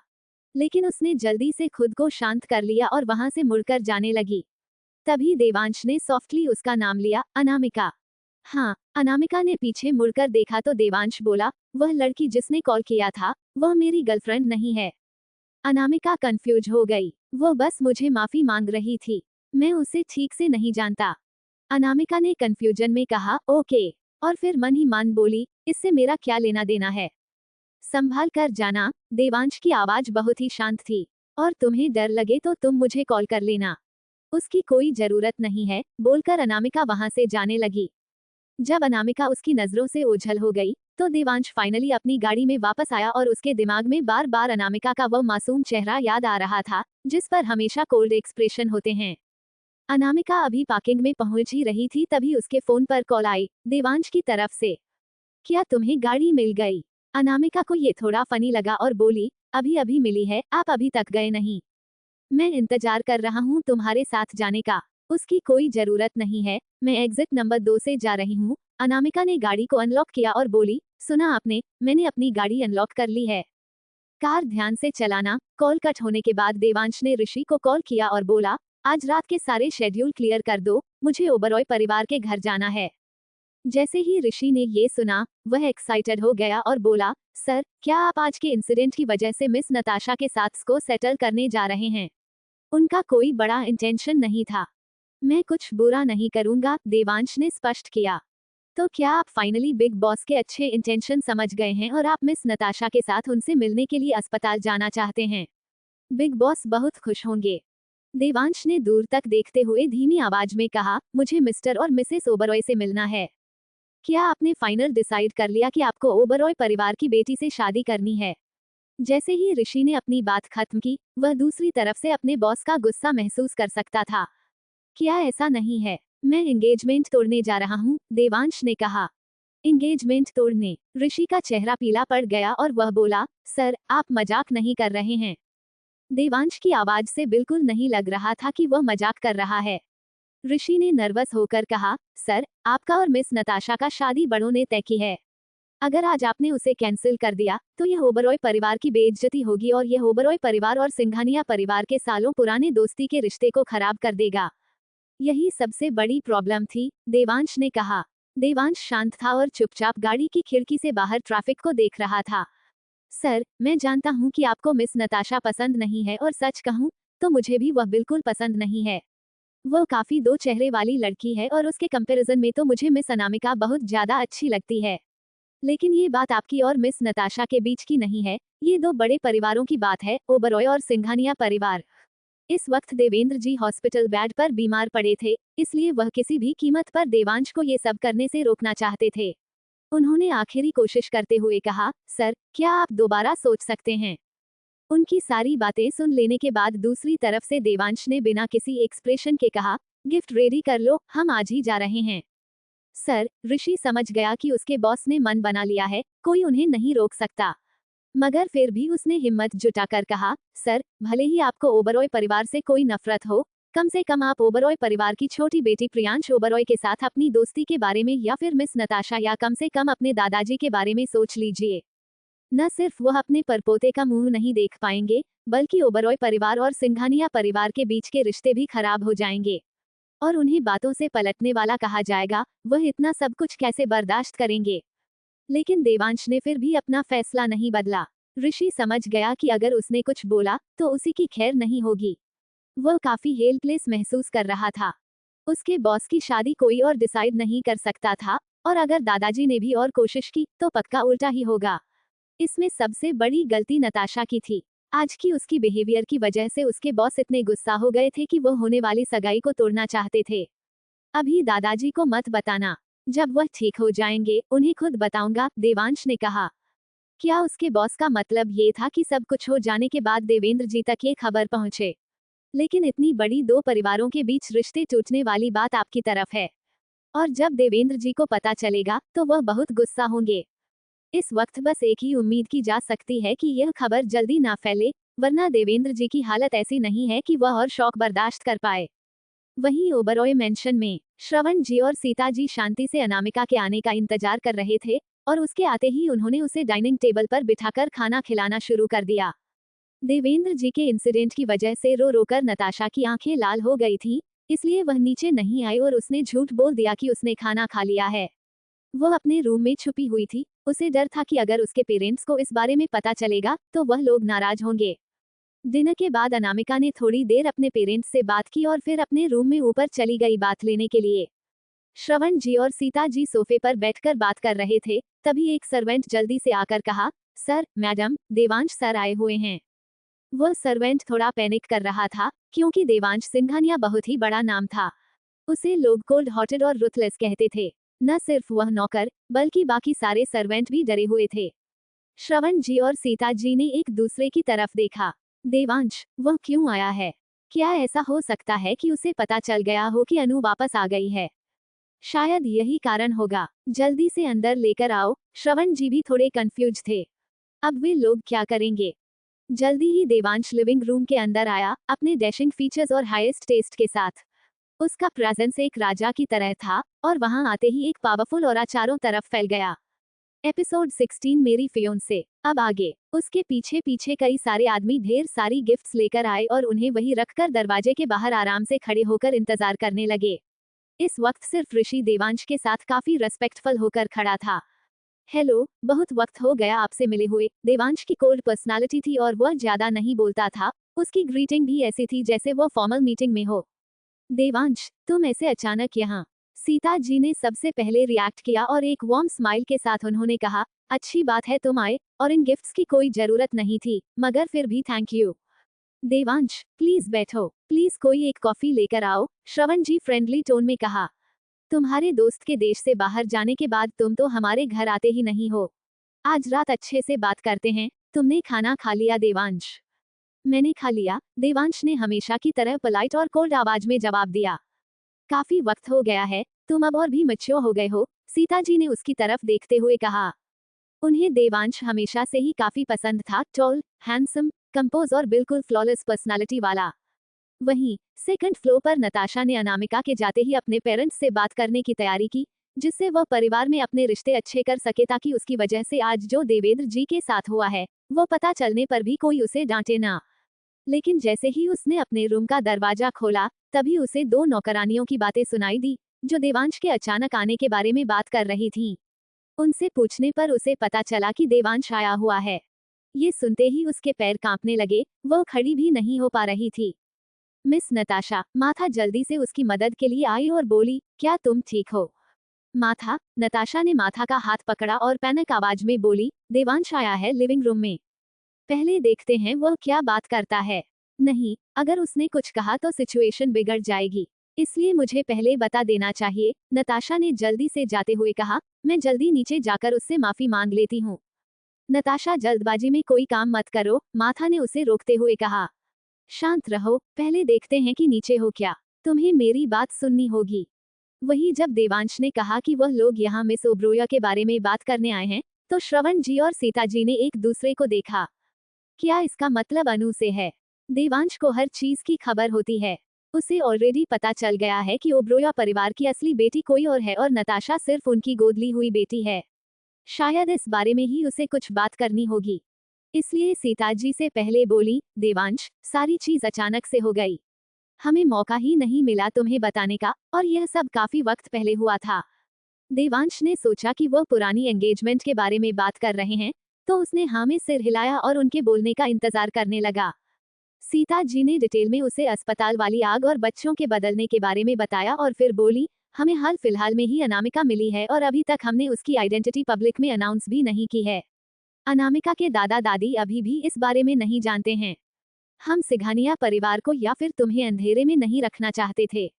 लेकिन उसने जल्दी से खुद को शांत कर लिया और वहां से मुड़कर जाने लगी। तभी देवांश ने सॉफ्टली उसका नाम लिया, अनामिका। हाँ। अनामिका ने पीछे मुड़कर देखा तो देवांश बोला, वह लड़की जिसने कॉल किया था, वह मेरी गर्लफ्रेंड नहीं है। अनामिका कंफ्यूज हो गई। वो बस मुझे माफी मांग रही थी। मैं उसे ठीक से नहीं जानता। अनामिका ने कंफ्यूजन में कहा, ओके। और फिर मन ही मन बोली, इससे मेरा क्या लेना देना है? संभाल कर जाना। देवांश की आवाज बहुत ही शांत थी। और तुम्हें डर लगे तो तुम मुझे कॉल कर लेना। उसकी कोई जरूरत नहीं है, बोलकर अनामिका वहां से जाने लगी। जब अनामिका उसकी नजरों से ओझल हो गई, तो देवांश फाइनली अपनी गाड़ी में वापस आया और उसके दिमाग में बार बार अनामिका का वह मासूम चेहरा याद आ रहा था, जिस पर हमेशा कोल्ड एक्सप्रेशन होते हैं। अनामिका अभी पार्किंग में पहुंच ही रही थी, तभी उसके फोन पर कॉल आई देवांश की तरफ से। क्या तुम्हें गाड़ी मिल गई? अनामिका को ये थोड़ा फनी लगा और बोली, अभी अभी मिली है, आप अभी तक गए नहीं? मैं इंतजार कर रहा हूँ तुम्हारे साथ जाने का। उसकी कोई जरूरत नहीं है, मैं एग्जिट नंबर 2 से जा रही हूँ। अनामिका ने गाड़ी को अनलॉक किया और बोली, सुना आपने, मैंने अपनी गाड़ी अनलॉक कर ली है। कार ध्यान से चलाना। कॉल कट होने के बाद देवांश ने ऋषि को कॉल किया और बोला, आज रात के सारे शेड्यूल क्लियर कर दो, मुझे ओबरॉय परिवार के घर जाना है। जैसे ही ऋषि ने ये सुना, वह एक्साइटेड हो गया और बोला, सर, क्या आप आज के इंसिडेंट की वजह से मिस नताशा के साथ को सेटल करने जा रहे हैं? उनका कोई बड़ा इंटेंशन नहीं था। मैं कुछ बुरा नहीं करूंगा, देवांश ने स्पष्ट किया। तो क्या आप फाइनली बिग बॉस के अच्छे इंटेंशन समझ गए हैं और आप मिस नताशा के साथ उनसे मिलने के लिए अस्पताल जाना चाहते हैं? बिग बॉस बहुत खुश होंगे। देवांश ने दूर तक देखते हुए धीमी आवाज में कहा, मुझे मिस्टर और मिसेस ओबरॉय से मिलना है। क्या आपने फाइनल डिसाइड कर लिया कि आपको ओबरॉय परिवार की बेटी से शादी करनी है? जैसे ही ऋषि ने अपनी बात खत्म की, वह दूसरी तरफ से अपने बॉस का गुस्सा महसूस कर सकता था। क्या ऐसा नहीं है? मैं एंगेजमेंट तोड़ने जा रहा हूँ, देवांश ने कहा। एंगेजमेंट तोड़ने? ऋषि का चेहरा पीला पड़ गया और वह बोला, सर, आप मजाक नहीं कर रहे हैं? देवांश की आवाज से बिल्कुल नहीं लग रहा था कि वह मजाक कर रहा है। ऋषि ने नर्वस होकर कहा, सर, आपका और मिस नताशा का शादी बड़ों ने तय की है। अगर आज आपने उसे कैंसिल कर दिया, तो यह ओबरॉय परिवार की बेइज्जती होगी और यह ओबरॉय परिवार और सिंघानिया परिवार के सालों पुराने दोस्ती के रिश्ते को खराब कर देगा। यही सबसे बड़ी प्रॉब्लम थी, देवांश ने कहा। देवांश शांत था और चुपचाप गाड़ी की खिड़की से बाहर ट्रैफिक को देख रहा था। सर, मैं जानता हूँ कि आपको मिस नताशा पसंद नहीं है और सच कहूँ तो मुझे भी वह बिल्कुल पसंद नहीं है। वो काफी दो चेहरे वाली लड़की है और उसके कंपैरिजन में तो मुझे मिस अनामिका बहुत ज्यादा अच्छी लगती है। लेकिन ये बात आपकी और मिस नताशा के बीच की नहीं है, ये दो बड़े परिवारों की बात है, ओबरॉय और सिंघानिया परिवार। इस वक्त देवेंद्र जी हॉस्पिटल बेड पर बीमार पड़े थे, इसलिए वह किसी भी कीमत पर देवांश को ये सब करने से रोकना चाहते थे। उन्होंने आखिरी कोशिश करते हुए कहा, सर, क्या आप दोबारा सोच सकते हैं? उनकी सारी बातें सुन लेने के बाद दूसरी तरफ से देवांश ने बिना किसी एक्सप्रेशन के कहा, गिफ्ट रेडी कर लो, हम आज ही जा रहे हैं। सर, ऋषि समझ गया कि उसके बॉस ने मन बना लिया है, कोई उन्हें नहीं रोक सकता। मगर फिर भी उसने हिम्मत जुटाकर कहा, सर, भले ही आपको ओबरॉय परिवार से कोई नफरत हो, कम से कम आप ओबरॉय परिवार की छोटी बेटी प्रियांश ओबरॉय के साथ अपनी दोस्ती के बारे में या फिर मिस नताशा या कम से कम अपने दादाजी के बारे में सोच लीजिए। न सिर्फ वह अपने परपोते का मुंह नहीं देख पाएंगे, बल्कि ओबरॉय परिवार और सिंघानिया परिवार के बीच के रिश्ते भी खराब हो जाएंगे और उन्हें बातों से पलटने वाला कहा जाएगा। वह इतना सब कुछ कैसे बर्दाश्त करेंगे? लेकिन देवांश ने फिर भी अपना फैसला नहीं बदला। ऋषि समझ गया कि अगर उसने कुछ बोला तो उसी की खैर नहीं होगी। वह काफी हेल्पलेस महसूस कर रहा था। उसके बॉस की शादी कोई और डिसाइड नहीं कर सकता था, और अगर दादाजी ने भी और कोशिश की तो पक्का उल्टा ही होगा। इसमें सबसे बड़ी गलती नताशा की थी। आज की उसकी बिहेवियर की वजह से उसके बॉस इतने गुस्सा हो गए थे कि वह होने वाली सगाई को तोड़ना चाहते थे। अभी दादाजी को मत बताना, जब वह ठीक हो जाएंगे उन्हें खुद बताऊंगा, देवांश ने कहा। क्या उसके बॉस का मतलब ये था कि सब कुछ हो जाने के बाद देवेंद्र जी तक ये खबर पहुंचे? लेकिन इतनी बड़ी दो परिवारों के बीच रिश्ते टूटने वाली बात आपकी तरफ है, और जब देवेंद्र जी को पता चलेगा तो वह बहुत गुस्सा होंगे। इस वक्त बस एक ही उम्मीद की जा सकती है कि यह खबर जल्दी ना फैले, वरना देवेंद्र जी की हालत ऐसी नहीं है कि वह और शौक बर्दाश्त कर पाए। वहीं ओबरॉय मेंशन में श्रवण जी और सीता जी शांति से अनामिका के आने का इंतजार कर रहे थे, और उसके आते ही उन्होंने उसे डाइनिंग टेबल पर बिठाकर खाना खिलाना शुरू कर दिया। देवेंद्र जी के इंसिडेंट की वजह से रो रोकर नताशा की आंखें लाल हो गई थीं, इसलिए वह नीचे नहीं आई और उसने झूठ बोल दिया कि उसने खाना खा लिया है। वह अपने रूम में छुपी हुई थी, उसे डर था कि अगर उसके पेरेंट्स को इस बारे में पता चलेगा तो वह लोग नाराज होंगे। डिनर के बाद अनामिका ने थोड़ी देर अपने पेरेंट्स से बात की और फिर अपने रूम में ऊपर चली गई बात लेने के लिए। श्रवण जी और सीता जी सोफे पर बैठकर बात कर रहे थे, तभी एक सर्वेंट जल्दी से आकर कहा, सर, मैडम, देवांश सर आए हुए हैं। वह सर्वेंट थोड़ा पैनिक कर रहा था, क्योंकि देवांश सिंघानिया बहुत ही बड़ा नाम था। उसे लोग कोल्ड हार्टेड और रुथलेस कहते थे। न सिर्फ वह नौकर, बल्कि बाकी सारे सर्वेंट भी डरे हुए थे। श्रवण जी और सीता जी ने एक दूसरे की तरफ देखा। देवांश, वह क्यों आया है? क्या ऐसा हो सकता है कि उसे पता चल गया हो कि अनु वापस आ गई है? शायद यही कारण होगा। जल्दी से अंदर लेकर आओ। श्रवण जी भी थोड़े कंफ्यूज थे। अब वे लोग क्या करेंगे? जल्दी ही देवांश लिविंग रूम के अंदर आया, अपने डैशिंग फीचर्स और हाईएस्ट टेस्ट के साथ। उसका प्रेजेंस एक राजा की तरह था, और वहां आते ही एक पावरफुल ऑरा चारों तरफ फैल गया। एपिसोड 16 मेरी फियोंसे। अब आगे उसके पीछे पीछे कई सारे आदमी ढेर सारी गिफ्ट्स लेकर आए और उन्हें वहीं रखकर दरवाजे के बाहर आराम से खड़े होकर इंतजार करने लगे। इस वक्त सिर्फ ऋषि देवांश के साथ काफी रेस्पेक्टफुल होकर खड़ा था। हेलो, बहुत वक्त हो गया आपसे मिले हुए। देवांश की कोल्ड पर्सनालिटी थी और वह ज्यादा नहीं बोलता था। उसकी ग्रीटिंग भी ऐसी थी जैसे वह फॉर्मल मीटिंग में हो। देवांश, तुम ऐसे अचानक यहाँ? सीता जी ने सबसे पहले रिएक्ट किया और एक वार्म स्माइल के साथ उन्होंने कहा, अच्छी बात है तुम आए, और इन गिफ्ट्स की कोई जरूरत नहीं थी, मगर फिर भी थैंक यू। देवांश, प्लीज बैठो, प्लीज कोई एक कॉफी लेकर आओ, श्रवण जी फ्रेंडली टोन में कहा। तुम्हारे दोस्त के देश से बाहर जाने के बाद तुम तो हमारे घर आते ही नहीं हो। आज रात अच्छे से बात करते हैं। तुमने खाना खा लिया देवांश? मैंने खा लिया, देवांश ने हमेशा की तरह पोलाइट और कोल्ड आवाज में जवाब दिया। काफी वक्त हो गया है, तुम अब और भी मैच्योर हो गए हो, सीता जी ने उसकी तरफ देखते हुए कहा। उन्हें देवांश हमेशा से ही काफी पसंद था, टॉल, हैंडसम, कंपोज और बिल्कुल फ्लॉलेस पर्सनालिटी वाला। वहीं सेकंड फ्लोर पर नताशा ने अनामिका के जाते ही अपने पेरेंट्स से बात करने की तैयारी की, जिससे वह परिवार में अपने रिश्ते अच्छे कर सके ताकि उसकी वजह से आज जो देवेंद्र जी के साथ हुआ है, वो पता चलने पर भी कोई उसे डांटे ना। लेकिन जैसे ही उसने अपने रूम का दरवाजा खोला, तभी उसे दो नौकरानियों की बातें सुनाई दी, जो देवांश के अचानक आने के बारे में बात कर रही थीं। उनसे पूछने पर उसे पता चला कि देवांश आया हुआ है। ये सुनते ही उसके पैर कांपने लगे, वह खड़ी भी नहीं हो पा रही थी। मिस नताशा, माथा जल्दी से उसकी मदद के लिए आई और बोली, क्या तुम ठीक हो? माथा? नताशा ने माथा का हाथ पकड़ा और पैनिक आवाज में बोली, देवांश आया है लिविंग रूम में। पहले देखते हैं वह क्या बात करता है। नहीं, अगर उसने कुछ कहा तो सिचुएशन बिगड़ जाएगी, इसलिए मुझे पहले बता देना चाहिए, नताशा ने जल्दी से जाते हुए कहा। मैं जल्दी नीचे जाकर उससे माफी मांग लेती हूँ। नताशा, जल्दबाजी में कोई काम मत करो, माथा ने उसे रोकते हुए कहा। शांत रहो, पहले देखते हैं कि नीचे हो क्या। तुम्हें मेरी बात सुननी होगी। वही जब देवांश ने कहा कि वह लोग यहाँ मिस ओब्रोया के बारे में बात करने आए हैं, तो श्रवण जी और सीता जी ने एक दूसरे को देखा। क्या इसका मतलब अनु से है? देवांश को हर चीज की खबर होती है। उसे ऑलरेडी पता चल गया है कि ओब्रोया परिवार की असली बेटी कोई और है और नताशा सिर्फ उनकी गोद ली हुई बेटी है। शायद इस बारे में ही उसे कुछ बात करनी होगी। इसलिए सीता जी से पहले बोली, देवांश, सारी चीज अचानक से हो गई। हमें मौका ही नहीं मिला तुम्हें बताने का, और यह सब काफी वक्त पहले हुआ था। देवांश ने सोचा कि वह पुरानी एंगेजमेंट के बारे में बात कर रहे हैं, तो उसने हाँ में सिर हिलाया और उनके बोलने का इंतजार करने लगा। सीता जी ने डिटेल में उसे अस्पताल वाली आग और बच्चों के बदलने के बारे में बताया और फिर बोली, हमें हाल फिलहाल में ही अनामिका मिली है और अभी तक हमने उसकी आइडेंटिटी पब्लिक में अनाउंस भी नहीं की है। अनामिका के दादा दादी अभी भी इस बारे में नहीं जानते हैं। हम सिघानिया परिवार को या फिर तुम्हें अंधेरे में नहीं रखना चाहते थे।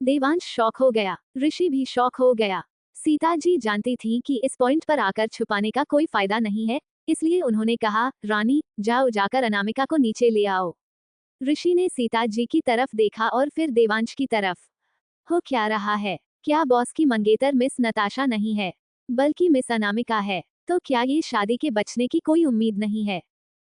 देवांश शॉक हो गया, ऋषि भी शॉक हो गया। सीता जी जानती थी कि इस पॉइंट पर आकर छुपाने का कोई फायदा नहीं है, इसलिए उन्होंने कहा, रानी, जाओ जाकर अनामिका को नीचे ले आओ। ऋषि ने सीता जी की तरफ देखा और फिर देवांश की तरफ। हो क्या रहा है? क्या बॉस की मंगेतर मिस नताशा नहीं है, बल्कि मिस अनामिका है? तो क्या ये शादी के बचने की कोई उम्मीद नहीं है?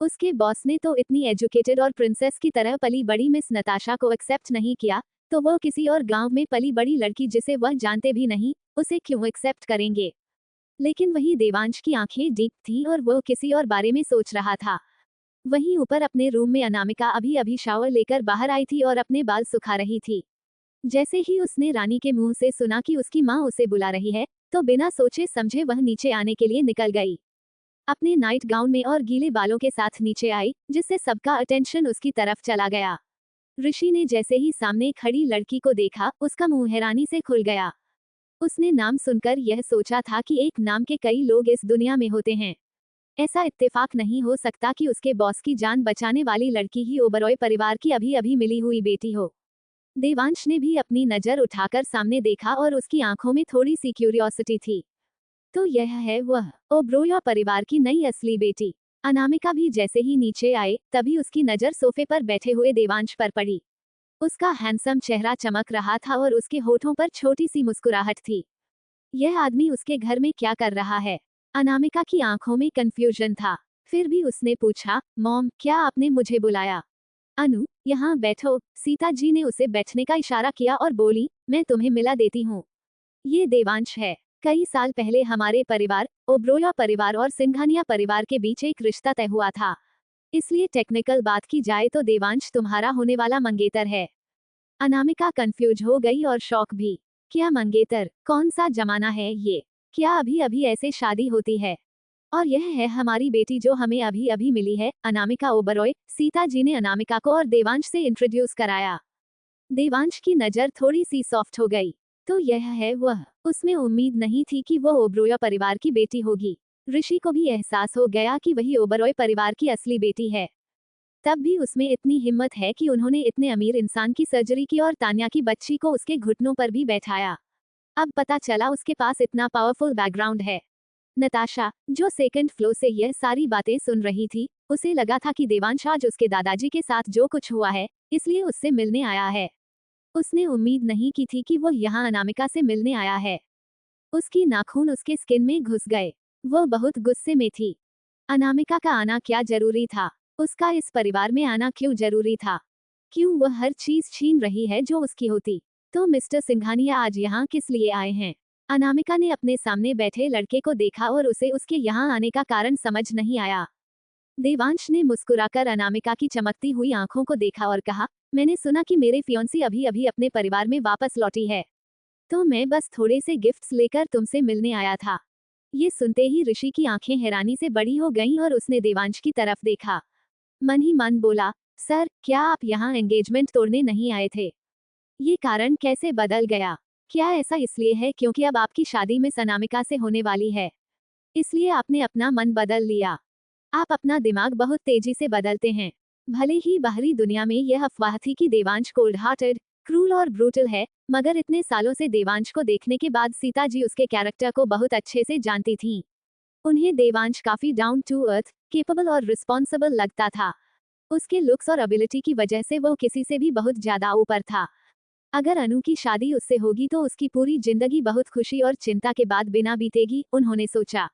उसके बॉस ने तो इतनी एजुकेटेड और प्रिंसेस की तरह पली बड़ी मिस नताशा को एक्सेप्ट नहीं किया, तो वो किसी और गांव में पली बड़ी लड़की जिसे वह जानते भी नहीं, उसे क्यों एक्सेप्ट करेंगे? लेकिन वही देवांश की आंखें डीप थी और वो किसी और बारे में सोच रहा था। वहीं ऊपर अपने रूम में अनामिका अभी अभी शावर लेकर बाहर आई थी और अपने बाल सुखा रही थी। जैसे ही उसने रानी के मुंह से सुना कि उसकी माँ उसे बुला रही है, तो बिना सोचे समझे वह नीचे आने के लिए निकल गई। अपने नाइट गाउन में और गीले बालों के साथ नीचे आई, जिससे सबका अटेंशन उसकी तरफ चला गया। ऋषि ने जैसे ही सामने खड़ी लड़की को देखा, उसका मुंह हैरानी से खुल गया। उसने नाम सुनकर यह सोचा था कि एक नाम के कई लोग इस दुनिया में होते हैं। ऐसा इत्तेफाक नहीं हो सकता कि उसके बॉस की जान बचाने वाली लड़की ही ओबरॉय परिवार की अभी अभी मिली हुई बेटी हो। देवांश ने भी अपनी नजर उठाकर सामने देखा और उसकी आंखों में थोड़ी सी क्यूरियोसिटी थी। तो यह है वह ओबरॉय परिवार की नई असली बेटी। अनामिका भी जैसे ही नीचे आए तभी उसकी नजर सोफे पर बैठे हुए देवांश पर पड़ी। उसका हैंडसम चेहरा चमक रहा था और उसके होठों पर छोटी सी मुस्कुराहट थी। यह आदमी उसके घर में क्या कर रहा है? अनामिका की आंखों में कंफ्यूजन था। फिर भी उसने पूछा, मॉम, क्या आपने मुझे बुलाया? अनु, यहाँ बैठो। सीता जी ने उसे बैठने का इशारा किया और बोली, मैं तुम्हें मिला देती हूँ। ये देवांश है। कई साल पहले हमारे परिवार, ओब्रोया परिवार और सिंघानिया परिवार के बीच एक रिश्ता तय हुआ था। इसलिए टेक्निकल बात की जाए तो देवांश तुम्हारा होने वाला मंगेतर है। अनामिका कंफ्यूज हो गई और शॉक भी। क्या मंगेतर? कौन सा जमाना है ये? क्या अभी अभी ऐसे शादी होती है? और यह है हमारी बेटी जो हमें अभी अभी मिली है, अनामिका ओबरॉय। सीता जी ने अनामिका को और देवांश से इंट्रोड्यूस कराया। देवांश की नजर थोड़ी सी सॉफ्ट हो गई। तो यह है वह। उसमें उम्मीद नहीं थी कि वह ओबरोया परिवार की बेटी होगी। ऋषि को भी एहसास हो गया कि वही ओबरॉय परिवार की असली बेटी है। तब भी उसमें इतनी हिम्मत है कि उन्होंने इतने अमीर इंसान की सर्जरी की और तान्या की बच्ची को उसके घुटनों पर भी बैठाया। अब पता चला उसके पास इतना पावरफुल बैकग्राउंड है। नताशा, जो सेकंड फ्लोर से यह सारी बातें सुन रही थी, उसे लगा था कि देवांश आज उसके दादाजी के साथ जो कुछ हुआ है, इसलिए उससे मिलने आया है। उसने उम्मीद नहीं की थी कि वो यहाँ अनामिका से मिलने आया है। उसकी नाखून उसके स्किन में घुस गए। वो बहुत गुस्से में थी। अनामिका का आना क्या जरूरी था? उसका इस परिवार में आना क्यों जरूरी था? क्यों वह हर चीज छीन रही है जो उसकी होती? तो मिस्टर सिंघानिया आज यहाँ किस लिए आए हैं? अनामिका ने अपने सामने बैठे लड़के को देखा और उसे उसके यहाँ आने का कारण समझ नहीं आया। देवांश ने मुस्कुराकर अनामिका की चमकती हुई आंखों को देखा और कहा, मैंने सुना कि मेरे फियोंसी अभी अभी अपने परिवार में वापस लौटी है। तो मैं बस थोड़े से गिफ्ट्स लेकर तुमसे मिलने आया था। ये सुनते ही ऋषि की आंखें हैरानी से बड़ी हो गईं और उसने देवांश की तरफ देखा। मन ही मन बोला, सर, क्या आप यहाँ एंगेजमेंट तोड़ने नहीं आए थे? ये कारण कैसे बदल गया? क्या ऐसा इसलिए है क्योंकि अब आपकी शादी मिस अनामिका से होने वाली है, इसलिए आपने अपना मन बदल लिया? आप अपना दिमाग बहुत तेजी से बदलते हैं। भले ही बाहरी दुनिया में यह अफवाह थी कि देवांश कोल्ड हार्टेड, क्रूल और ब्रूटल है, मगर इतने सालों से देवांश को देखने के बाद सीता जी उसके कैरेक्टर को बहुत अच्छे से जानती थीं। उन्हें देवांश काफी डाउन टू अर्थ, केपेबल और रिस्पॉन्सिबल लगता था। उसके लुक्स और एबिलिटी की वजह से वो किसी से भी बहुत ज्यादा ऊपर था। अगर अनु की शादी उससे होगी तो उसकी पूरी जिंदगी बहुत खुशी और चिंता के बाद बिना बीतेगी, उन्होंने सोचा।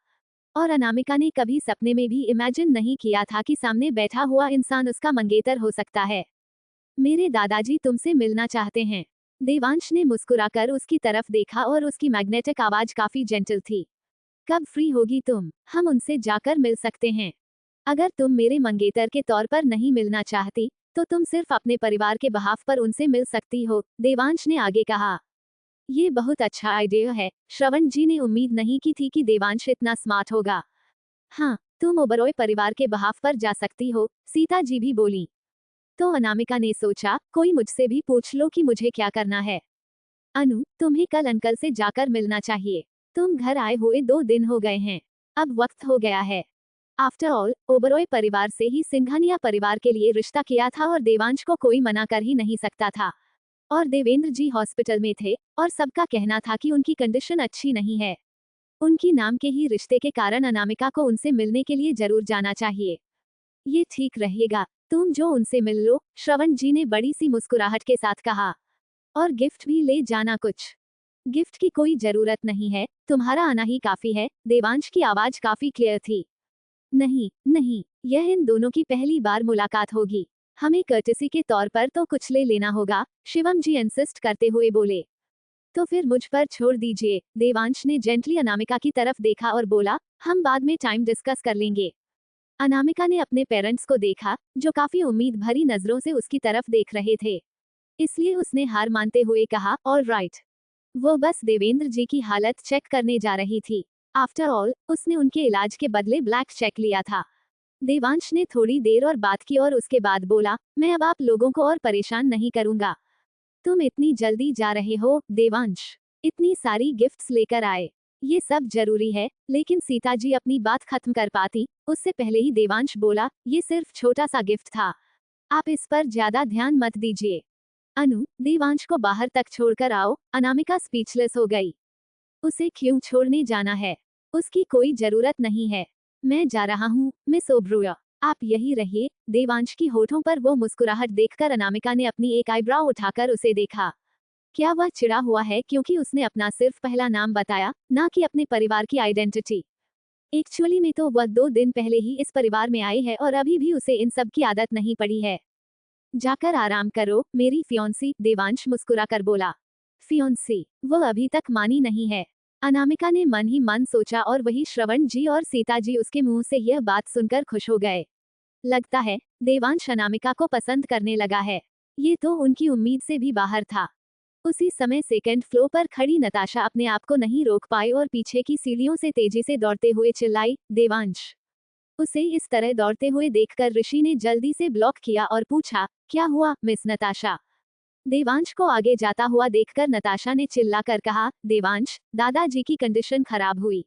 और अनामिका ने कभी सपने में भी इमेजिन नहीं किया था कि सामने बैठा हुआ इंसान उसका मंगेतर हो सकता है। मेरे दादाजी तुमसे मिलना चाहते हैं। देवांश ने मुस्कुराकर उसकी तरफ देखा और उसकी मैग्नेटिक आवाज काफी जेंटल थी। कब फ्री होगी तुम? हम उनसे जाकर मिल सकते हैं। अगर तुम मेरे मंगेतर के तौर पर नहीं मिलना चाहती, तो तुम सिर्फ अपने परिवार के बहाफ पर उनसे मिल सकती हो, देवांश ने आगे कहा। ये बहुत अच्छा आइडिया है। श्रवण जी ने उम्मीद नहीं की थी कि देवांश इतना स्मार्ट होगा। हाँ, तुम ओबरॉय परिवार के बहाफ पर जा सकती हो, सीता जी भी बोली। तो अनामिका ने सोचा, कोई मुझसे भी पूछ लो कि मुझे क्या करना है। अनु, तुम्हें कल अंकल से जाकर मिलना चाहिए। तुम घर आए हुए 2 दिन हो गए हैं। अब वक्त हो गया है। आफ्टर ऑल, ओबरॉय परिवार से ही सिंघानिया परिवार के लिए रिश्ता किया था और देवांश को कोई मना कर ही नहीं सकता था। और देवेंद्र जी हॉस्पिटल में थे और सबका कहना था कि उनकी कंडीशन अच्छी नहीं है। उनकी नाम के ही रिश्ते के कारण अनामिका को उनसे मिलने के लिए जरूर जाना चाहिए। ये ठीक रहेगा, तुम जो उनसे मिल लो, श्रवण जी ने बड़ी सी मुस्कुराहट के साथ कहा। और गिफ्ट भी ले जाना कुछ। गिफ्ट की कोई जरूरत नहीं है, तुम्हारा आना ही काफी है, देवांश की आवाज काफी क्लियर थी। नहीं, नहीं, यह इन दोनों की पहली बार मुलाकात होगी। हमें कर्टेसी के तौर पर तो कुछ ले लेना होगा, शिवम जी इंसिस्ट करते हुए बोले। तो फिर मुझ पर छोड़ दीजिए, देवांश ने जेंटली अनामिका की तरफ देखा और बोला, हम बाद में टाइम डिस्कस कर लेंगे। अनामिका ने अपने पेरेंट्स को देखा, जो काफी उम्मीद भरी नजरों से उसकी तरफ देख रहे थे। इसलिए उसने हार मानते हुए कहा, ऑल राइट। वो बस देवेंद्र जी की हालत चेक करने जा रही थी। आफ्टर ऑल, उसने उनके इलाज के बदले ब्लैक चेक लिया था। देवांश ने थोड़ी देर और बात की और उसके बाद बोला, मैं अब आप लोगों को और परेशान नहीं करूंगा। तुम इतनी जल्दी जा रहे हो, देवांश? इतनी सारी गिफ्ट्स लेकर आए। ये सब जरूरी है, लेकिन सीता जी अपनी बात खत्म कर पाती, उससे पहले ही देवांश बोला, ये सिर्फ छोटा सा गिफ्ट था। आप इस पर ज्यादा ध्यान मत दीजिए। अनु, देवांश को बाहर तक छोड़कर आओ, अनामिका स्पीचलेस हो गई। उसे क्यों छोड़ने जाना है? उसकी कोई जरूरत नहीं है। मैं जा रहा हूँ मिस ओब्रोय, आप यही रहिए। देवांश की होठों पर वो मुस्कुराहट देखकर अनामिका ने अपनी एक आईब्राउ उठाकर उसे देखा। क्या वह चिढ़ा हुआ है क्योंकि उसने अपना सिर्फ पहला नाम बताया, ना कि अपने परिवार की आइडेंटिटी? एक्चुअली में तो वह 2 दिन पहले ही इस परिवार में आई है और अभी भी उसे इन सब की आदत नहीं पड़ी है। जाकर आराम करो मेरी फियोंसी, देवांश मुस्कुराकर बोला। फियोंसी? वो अभी तक मानी नहीं है। अनामिका ने मन ही मन सोचा और वही श्रवण जी और सीता जी उसके मुंह से यह बात सुनकर खुश हो गए। लगता है देवांश अनामिका को पसंद करने लगा है। ये तो उनकी उम्मीद से भी बाहर था। उसी समय सेकंड फ्लोर पर खड़ी नताशा अपने आप को नहीं रोक पाई और पीछे की सीढ़ियों से तेजी से दौड़ते हुए चिल्लाई, देवांश। उसे इस तरह दौड़ते हुए देखकर ऋषि ने जल्दी से ब्लॉक किया और पूछा, क्या हुआ मिस नताशा? देवांश को आगे जाता हुआ देखकर नताशा ने चिल्लाकर कहा, देवांश, दादाजी की कंडीशन खराब हुई।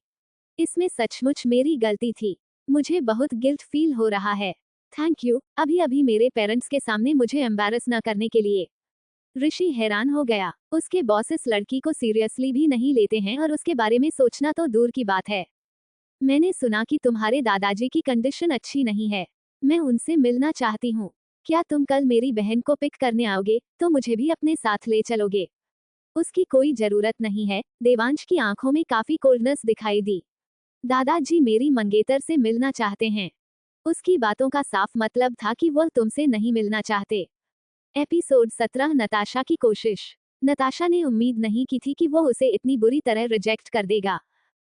इसमें सचमुच मेरी गलती थी। मुझे बहुत गिल्ट फील हो रहा है। थैंक यू, अभी अभी मेरे पेरेंट्स के सामने मुझे एम्बैरस न करने के लिए। ऋषि हैरान हो गया। उसके बॉस इस लड़की को सीरियसली भी नहीं लेते हैं और उसके बारे में सोचना तो दूर की बात है। मैंने सुना कि तुम्हारे दादाजी की कंडीशन अच्छी नहीं है। मैं उनसे मिलना चाहती हूँ। क्या तुम कल मेरी बहन को पिक करने आओगे तो मुझे भी अपने साथ ले चलोगे? उसकी कोई जरूरत नहीं है। देवांश की आंखों में काफी कोल्डनेस दिखाई दी। दादाजी मेरी मंगेतर से मिलना चाहते हैं। उसकी बातों का साफ मतलब था कि वह तुमसे नहीं मिलना चाहते। एपिसोड 17 नताशा की कोशिश। नताशा ने उम्मीद नहीं की थी कि वो उसे इतनी बुरी तरह रिजेक्ट कर देगा।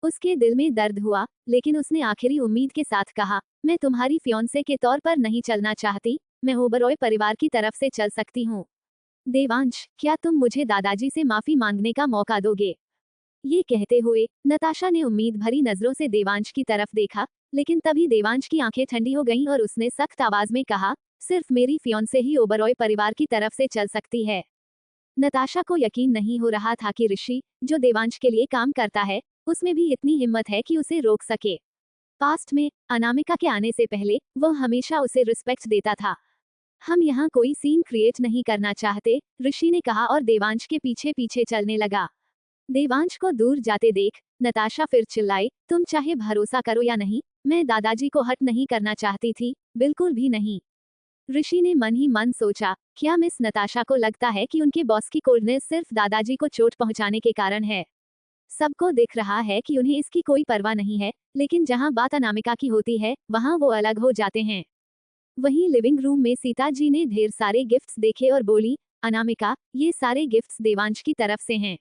उसके दिल में दर्द हुआ, लेकिन उसने आखिरी उम्मीद के साथ कहा, मैं तुम्हारी फियोंसे के तौर पर नहीं चलना चाहती, मैं ओबरॉय परिवार की तरफ से चल सकती हूँ। देवांश, क्या तुम मुझे दादाजी से माफी मांगने का मौका दोगे? ये कहते हुए नताशा ने उम्मीद भरी नजरों से देवांश की तरफ देखा, लेकिन तभी देवांश की आंखें ठंडी हो गईं और उसने सख्त आवाज में कहा, सिर्फ मेरी फियोंसे ही ओबरॉय परिवार की तरफ से चल सकती है। नताशा को यकीन नहीं हो रहा था कि ऋषि, जो देवांश के लिए काम करता है, उसमें भी इतनी हिम्मत है कि उसे रोक सके। पास्ट में अनामिका के आने से पहले वह हमेशा उसे रिस्पेक्ट देता था। हम यहाँ कोई सीन क्रिएट नहीं करना चाहते, ऋषि ने कहा और देवांश के पीछे पीछे चलने लगा। देवांश को दूर जाते देख नताशा फिर चिल्लाई, तुम चाहे भरोसा करो या नहीं, मैं दादाजी को हट नहीं करना चाहती थी, बिल्कुल भी नहीं। ऋषि ने मन ही मन सोचा, क्या मिस नताशा को लगता है कि उनके बॉस की कोल्डनेस सिर्फ दादाजी को चोट पहुंचाने के कारण है? सबको दिख रहा है कि उन्हें इसकी कोई परवाह नहीं है, लेकिन जहां बात अनामिका की होती है वहां वो अलग हो जाते हैं। वहीं लिविंग रूम में सीता जी ने ढेर सारे गिफ्ट्स देखे और बोली, अनामिका, ये सारे गिफ्ट्स देवांश की तरफ से हैं।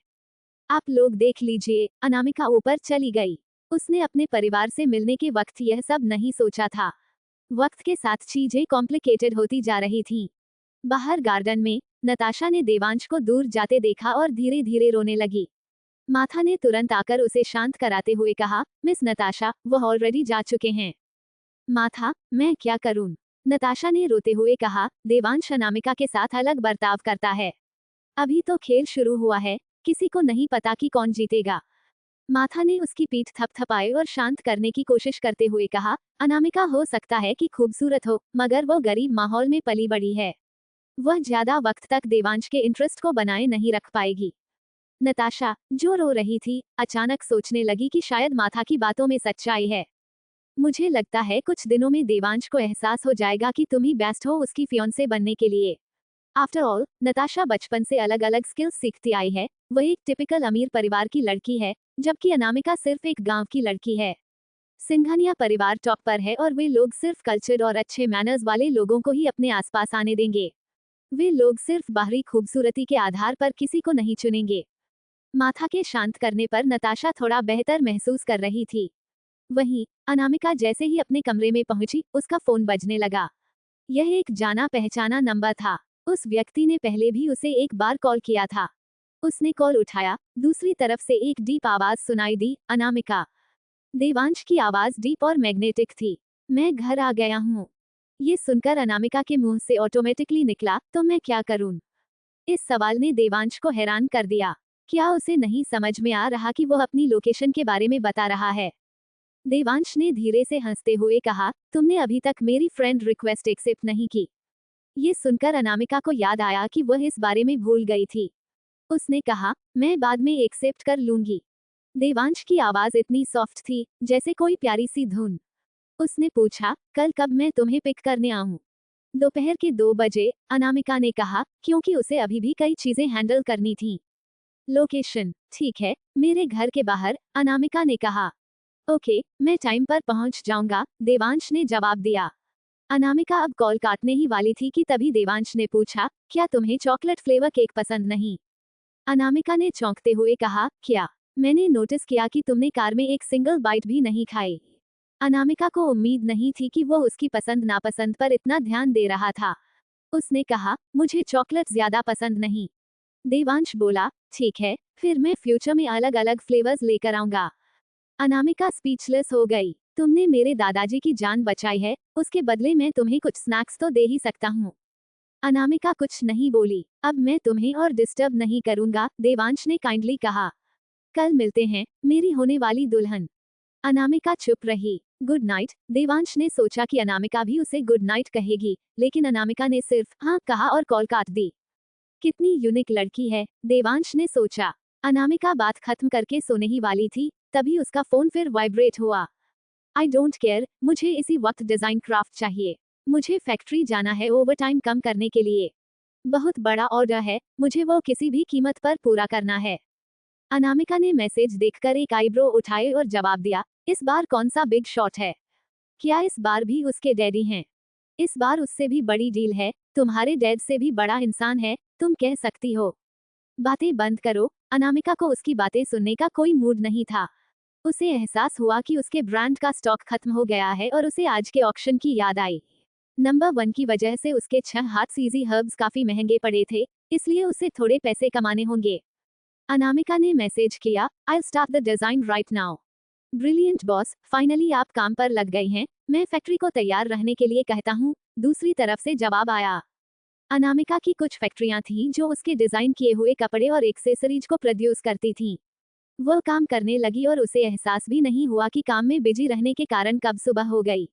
आप लोग देख लीजिए। अनामिका ऊपर चली गई। उसने अपने परिवार से मिलने के वक्त यह सब नहीं सोचा था। वक्त के साथ चीजें कॉम्प्लिकेटेड होती जा रही थीं। बाहर गार्डन में नताशा ने देवांश को दूर जाते देखा और धीरे धीरे रोने लगी। माथा ने तुरंत आकर उसे शांत कराते हुए कहा, मिस नताशा, वह ऑलरेडी जा चुके हैं। माथा, मैं क्या करूं? नताशा ने रोते हुए कहा, देवांश अनामिका के साथ अलग बर्ताव करता है। अभी तो खेल शुरू हुआ है, किसी को नहीं पता कि कौन जीतेगा। माथा ने उसकी पीठ थपथपाई और शांत करने की कोशिश करते हुए कहा, अनामिका हो सकता है कि खूबसूरत हो, मगर वो गरीब माहौल में पली बड़ी है। वह ज्यादा वक्त तक देवांश के इंटरेस्ट को बनाए नहीं रख पाएगी। नताशा, जो रो रही थी, अचानक सोचने लगी कि शायद माथा की बातों में सच्चाई है। मुझे लगता है कुछ दिनों में देवांश को एहसास हो जाएगा कि तुम ही बेस्ट हो उसकी फियोंसे बनने के लिए। आफ्टर ऑल, नताशा बचपन से अलग अलग स्किल्स सीखती आई है। वह एक टिपिकल अमीर परिवार की लड़की है, जबकि अनामिका सिर्फ एक गांव की लड़की है। सिंघानिया परिवार टॉप पर है और वे लोग सिर्फ कल्चर्ड और अच्छे मैनर्स वाले लोगों को ही अपने आसपास आने देंगे। वे लोग सिर्फ बाहरी खूबसूरती के आधार पर किसी को नहीं चुनेंगे। माथा के शांत करने पर नताशा थोड़ा बेहतर महसूस कर रही थी। वहीं अनामिका जैसे ही अपने कमरे में पहुंची, उसका फोन बजने लगा। यह एक जाना पहचाना नंबर था। उस व्यक्ति ने पहले भी उसे एक बार कॉल किया था। उसने कॉल उठाया। दूसरी तरफ से एक डीप आवाज सुनाई दी, अनामिका। देवांश की आवाज डीप और मैग्नेटिक थी। मैं घर आ गया हूँ। ये सुनकर अनामिका के मुंह से ऑटोमेटिकली निकला, तो मैं क्या करूं? इस सवाल ने देवांश को हैरान कर दिया। क्या उसे नहीं समझ में आ रहा कि वह अपनी लोकेशन के बारे में बता रहा है? देवांश ने धीरे से हंसते हुए कहा, तुमने अभी तक मेरी फ्रेंड रिक्वेस्ट एक्सेप्ट नहीं की। ये सुनकर अनामिका को याद आया कि वह इस बारे में भूल गई थी। उसने कहा, मैं बाद में एक्सेप्ट कर लूंगी। देवांश की आवाज इतनी सॉफ्ट थी, जैसे कोई प्यारी सी धुन। उसने पूछा, कल कब मैं तुम्हें पिक करने आऊं? दोपहर के 2 बजे, अनामिका ने कहा, क्योंकि उसे अभी भी कई चीजें हैंडल करनी थी। लोकेशन, ठीक है, मेरे घर के बाहर, अनामिका ने कहा। ओके, मैं टाइम पर पहुंच जाऊंगा, देवांश ने जवाब दिया। अनामिका अब कॉल काटने ही वाली थी कि तभी देवांश ने पूछा, क्या तुम्हें चॉकलेट फ्लेवर केक पसंद नहीं? अनामिका ने चौंकते हुए कहा, क्या? मैंने नोटिस किया कि तुमने कार में एक सिंगल बाइट भी नहीं खाई। अनामिका को उम्मीद नहीं थी कि वो उसकी पसंद नापसंद पर इतना ध्यान दे रहा था। उसने कहा, मुझे चॉकलेट ज्यादा पसंद नहीं। देवांश बोला, ठीक है, फिर मैं फ्यूचर में अलग अलग फ्लेवर्स लेकर आऊंगा। अनामिका स्पीचलेस हो गई। तुमने मेरे दादाजी की जान बचाई है, उसके बदले मैं तुम्हें कुछ स्नैक्स तो दे ही सकता हूँ। अनामिका कुछ नहीं बोली। अब मैं तुम्हें और डिस्टर्ब नहीं करूंगा, देवांश ने काइंडली कहा। कल मिलते हैं, मेरी होने वाली दुल्हन। अनामिका चुप रही। गुड नाइट, देवांश ने सोचा कि अनामिका भी उसे गुड नाइट कहेगी, लेकिन अनामिका ने सिर्फ हाँ कहा और कॉल काट दी। कितनी यूनिक लड़की है, देवांश ने सोचा। अनामिका बात खत्म करके सोने ही वाली थी, तभी उसका फोन फिर वाइब्रेट हुआ। आई डोंट केयर, मुझे इसी वक्त डिजाइन क्राफ्ट चाहिए। मुझे फैक्ट्री जाना है ओवरटाइम कम करने के लिए। बहुत बड़ा ऑर्डर है, मुझे वो किसी भी कीमत पर पूरा करना है। अनामिका ने मैसेज देखकर एक आईब्रो उठाए और जवाब दिया, इस बार कौन सा बिग शॉट है? क्या इस बार भी उसके डैडी हैं? इस बार उससे भी बड़ी डील है, तुम्हारे डैड से भी बड़ा इंसान है, तुम कह सकती हो। बातें बंद करो। अनामिका को उसकी बातें सुनने का कोई मूड नहीं था। उसे एहसास हुआ कि उसके ब्रांड का स्टॉक खत्म हो गया है और उसे आज के ऑक्शन की याद आई। नंबर 1 की वजह से उसके 6 हाथ सीजी हर्ब्स काफी महंगे पड़े थे, इसलिए उसे थोड़े पैसे कमाने होंगे। अनामिका ने मैसेज किया, I start the design right now. Brilliant boss, finally आप काम पर लग गए हैं, मैं फैक्ट्री को तैयार रहने के लिए कहता हूँ। दूसरी तरफ से जवाब आया। अनामिका की कुछ फैक्ट्रियां थीं जो उसके डिजाइन किए हुए कपड़े और एक्सेसरीज को प्रोड्यूस करती थीं। वह काम करने लगी और उसे एहसास भी नहीं हुआ कि काम में बिजी रहने के कारण कब सुबह हो गई।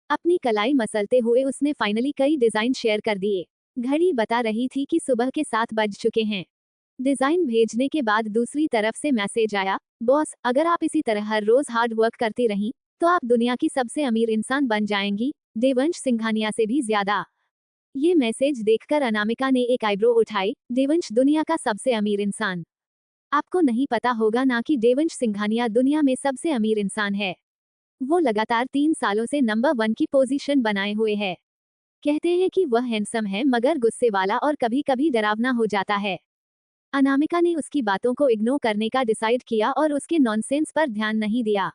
अपनी कलाई मसलते हुए उसने फाइनली कई डिजाइन शेयर कर दिए। घड़ी बता रही थी कि सुबह के 7 बज चुके हैं। डिजाइन भेजने के बाद दूसरी तरफ से मैसेज आया, बॉस, अगर आप इसी तरह हर रोज हार्ड वर्क करती रहीं, तो आप दुनिया की सबसे अमीर इंसान बन जाएंगी, देवंश सिंघानिया से भी ज्यादा। ये मैसेज देखकर अनामिका ने एक आईब्रो उठाई, देवंश दुनिया का सबसे अमीर इंसान? आपको नहीं पता होगा ना कि देवंश सिंघानिया दुनिया में सबसे अमीर इंसान है। वो लगातार 3 सालों से नंबर 1 की पोजीशन बनाए हुए है। कहते हैं कि वह हैंडसम है मगर गुस्से वाला और कभी कभी डरावना हो जाता है। अनामिका ने उसकी बातों को इग्नोर करने का डिसाइड किया और उसके नॉनसेंस पर ध्यान नहीं दिया।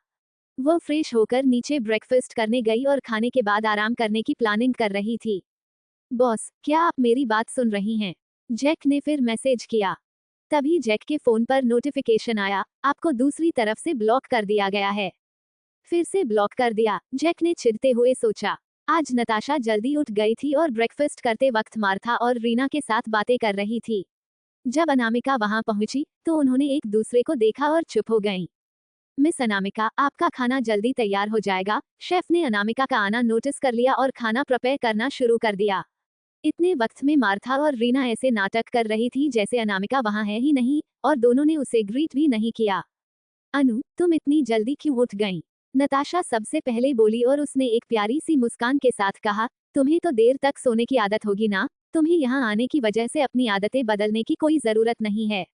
वो फ्रेश होकर नीचे ब्रेकफास्ट करने गई और खाने के बाद आराम करने की प्लानिंग कर रही थी। बॉस, क्या आप मेरी बात सुन रही हैं? जैक ने फिर मैसेज किया। तभी जैक के फोन पर नोटिफिकेशन आया, आपको दूसरी तरफ से ब्लॉक कर दिया गया है। फिर से ब्लॉक कर दिया, जैक ने चिढ़ते हुए सोचा। आज नताशा जल्दी उठ गई थी और ब्रेकफास्ट करते वक्त मार्था और रीना के साथ बातें कर रही थी। जब अनामिका वहां पहुंची, तो उन्होंने एक दूसरे को देखा और चुप हो गईं। मिस अनामिका, आपका खाना जल्दी तैयार हो जाएगा। शेफ ने अनामिका का आना नोटिस कर लिया और खाना प्रिपेयर करना शुरू कर दिया। इतने वक्त में मार्था और रीना ऐसे नाटक कर रही थी जैसे अनामिका वहां है ही नहीं, और दोनों ने उसे ग्रीट भी नहीं किया। अनु, तुम इतनी जल्दी क्यों उठ गईं? नताशा सबसे पहले बोली और उसने एक प्यारी सी मुस्कान के साथ कहा, तुम्हें तो देर तक सोने की आदत होगी ना, तुम्हें यहाँ आने की वजह से अपनी आदतें बदलने की कोई जरूरत नहीं है।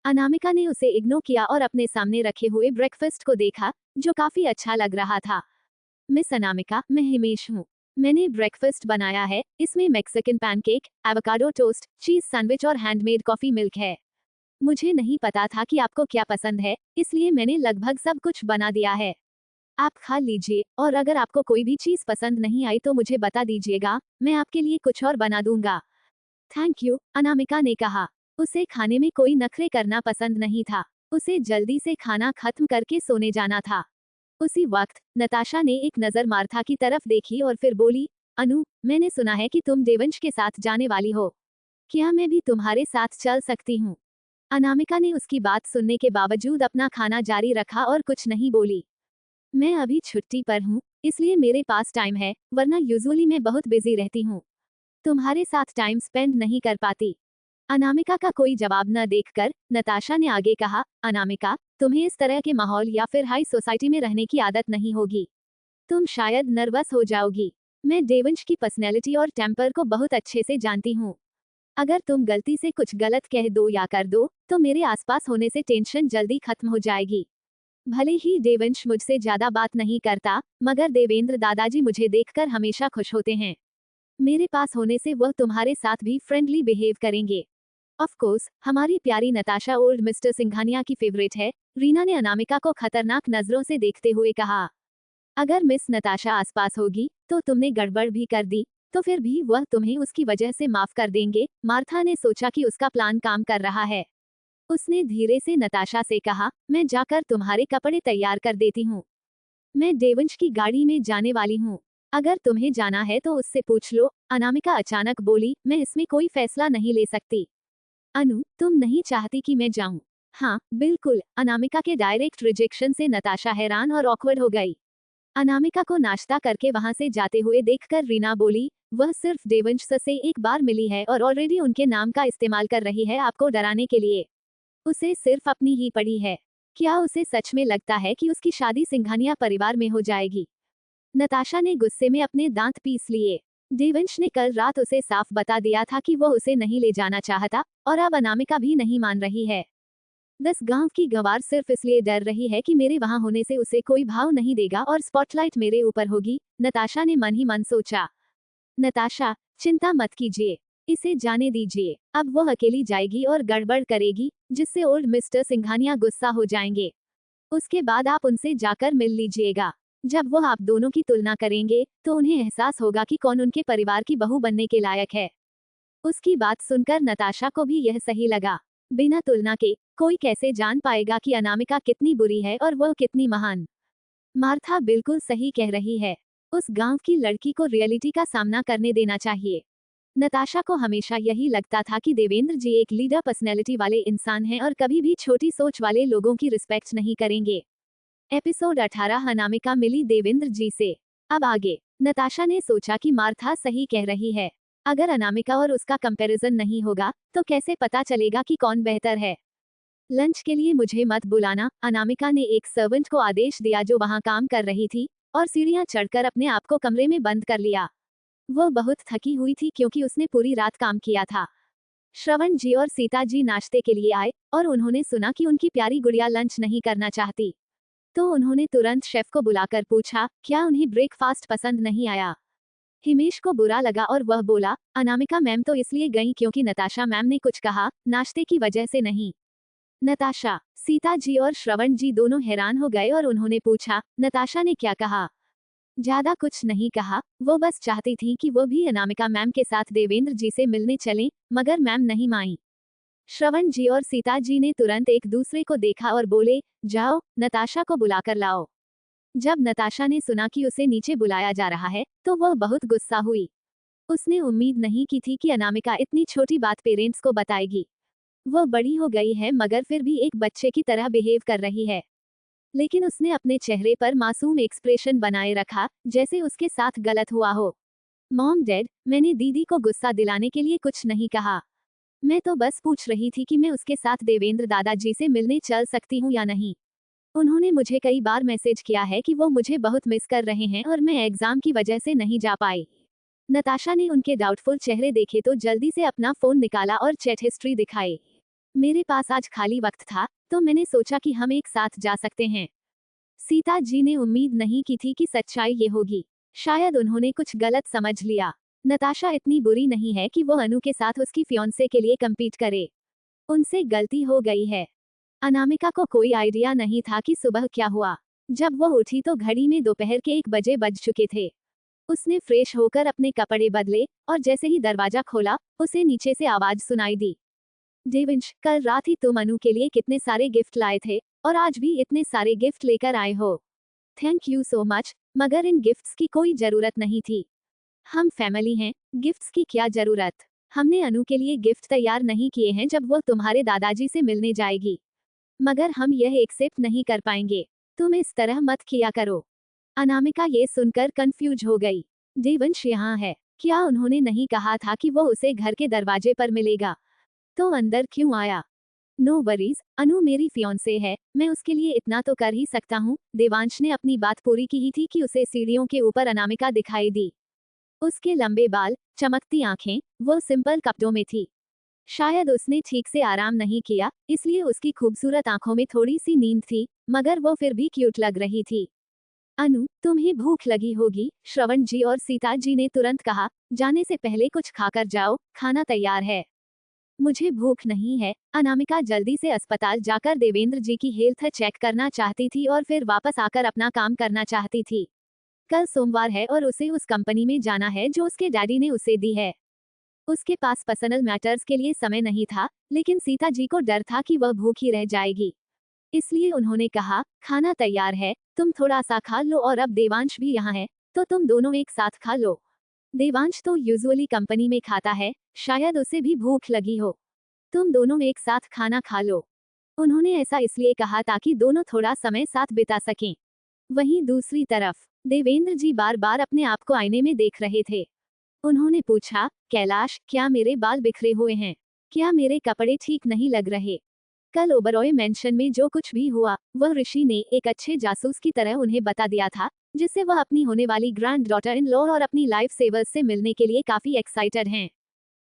अनामिका ने उसे इग्नोर किया और अपने सामने रखे हुए ब्रेकफास्ट को देखा, जो काफी अच्छा लग रहा था। मिस अनामिका, मैं हिमेश हूँ। मैंने ब्रेकफास्ट बनाया है, इसमें Mexican pancake, avocado toast, cheese sandwich और हैंडमेड कॉफी मिल्क है। मुझे नहीं पता था कि आपको क्या पसंद है, इसलिए मैंने लगभग सब कुछ बना दिया है। आप खा लीजिए, और अगर आपको कोई भी चीज पसंद नहीं आई तो मुझे बता दीजिएगा, मैं आपके लिए कुछ और बना दूंगा। थैंक यू, अनामिका ने कहा। उसे खाने में कोई नखरे करना पसंद नहीं था। उसे जल्दी से खाना खत्म करके सोने जाना था। उसी वक्त नताशा ने एक नजर मार्था की तरफ देखी और फिर बोली, अनु, मैंने सुना है कि तुम देवंश के साथ जाने वाली हो। क्या मैं भी तुम्हारे साथ चल सकती हूँ? अनामिका ने उसकी बात सुनने के बावजूद अपना खाना जारी रखा और कुछ नहीं बोली। मैं अभी छुट्टी पर हूँ, इसलिए मेरे पास टाइम है, वरना यूजुअली मैं बहुत बिजी रहती हूँ। तुम्हारे साथ टाइम स्पेंड नहीं कर पाती। अनामिका का कोई जवाब न देखकर नताशा ने आगे कहा, अनामिका, तुम्हें इस तरह के माहौल या फिर हाई सोसाइटी में रहने की आदत नहीं होगी। तुम शायद नर्वस हो जाओगी। मैं देवंश की पर्सनैलिटी और टेम्पर को बहुत अच्छे से जानती हूँ। अगर तुम गलती से कुछ गलत कह दो या कर दो, तो मेरे आसपास होने से टेंशन जल्दी खत्म हो जाएगी। भले ही देवंश मुझसे ज्यादा बात नहीं करता, मगर देवेंद्र दादाजी मुझे देखकर हमेशा खुश होते हैं। मेरे पास होने से वह तुम्हारे साथ भी फ्रेंडली बिहेव करेंगे। ऑफ कोर्स, हमारी प्यारी नताशा ओल्ड मिस्टर सिंघानिया की फेवरेट है। रीना ने अनामिका को खतरनाक नजरों से देखते हुए कहा। अगर मिस नताशा आसपास होगी, तो तुमने गड़बड़ भी कर दी, तो फिर भी वह तुम्हें उसकी वजह से माफ कर देंगे। मार्था ने सोचा कि उसका प्लान काम कर रहा है। उसने धीरे से नताशा से कहा, मैं जाकर तुम्हारे कपड़े तैयार कर देती हूँ। मैं देवंश की गाड़ी में जाने वाली हूँ। अगर तुम्हें जाना है तो उससे पूछ लो। अनामिका अचानक बोली, मैं इसमें कोई फैसला नहीं ले सकती। अनु, तुम नहीं चाहती कि मैं जाऊं? हाँ, बिल्कुल। अनामिका के डायरेक्ट रिजेक्शन से नताशा हैरान और ऑकवर्ड हो गई। अनामिका को नाश्ता करके वहां से जाते हुए देखकर रीना बोली, वह सिर्फ देवंश से एक बार मिली है और ऑलरेडी उनके नाम का इस्तेमाल कर रही है आपको डराने के लिए। उसे सिर्फ अपनी ही पड़ी है। क्या उसे सच में लगता है कि उसकी शादी सिंघानिया परिवार में हो जाएगी? नताशा ने गुस्से में अपने दांत पीस लिए। देवंश ने कल रात उसे साफ बता दिया था कि वो उसे नहीं ले जाना चाहता, और अब अनामिका भी नहीं मान रही है। 10 गांव की गंवार सिर्फ इसलिए डर रही है कि मेरे वहां होने से उसे कोई भाव नहीं देगा और स्पॉटलाइट मेरे ऊपर होगी, नताशा ने मन ही मन सोचा। नताशा, चिंता मत कीजिए, इसे जाने दीजिए। अब वो अकेली जाएगी और गड़बड़ करेगी, जिससे ओल्ड मिस्टर सिंघानिया गुस्सा हो जाएंगे। उसके बाद आप उनसे जाकर मिल लीजिएगा। जब वो आप दोनों की तुलना करेंगे, तो उन्हें एहसास होगा कि कौन उनके परिवार की बहू बनने के लायक है। उसकी बात सुनकर नताशा को भी यह सही लगा। बिना तुलना के कोई कैसे जान पाएगा कि अनामिका कितनी बुरी है और वह कितनी महान। मार्था बिल्कुल सही कह रही है। उस गांव की लड़की को रियलिटी का सामना करने देना चाहिए। नताशा को हमेशा यही लगता था कि देवेंद्र जी एक लीडर पर्सनैलिटी वाले इंसान हैं और कभी भी छोटी सोच वाले लोगों की रिस्पेक्ट नहीं करेंगे। एपिसोड 18 अनामिका मिली देवेंद्र जी से। अब आगे। नताशा ने सोचा कि मार्था सही कह रही है। अगर अनामिका और उसका कंपैरिजन नहीं होगा, तो कैसे पता चलेगा कि कौन बेहतर है? लंच के लिए मुझे मत बुलाना, अनामिका ने एक सर्वेंट को आदेश दिया जो वहां काम कर रही थी, और सीढ़ियां चढ़कर अपने आप को कमरे में बंद कर लिया। वो बहुत थकी हुई थी क्योंकि उसने पूरी रात काम किया था। श्रवण जी और सीता जी नाश्ते के लिए आए, और उन्होंने सुना कि उनकी प्यारी गुड़िया लंच नहीं करना चाहती। तो उन्होंने तुरंत शेफ को बुलाकर पूछा, क्या उन्हें ब्रेकफास्ट पसंद नहीं आया? हिमेश को बुरा लगा और वह बोला, अनामिका मैम तो इसलिए गई क्योंकि नताशा मैम ने कुछ कहा, नाश्ते की वजह से नहीं। नताशा, सीता जी और श्रवण जी दोनों हैरान हो गए और उन्होंने पूछा, नताशा ने क्या कहा? ज्यादा कुछ नहीं कहा, वो बस चाहती थी कि वो भी अनामिका मैम के साथ देवेंद्र जी से मिलने चलें, मगर मैम नहीं मानी। श्रवण जी और सीता जी ने तुरंत एक दूसरे को देखा और बोले, जाओ, नताशा को बुलाकर लाओ। जब नताशा ने सुना कि उसे नीचे बुलाया जा रहा है, तो वह बहुत गुस्सा हुई। उसने उम्मीद नहीं की थी कि अनामिका इतनी छोटी बात पेरेंट्स को बताएगी। वह बड़ी हो गई है मगर फिर भी एक बच्चे की तरह बिहेव कर रही है। लेकिन उसने अपने चेहरे पर मासूम एक्सप्रेशन बनाए रखा, जैसे उसके साथ गलत हुआ हो। मॉम डैड, मैंने दीदी को गुस्सा दिलाने के लिए कुछ नहीं कहा। मैं तो बस पूछ रही थी कि मैं उसके साथ देवेंद्र दादाजी से मिलने चल सकती हूँ या नहीं। उन्होंने मुझे कई बार मैसेज किया है कि वो मुझे बहुत मिस कर रहे हैं और मैं एग्जाम की वजह से नहीं जा पाई। नताशा ने उनके डाउटफुल चेहरे देखे तो जल्दी से अपना फोन निकाला और चैट हिस्ट्री दिखाई। मेरे पास आज खाली वक्त था, तो मैंने सोचा कि हम एक साथ जा सकते हैं। सीता जी ने उम्मीद नहीं की थी कि सच्चाई ये होगी। शायद उन्होंने कुछ गलत समझ लिया। नताशा इतनी बुरी नहीं है कि वो अनु के साथ उसकी फियांसे के लिए कम्पीट करे। उनसे गलती हो गई है। अनामिका को कोई आइडिया नहीं था कि सुबह क्या हुआ। जब वो उठी तो घड़ी में दोपहर के 1 बजे बज चुके थे। उसने फ्रेश होकर अपने कपड़े बदले, और जैसे ही दरवाजा खोला, उसे नीचे से आवाज सुनाई दी। देवंश, कल रात ही तुम अनु के लिए कितने सारे गिफ्ट लाए थे, और आज भी इतने सारे गिफ्ट लेकर आए हो। थैंक यू सो मच, मगर इन गिफ्ट्स की कोई जरूरत नहीं थी। हम फैमिली हैं, गिफ्ट्स की क्या जरूरत? हमने अनु के लिए गिफ्ट तैयार नहीं किए हैं जब वो तुम्हारे दादाजी से मिलने जाएगी। मगर हम यह एक्सेप्ट नहीं कर पाएंगे। तुम इस तरह मत किया करो। अनामिका ये सुनकर कंफ्यूज हो गई। देवंश यहाँ है। क्या उन्होंने नहीं कहा था कि वो उसे घर के दरवाजे पर मिलेगा? तो अंदर क्यों आया? नो वरीज, अनु मेरी फियांसे है, मैं उसके लिए इतना तो कर ही सकता हूँ। देवांश ने अपनी बात पूरी की ही थी कि उसे सीढ़ियों के ऊपर अनामिका दिखाई दी। उसके लंबे बाल, चमकती आंखें, वो सिंपल कपड़ों में थी। शायद उसने ठीक से आराम नहीं किया, इसलिए उसकी खूबसूरत आंखों में थोड़ी सी नींद थी, मगर वो फिर भी क्यूट लग रही थी। अनु, तुम्हें भूख लगी होगी, श्रवण जी और सीता जी ने तुरंत कहा। जाने से पहले कुछ खाकर जाओ, खाना तैयार है। मुझे भूख नहीं है। अनामिका जल्दी से अस्पताल जाकर देवेंद्र जी की हेल्थ चेक करना चाहती थी और फिर वापस आकर अपना काम करना चाहती थी। कल सोमवार है और उसे उस कंपनी में जाना है जो उसके डैडी ने उसे दी है। उसके पास पर्सनल मैटर्स के लिए समय नहीं था, लेकिन सीता जी को डर था कि वह भूखी रह जाएगी। इसलिए उन्होंने कहा, खाना तैयार है, तुम थोड़ा सा खा लो और अब देवांश भी यहाँ है, तो तुम दोनों एक साथ खा लो। देवांश तो यूजुअली कंपनी में खाता है, शायद उसे भी भूख लगी हो। तुम दोनों एक साथ खाना खा लो। उन्होंने ऐसा इसलिए कहा ताकि दोनों थोड़ा समय साथ बिता सकें। वहीं दूसरी तरफ देवेंद्र जी बार बार अपने आप को आईने में देख रहे थे। उन्होंने पूछा, कैलाश, क्या मेरे बाल बिखरे हुए हैं? क्या मेरे कपड़े ठीक नहीं लग रहे? कल ओबरॉय मेंशन में जो कुछ भी हुआ, वह ऋषि ने एक अच्छे जासूस की तरह उन्हें बता दिया था, जिससे वह अपनी होने वाली ग्रैंड डॉटर इन लॉ और अपनी लाइफ सेवर्स से मिलने के लिए काफी एक्साइटेड हैं।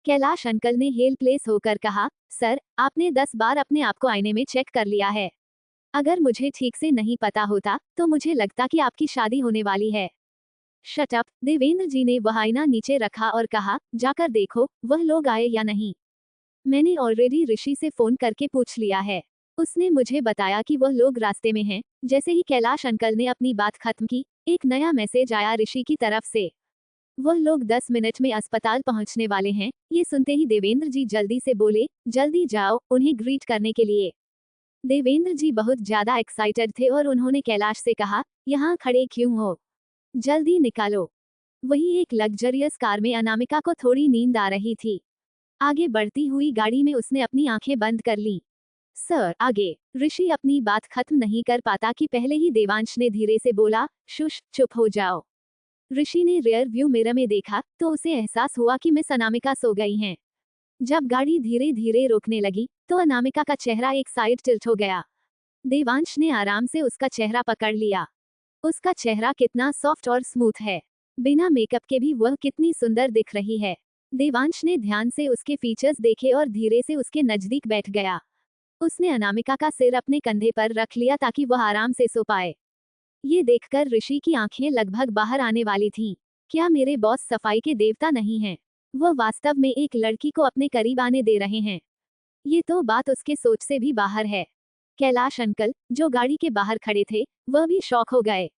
कैलाश अंकल ने हेल्पलेस होकर कहा, सर, आपने 10 बार अपने आप को आईने में चेक कर लिया है। अगर मुझे ठीक से नहीं पता होता, तो मुझे लगता कि आपकी शादी होने वाली है। शट अप, देवेंद्र जी ने वह आईना नीचे रखा और कहा, जाकर देखो, वह लोग आए या नहीं। मैंने ऑलरेडी ऋषि से फोन करके पूछ लिया है। उसने मुझे बताया कि वह लोग रास्ते में हैं। जैसे ही कैलाश अंकल ने अपनी बात खत्म की, एक नया मैसेज आया ऋषि की तरफ से। वह लोग 10 मिनट में अस्पताल पहुंचने वाले हैं। ये सुनते ही देवेंद्र जी जल्दी से बोले, जल्दी जाओ, उन्हें ग्रीट करने के लिए। देवेंद्र जी बहुत ज्यादा एक्साइटेड थे और उन्होंने कैलाश से कहा, यहाँ खड़े क्यों हो? जल्दी निकालो। वही एक लग्जरियस कार में अनामिका को थोड़ी नींद आ रही थी। आगे बढ़ती हुई गाड़ी में उसने अपनी आंखें बंद कर लीं। सर, आगे। ऋषि अपनी बात खत्म नहीं कर पाता कि पहले ही देवांश ने धीरे से बोला, शुश, चुप हो जाओ। ऋषि ने रियर व्यू मिरर में देखा तो उसे एहसास हुआ कि मिस अनामिका सो गई हैं। जब गाड़ी धीरे धीरे रोकने लगी, तो अनामिका का चेहरा एक साइड टिल्ट हो गया। देवांश ने आराम से उसका चेहरा पकड़ लिया। उसका चेहरा कितना सॉफ्ट और स्मूथ है। बिना मेकअप के भी वह कितनी सुंदर दिख रही है। देवांश ने ध्यान से उसके फीचर्स देखे और धीरे से उसके नजदीक बैठ गया। उसने अनामिका का सिर अपने कंधे पर रख लिया ताकि वह आराम से सो पाए। ये देखकर ऋषि की आंखें लगभग बाहर आने वाली थीं। क्या मेरे बॉस सफाई के देवता नहीं हैं? वह वास्तव में एक लड़की को अपने करीब आने दे रहे हैं। ये तो बात उसके सोच से भी बाहर है। कैलाश अंकल, जो गाड़ी के बाहर खड़े थे, वह भी शॉक हो गए।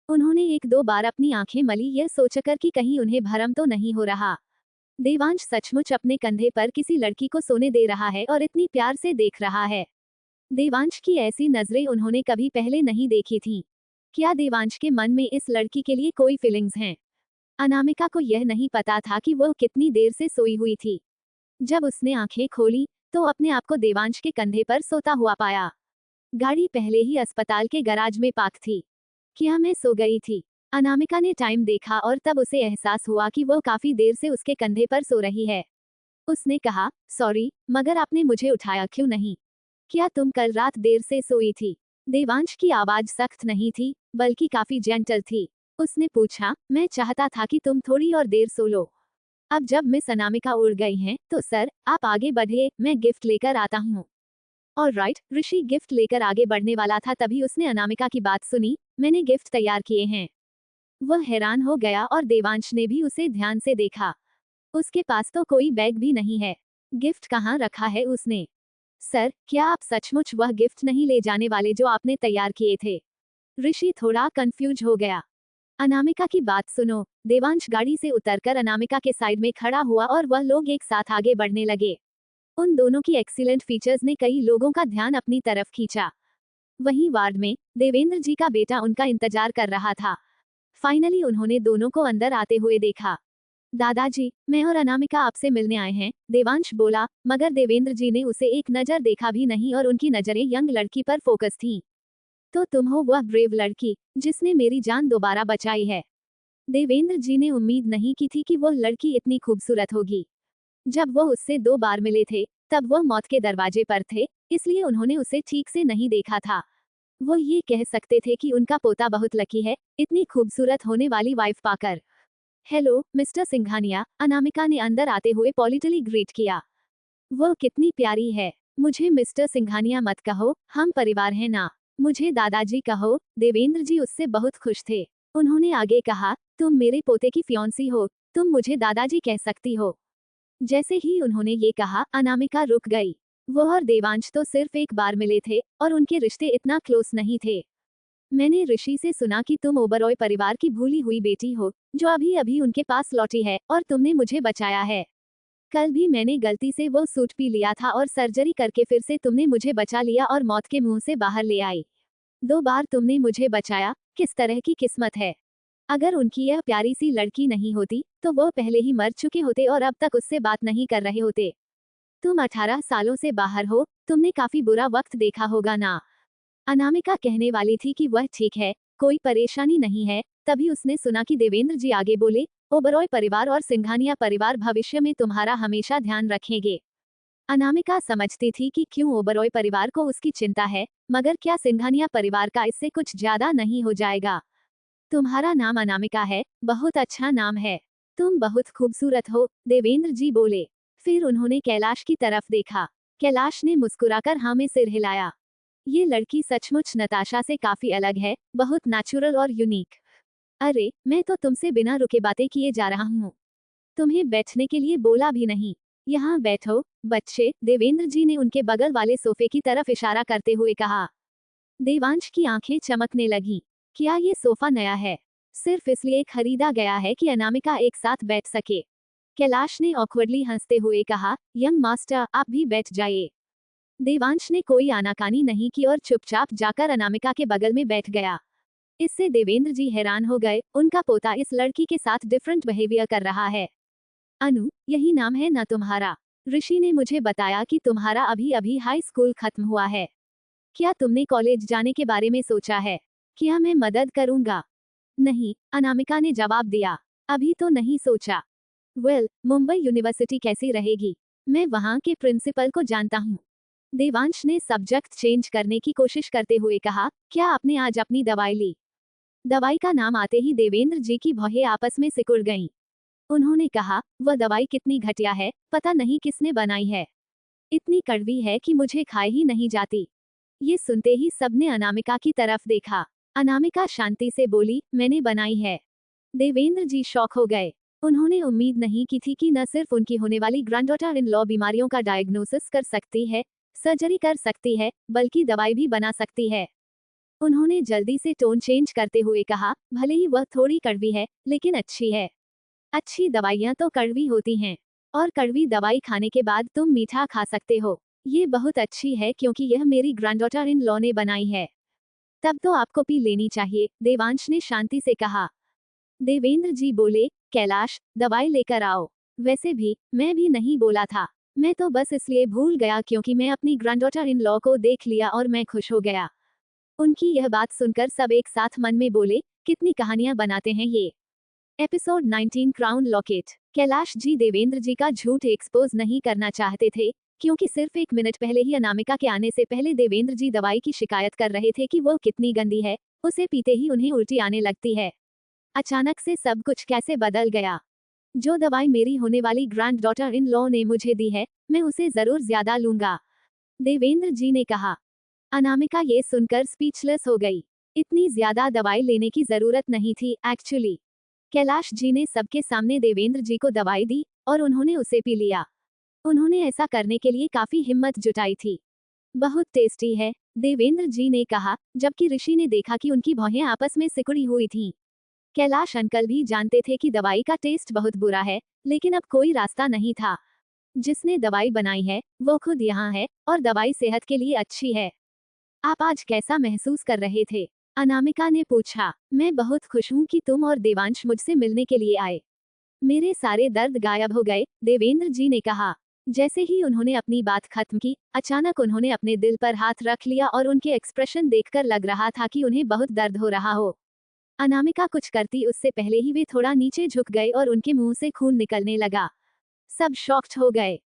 उन्होंने एक दो बार अपनी आंखें मली, यह सोचकर कि कहीं उन्हें भ्रम तो नहीं हो रहा। देवांश सचमुच अपने कंधे पर किसी लड़की को सोने दे रहा है और इतनी प्यार से देख रहा है। देवांश की ऐसी नजरें उन्होंने कभी पहले नहीं देखी थीं। क्या देवांश के मन में इस लड़की के लिए कोई फीलिंग्स हैं? अनामिका को यह नहीं पता था कि वह कितनी देर से सोई हुई थी। जब उसने आंखें खोली, तो अपने आप को देवांश के कंधे पर सोता हुआ पाया। गाड़ी पहले ही अस्पताल के गैराज में पार्क थी। क्या मैं सो गई थी? अनामिका ने टाइम देखा और तब उसे एहसास हुआ कि वह काफी देर से उसके कंधे पर सो रही है। उसने कहा, सॉरी, मगर आपने मुझे उठाया क्यों नहीं? क्या तुम कल रात देर से सोई थी? देवांश की आवाज सख्त नहीं थी, बल्कि काफी जेंटल थी। उसने पूछा, मैं चाहता था कि तुम थोड़ी और देर सो लो। अब जब मिस अनामिका उड़ गई हैं, तो सर, आप आगे बढ़िए, मैं गिफ्ट लेकर आता हूँ। ऑलराइट, ऋषि गिफ्ट लेकर आगे बढ़ने वाला था तभी उसने अनामिका की बात सुनी, मैंने गिफ्ट तैयार किए हैं। वह हैरान हो गया और देवांश ने भी उसे ध्यान से देखा। उसके पास तो कोई बैग भी नहीं है। गिफ्ट कहाँ रखा है उसने? सर, क्या आप सचमुच वह गिफ्ट नहीं ले जाने वाले जो आपने तैयार किए थे? ऋषि थोड़ा कंफ्यूज हो गया। अनामिका की बात सुनो। देवांश गाड़ी से उतरकर अनामिका के साइड में खड़ा हुआ और वह लोग एक साथ आगे बढ़ने लगे। उन दोनों की एक्सीलेंट फीचर्स ने कई लोगों का ध्यान अपनी तरफ खींचा। वहीं वार्ड में देवेंद्र जी का बेटा उनका इंतजार कर रहा था। फाइनली उन्होंने दोनों को अंदर आते हुए देखा। दादाजी, मैं और अनामिका आपसे मिलने आए हैं, देवांश बोला, मगर देवेंद्र जी ने उसे एक नजर देखा भी नहीं और उनकी नजरें यंग लड़की पर फोकस थीं। तो तुम हो वह ब्रेव लड़की, जिसने मेरी जान दोबारा बचाई है। देवेंद्र जी ने उम्मीद नहीं की थी कि वह लड़की इतनी खूबसूरत होगी। जब वह उससे 2 बार मिले थे, तब वह मौत के दरवाजे पर थे, इसलिए उन्होंने उसे ठीक से नहीं देखा था। वो ये कह सकते थे कि उनका पोता बहुत लकी है, इतनी खूबसूरत होने वाली वाइफ पाकर। हेलो मिस्टर सिंघानिया, अनामिका ने अंदर आते हुए पॉलिटली ग्रीट किया। वो कितनी प्यारी है। मुझे मिस्टर सिंघानिया मत कहो, हम परिवार हैं ना। मुझे दादाजी कहो। देवेंद्र जी उससे बहुत खुश थे। उन्होंने आगे कहा, तुम मेरे पोते की फियांसी हो, तुम मुझे दादाजी कह सकती हो। जैसे ही उन्होंने ये कहा, अनामिका रुक गई। वो और देवांश तो सिर्फ एक बार मिले थे और उनके रिश्ते इतना क्लोज नहीं थे। मैंने ऋषि से सुना कि तुम ओबरॉय परिवार की भूली हुई बेटी हो, जो अभी अभी उनके पास लौटी है, और तुमने मुझे बचाया है। कल भी मैंने गलती से वो सूट पी लिया था और सर्जरी करके फिर से तुमने मुझे बचा लिया और मौत के मुंह से बाहर ले आई। 2 बार तुमने मुझे बचाया, किस तरह की किस्मत है। अगर उनकी यह प्यारी सी लड़की नहीं होती, तो वो पहले ही मर चुके होते और अब तक उससे बात नहीं कर रहे होते। तुम 18 सालों से बाहर हो, तुमने काफी बुरा वक्त देखा होगा ना। अनामिका कहने वाली थी कि वह ठीक है, कोई परेशानी नहीं है, तभी उसने सुना कि देवेंद्र जी आगे बोले, ओबरॉय परिवार और सिंघानिया परिवार भविष्य में तुम्हारा हमेशा ध्यान रखेंगे। अनामिका समझती थी कि क्यों ओबरॉय परिवार को उसकी चिंता है, मगर क्या सिंघानिया परिवार का इससे कुछ ज्यादा नहीं हो जाएगा। तुम्हारा नाम अनामिका है, बहुत अच्छा नाम है। तुम बहुत खूबसूरत हो, देवेंद्र जी बोले। फिर उन्होंने कैलाश की तरफ देखा। कैलाश ने मुस्कुराकर हाँ में सिर हिलाया। ये लड़की सचमुच नताशा से काफी अलग है, बहुत नेचुरल और यूनिक। अरे, मैं तो तुमसे बिना रुके बातें किए जा रहा हूँ। तुम्हें बैठने के लिए बोला भी नहीं। यहाँ बैठो, बच्चे, देवेंद्र जी ने उनके बगल वाले सोफे की तरफ इशारा करते हुए कहा। देवांश की आंखें चमकने लगीं। क्या ये सोफा नया है? सिर्फ इसलिए खरीदा गया है कि अनामिका एक साथ बैठ सके। कैलाश ने ऑकवर्डली हंसते हुए कहा, यंग मास्टर, आप भी बैठ जाइए। देवांश ने कोई आनाकानी नहीं की और चुपचाप जाकर अनामिका के बगल में बैठ गया। इससे देवेंद्र जी हैरान हो गए, उनका पोता इस लड़की के साथ डिफरेंट बिहेवियर कर रहा है। अनु, यही नाम है ना तुम्हारा? ऋषि ने मुझे बताया कि तुम्हारा अभी अभी हाई स्कूल खत्म हुआ है। क्या तुमने कॉलेज जाने के बारे में सोचा है? क्या मैं मदद करूंगा? नहीं, अनामिका ने जवाब दिया। अभी तो नहीं सोचा। मुंबई यूनिवर्सिटी कैसी रहेगी? मैं वहाँ के प्रिंसिपल को जानता हूँ। देवांश ने सब्जेक्ट चेंज करने की कोशिश करते हुए कहा, क्या आपने आज अपनी दवाई ली? दवाई का नाम आते ही देवेंद्र जी की भौहें आपस में सिकुड़ गईं। उन्होंने कहा, वह दवाई कितनी घटिया है, पता नहीं किसने बनाई है। इतनी कड़वी है कि मुझे खाए ही नहीं जाती। ये सुनते ही सबने अनामिका की तरफ देखा। अनामिका शांति से बोली, मैंने बनाई है। देवेंद्र जी शॉक हो गए। उन्होंने उम्मीद नहीं की थी कि न सिर्फ उनकी होने वाली ग्रैंडडॉटर इन लॉ बीमारियों का डायग्नोसिस कर सकती है, सर्जरी कर सकती है, बल्कि दवाई भी बना सकती है। उन्होंने जल्दी से टोन चेंज करते हुए कहा, भले ही वह थोड़ी कड़वी है, लेकिन अच्छी है। अच्छी दवाइयाँ तो कड़वी होती हैं, और कड़वी दवाई खाने के बाद तुम मीठा खा सकते हो। ये बहुत अच्छी है क्योंकि यह मेरी ग्रैंडडॉटर इन लॉ ने बनाई है। तब तो आपको पी लेनी चाहिए, देवांश ने शांति से कहा। देवेंद्र जी बोले, कैलाश, दवाई लेकर आओ। वैसे भी, मैं भी नहीं बोला था। मैं तो बस इसलिए भूल गया क्योंकि मैं अपनी ग्रैंडडॉटर इन लॉ को देख लिया और मैं खुश हो गया। उनकी यह बात सुनकर सब एक साथ मन में बोले, कितनी कहानियां बनाते हैं ये। Episode 19 crown locket. Kailash ji Devendra ji का झूठ एक्सपोज नहीं करना चाहते थे, क्योंकि सिर्फ 1 मिनट पहले ही अनामिका के आने से पहले देवेंद्र जी दवाई की शिकायत कर रहे थे कि वो कितनी गंदी है, उसे पीते ही उन्हें उल्टी आने लगती है। अचानक से सब कुछ कैसे बदल गया। जो दवाई मेरी होने वाली ग्रैंड डॉटर इन लॉ ने मुझे दी है, मैं उसे जरूर ज्यादा लूंगा, देवेंद्र जी ने कहा। अनामिका ये सुनकर स्पीचलेस हो गई। इतनी ज्यादा दवाई लेने की जरूरत नहीं थी एक्चुअली। कैलाश जी ने सबके सामने देवेंद्र जी को दवाई दी और उन्होंने उसे पी लिया। उन्होंने ऐसा करने के लिए काफी हिम्मत जुटाई थी। बहुत टेस्टी है, देवेंद्र जी ने कहा, जबकि ऋषि ने देखा कि उनकी भौहें आपस में सिकुड़ी हुई थीं। कैलाश अंकल भी जानते थे कि दवाई का टेस्ट बहुत बुरा है, लेकिन अब कोई रास्ता नहीं था। जिसने दवाई बनाई है, वो खुद यहाँ है, और दवाई सेहत के लिए अच्छी है। आप आज कैसा महसूस कर रहे थे? अनामिका ने पूछा। मैं बहुत खुश हूँ कि तुम और देवांश मुझसे मिलने के लिए आए। मेरे सारे दर्द गायब हो गए, देवेंद्र जी ने कहा। जैसे ही उन्होंने अपनी बात खत्म की, अचानक उन्होंने अपने दिल पर हाथ रख लिया और उनके एक्सप्रेशन देखकर लग रहा था कि उन्हें बहुत दर्द हो रहा हो। अनामिका कुछ करती उससे पहले ही वे थोड़ा नीचे झुक गए और उनके मुंह से खून निकलने लगा। सब शॉक्ड हो गए।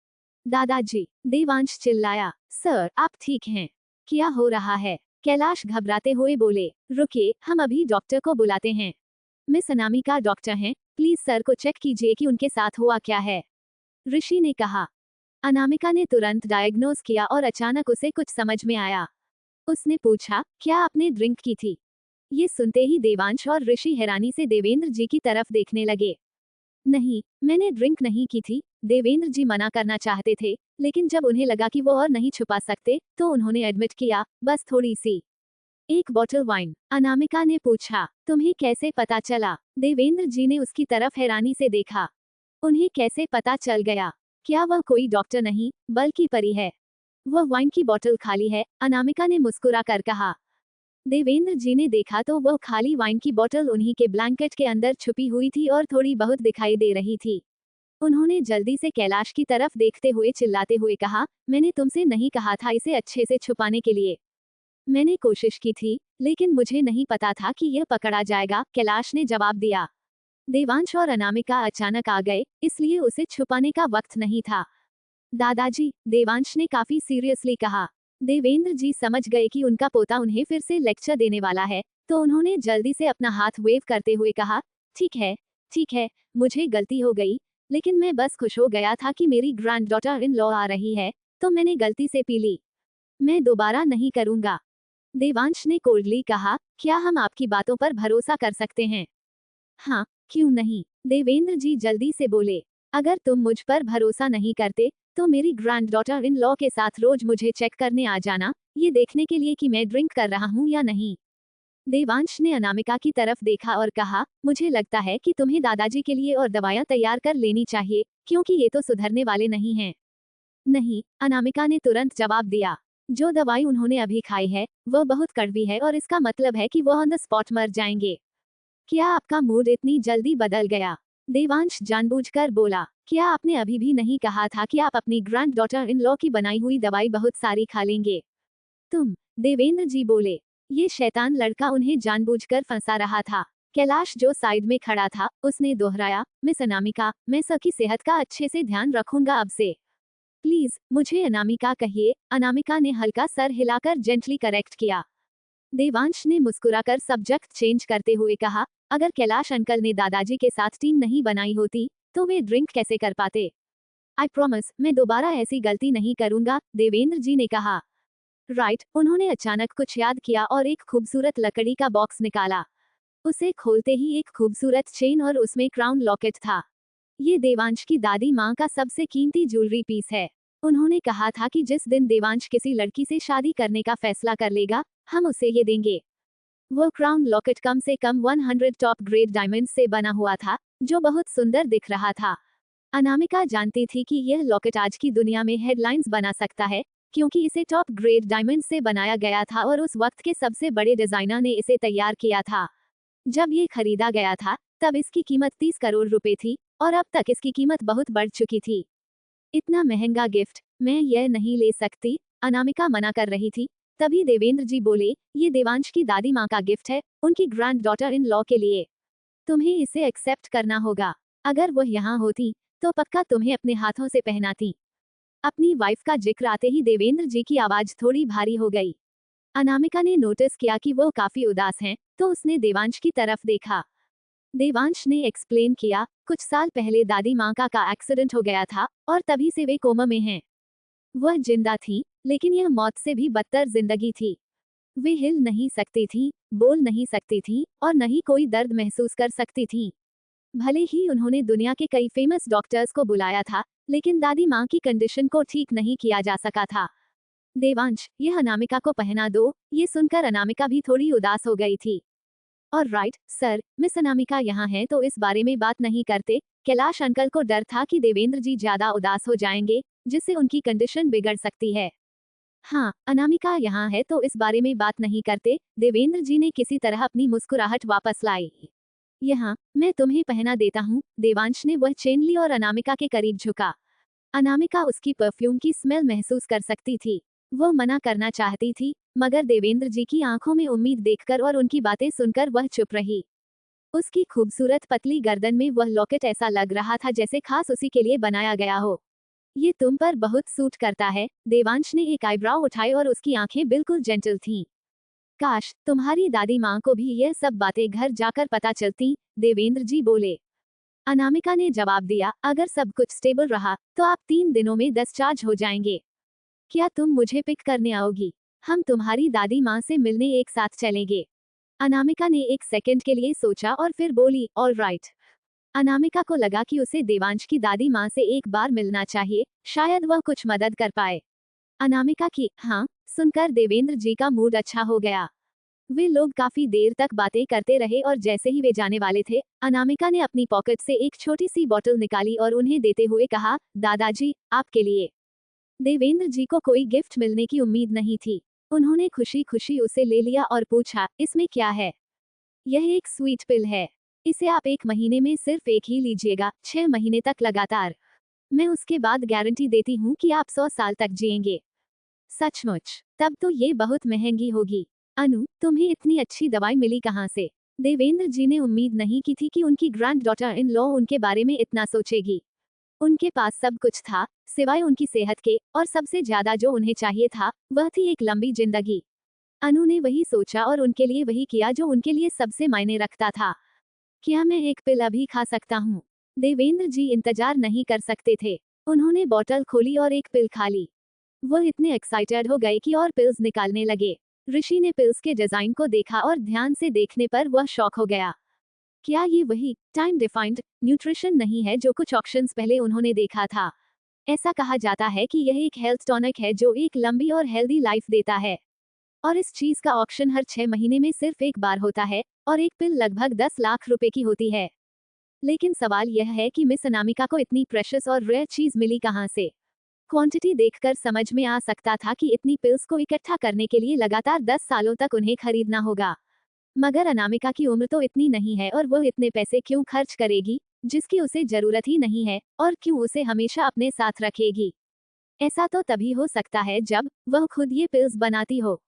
दादाजी, देवांश चिल्लाया। सर, आप ठीक हैं? क्या हो रहा है? कैलाश घबराते हुए बोले। रुकिए, हम अभी डॉक्टर को बुलाते हैं। मिस अनामिका डॉक्टर हैं, प्लीज सर को चेक कीजिए कि उनके साथ हुआ क्या है, ऋषि ने कहा। अनामिका ने तुरंत डायग्नोज किया और अचानक उसे कुछ समझ में आया। उसने पूछा, क्या आपने ड्रिंक की थी? ये सुनते ही देवांश और ऋषि हैरानी से देवेंद्र जी की तरफ देखने लगे। नहीं, मैंने ड्रिंक नहीं की थी। देवेंद्र जी मना करना चाहते थे, लेकिन जब उन्हें लगा कि वो और नहीं छुपा सकते, तो उन्होंने एडमिट किया, बस थोड़ी सी। एक बॉटल वाइन, अनामिका ने पूछा। तुम्हें कैसे पता चला? देवेंद्र जी ने उसकी तरफ हैरानी से देखा। उन्हें कैसे पता चल गया? क्या वह कोई डॉक्टर नहीं, बल्कि परी है? वह वाइन की बोतल खाली है, अनामिका ने मुस्कुरा कर कहा। देवेंद्र जी ने देखा तो वह खाली वाइन की बोतल उन्हीं के ब्लैंकेट के अंदर छुपी हुई थी और थोड़ी बहुत दिखाई दे रही थी। उन्होंने जल्दी से कैलाश की तरफ देखते हुए चिल्लाते हुए कहा, मैंने तुमसे नहीं कहा था इसे अच्छे से छुपाने के लिए? मैंने कोशिश की थी, लेकिन मुझे नहीं पता था कि यह पकड़ा जाएगा, कैलाश ने जवाब दिया। देवांश और अनामिका अचानक आ गए, इसलिए उसे छुपाने का वक्त नहीं था। दादाजी, देवांश ने काफी सीरियसली कहा। देवेंद्र जी समझ गए कि उनका पोता उन्हें फिर से लेक्चर देने वाला है, तो उन्होंने जल्दी से अपना हाथ वेव करते हुए कहा, ठीक है, मुझे गलती हो गई, लेकिन मैं बस खुश हो गया था कि मेरी ग्रैंड डॉटर इन लॉ आ रही है, तो मैंने गलती से पी ली। मैं दोबारा नहीं करूंगा। देवांश ने कोल्डली कहा, क्या हम आपकी बातों पर भरोसा कर सकते हैं? हाँ, क्यों नहीं? देवेंद्र जी जल्दी से बोले। अगर तुम मुझ पर भरोसा नहीं करते, तो मेरी ग्रैंड डॉटर इन लॉ के साथ रोज मुझे चेक करने आ जाना, ये देखने के लिए कि मैं ड्रिंक कर रहा हूँ या नहीं। देवांश ने अनामिका की तरफ देखा और कहा, मुझे लगता है कि तुम्हें दादाजी के लिए और दवाइयाँ तैयार कर लेनी चाहिए, क्योंकि ये तो सुधरने वाले नहीं हैं। नहीं, अनामिका ने तुरंत जवाब दिया। जो दवाई उन्होंने अभी खाई है, वह बहुत कड़वी है और इसका मतलब है कि वह ऑन द स्पॉट मर जाएंगे। क्या आपका मूड इतनी जल्दी बदल गया? देवांश जानबूझकर बोला। क्या आपने अभी भी नहीं कहा था कि आप अपनी ग्रैंड डॉटर इन लॉ की बनाई हुई दवाई बहुत सारी खा लेंगे? तुम, देवेंद्र जी बोले। ये शैतान लड़का उन्हें जानबूझकर फंसा रहा था। कैलाश जो साइड में खड़ा था, उसने दोहराया, मिस अनामिका, मैं सबकी सेहत का अच्छे से ध्यान रखूंगा अब से। प्लीज, मुझे अनामिका कहिए, अनामिका ने हल्का सर हिलाकर जेंटली करेक्ट किया। देवांश ने मुस्कुराकर सब्जेक्ट चेंज करते हुए कहा, अगर कैलाश अंकल ने दादाजी के साथ टीम नहीं बनाई होती, तो वे ड्रिंक कैसे कर पाते? आई प्रॉमिस, मैं दोबारा ऐसी गलती नहीं करूंगा, देवेंद्र जी ने कहा। राइट, उन्होंने अचानक कुछ याद किया और एक खूबसूरत लकड़ी का बॉक्स निकाला। उसे खोलते ही एक खूबसूरत चेन और उसमें क्राउन लॉकेट था। ये देवांश की दादी माँ का सबसे कीमती ज्वेलरी पीस है। उन्होंने कहा था कि जिस दिन देवांश किसी लड़की से शादी करने का फैसला कर लेगा, हम उसे ये देंगे। वो क्राउन लॉकेट कम से कम 100 टॉप ग्रेड डायमंड से बना हुआ था, जो बहुत सुंदर दिख रहा था। अनामिका जानती थी कि यह लॉकेट आज की दुनिया में हेडलाइंस बना सकता है, क्योंकि इसे टॉप ग्रेड डायमंड से बनाया गया था और उस वक्त के सबसे बड़े डिजाइनर ने इसे तैयार किया था। जब ये खरीदा गया था, तब इसकी कीमत 30 करोड़ रुपए थी, और अब तक इसकी कीमत बहुत बढ़ चुकी थी। इतना महंगा गिफ्ट मैं यह नहीं ले सकती, अनामिका मना कर रही थी। तभी देवेंद्र जी बोले, ये देवांश की दादी माँ का गिफ्ट है, उनकी ग्रैंड डॉटर इन लॉ के लिए। तुम्हें इसे एक्सेप्ट करना होगा। अगर वह यहाँ होती, तो पक्का तुम्हें अपने हाथों से पहनाती। अपनी वाइफ का जिक्र आते ही देवेंद्र जी की आवाज थोड़ी भारी हो गई। अनामिका ने नोटिस किया कि वो काफी उदास हैं, तो उसने देवांश की तरफ देखा। देवांश ने एक्सप्लेन किया, कुछ साल पहले दादी माँ का एक्सीडेंट हो गया था, और तभी से वे कोमा में हैं। वह जिंदा थी, लेकिन यह मौत से भी बदतर जिंदगी थी। वे हिल नहीं सकती थी, बोल नहीं सकती थी, और न ही कोई दर्द महसूस कर सकती थी। भले ही उन्होंने दुनिया के कई फेमस डॉक्टर्स को बुलाया था, लेकिन दादी माँ की कंडीशन को ठीक नहीं किया जा सका था। देवांश, यह अनामिका को पहना दो, ये सुनकर अनामिका भी थोड़ी उदास हो गई थी। और राइट, सर, मिस अनामिका यहाँ है तो इस बारे में बात नहीं करते। कैलाश अंकल को डर था कि देवेंद्र जी ज्यादा उदास हो जाएंगे, जिससे उनकी कंडीशन बिगड़ सकती है। हाँ, अनामिका यहाँ है तो इस बारे में बात नहीं करते, देवेंद्र जी ने किसी तरह अपनी मुस्कुराहट वापस लाई। यहाँ, मैं तुम्हें पहना देता हूँ, देवांश ने वह चेन ली और अनामिका के करीब झुका। अनामिका उसकी परफ्यूम की स्मेल महसूस कर सकती थी। वो मना करना चाहती थी, मगर देवेंद्र जी की आंखों में उम्मीद देखकर और उनकी बातें सुनकर वह चुप रही। उसकी खूबसूरत पतली गर्दन में वह लॉकेट ऐसा लग रहा था जैसे खास उसी के लिए बनाया गया हो। ये तुम पर बहुत सूट करता है। देवांश ने एक आईब्राव उठाए और उसकी आंखें बिल्कुल जेंटल थीं। काश तुम्हारी दादी माँ को भी यह सब बातें घर जाकर पता चलती, देवेंद्र जी बोले। अनामिका ने जवाब दिया, अगर सब कुछ स्टेबल रहा तो आप 3 दिनों में डिस्चार्ज हो जाएंगे। क्या तुम मुझे पिक करने आओगी? हम तुम्हारी दादी माँ से मिलने एक साथ चलेंगे। अनामिका ने एक सेकंड के लिए सोचा और फिर बोली, ऑल राइट। अनामिका को लगा कि उसे देवांश की दादी माँ से एक बार मिलना चाहिए, शायद वह कुछ मदद कर पाए। अनामिका की हाँ सुनकर देवेंद्र जी का मूड अच्छा हो गया। वे लोग काफी देर तक बातें करते रहे और जैसे ही वे जाने वाले थे, अनामिका ने अपनी पॉकेट से एक छोटी सी बोतल निकाली और उन्हें देते हुए कहा, दादाजी, आपके लिए। देवेंद्र जी को कोई गिफ्ट मिलने की उम्मीद नहीं थी। उन्होंने खुशी खुशी उसे ले लिया और पूछा, इसमें क्या है? यह एक स्वीट पिल है। इसे आप 1 महीने में सिर्फ एक ही लीजिएगा, 6 महीने तक लगातार। मैं उसके बाद गारंटी देती हूँ कि आप 100 साल तक जिएंगे। सचमुच? तब तो ये बहुत महंगी होगी। अनु, तुम्हें इतनी अच्छी दवाई मिली कहाँ से? देवेंद्र जी ने उम्मीद नहीं की थी कि उनकी ग्रैंड डॉटर इन लॉ उनके बारे में इतना सोचेगी। उनके पास सब कुछ था, सिवाय उनकी सेहत के, और सबसे ज्यादा जो उन्हें चाहिए था, वह थी एक लंबी जिंदगी। अनु ने वही सोचा और उनके लिए वही किया जो उनके लिए सबसे मायने रखता था। क्या मैं एक पिल अभी खा सकता हूँ? देवेंद्र जी इंतजार नहीं कर सकते थे। उन्होंने बोतल खोली और एक पिल खा ली। वह इतने एक्साइटेड हो गए कि और पिल्स निकालने लगे। ऋषि ने पिल्स के डिजाइन को देखा और ध्यान से देखने पर वह शॉक हो गया। क्या ये वही टाइम डिफाइंड न्यूट्रिशन नहीं है जो कुछ ऑप्शंस पहले उन्होंने देखा था? ऐसा कहा जाता है कि यह एक हेल्थ टॉनिक है जो एक लंबी और हेल्दी लाइफ देता है। और इस चीज का ऑप्शन हर 6 महीने में सिर्फ एक बार होता है, और एक पिल लगभग 10 लाख रुपए की होती है। लेकिन सवाल यह है कि मिस अनामिका को इतनी प्रेशियस और रेयर चीज मिली कहाँ से? क्वांटिटी देखकर समझ में आ सकता था कि इतनी पिल्स को इकट्ठा करने के लिए लगातार 10 सालों तक उन्हें खरीदना होगा। मगर अनामिका की उम्र तो इतनी नहीं है और वह इतने पैसे क्यों खर्च करेगी, जिसकी उसे जरूरत ही नहीं है, और क्यों उसे हमेशा अपने साथ रखेगी? ऐसा तो तभी हो सकता है जब वह खुद ये पिल्स बनाती हो।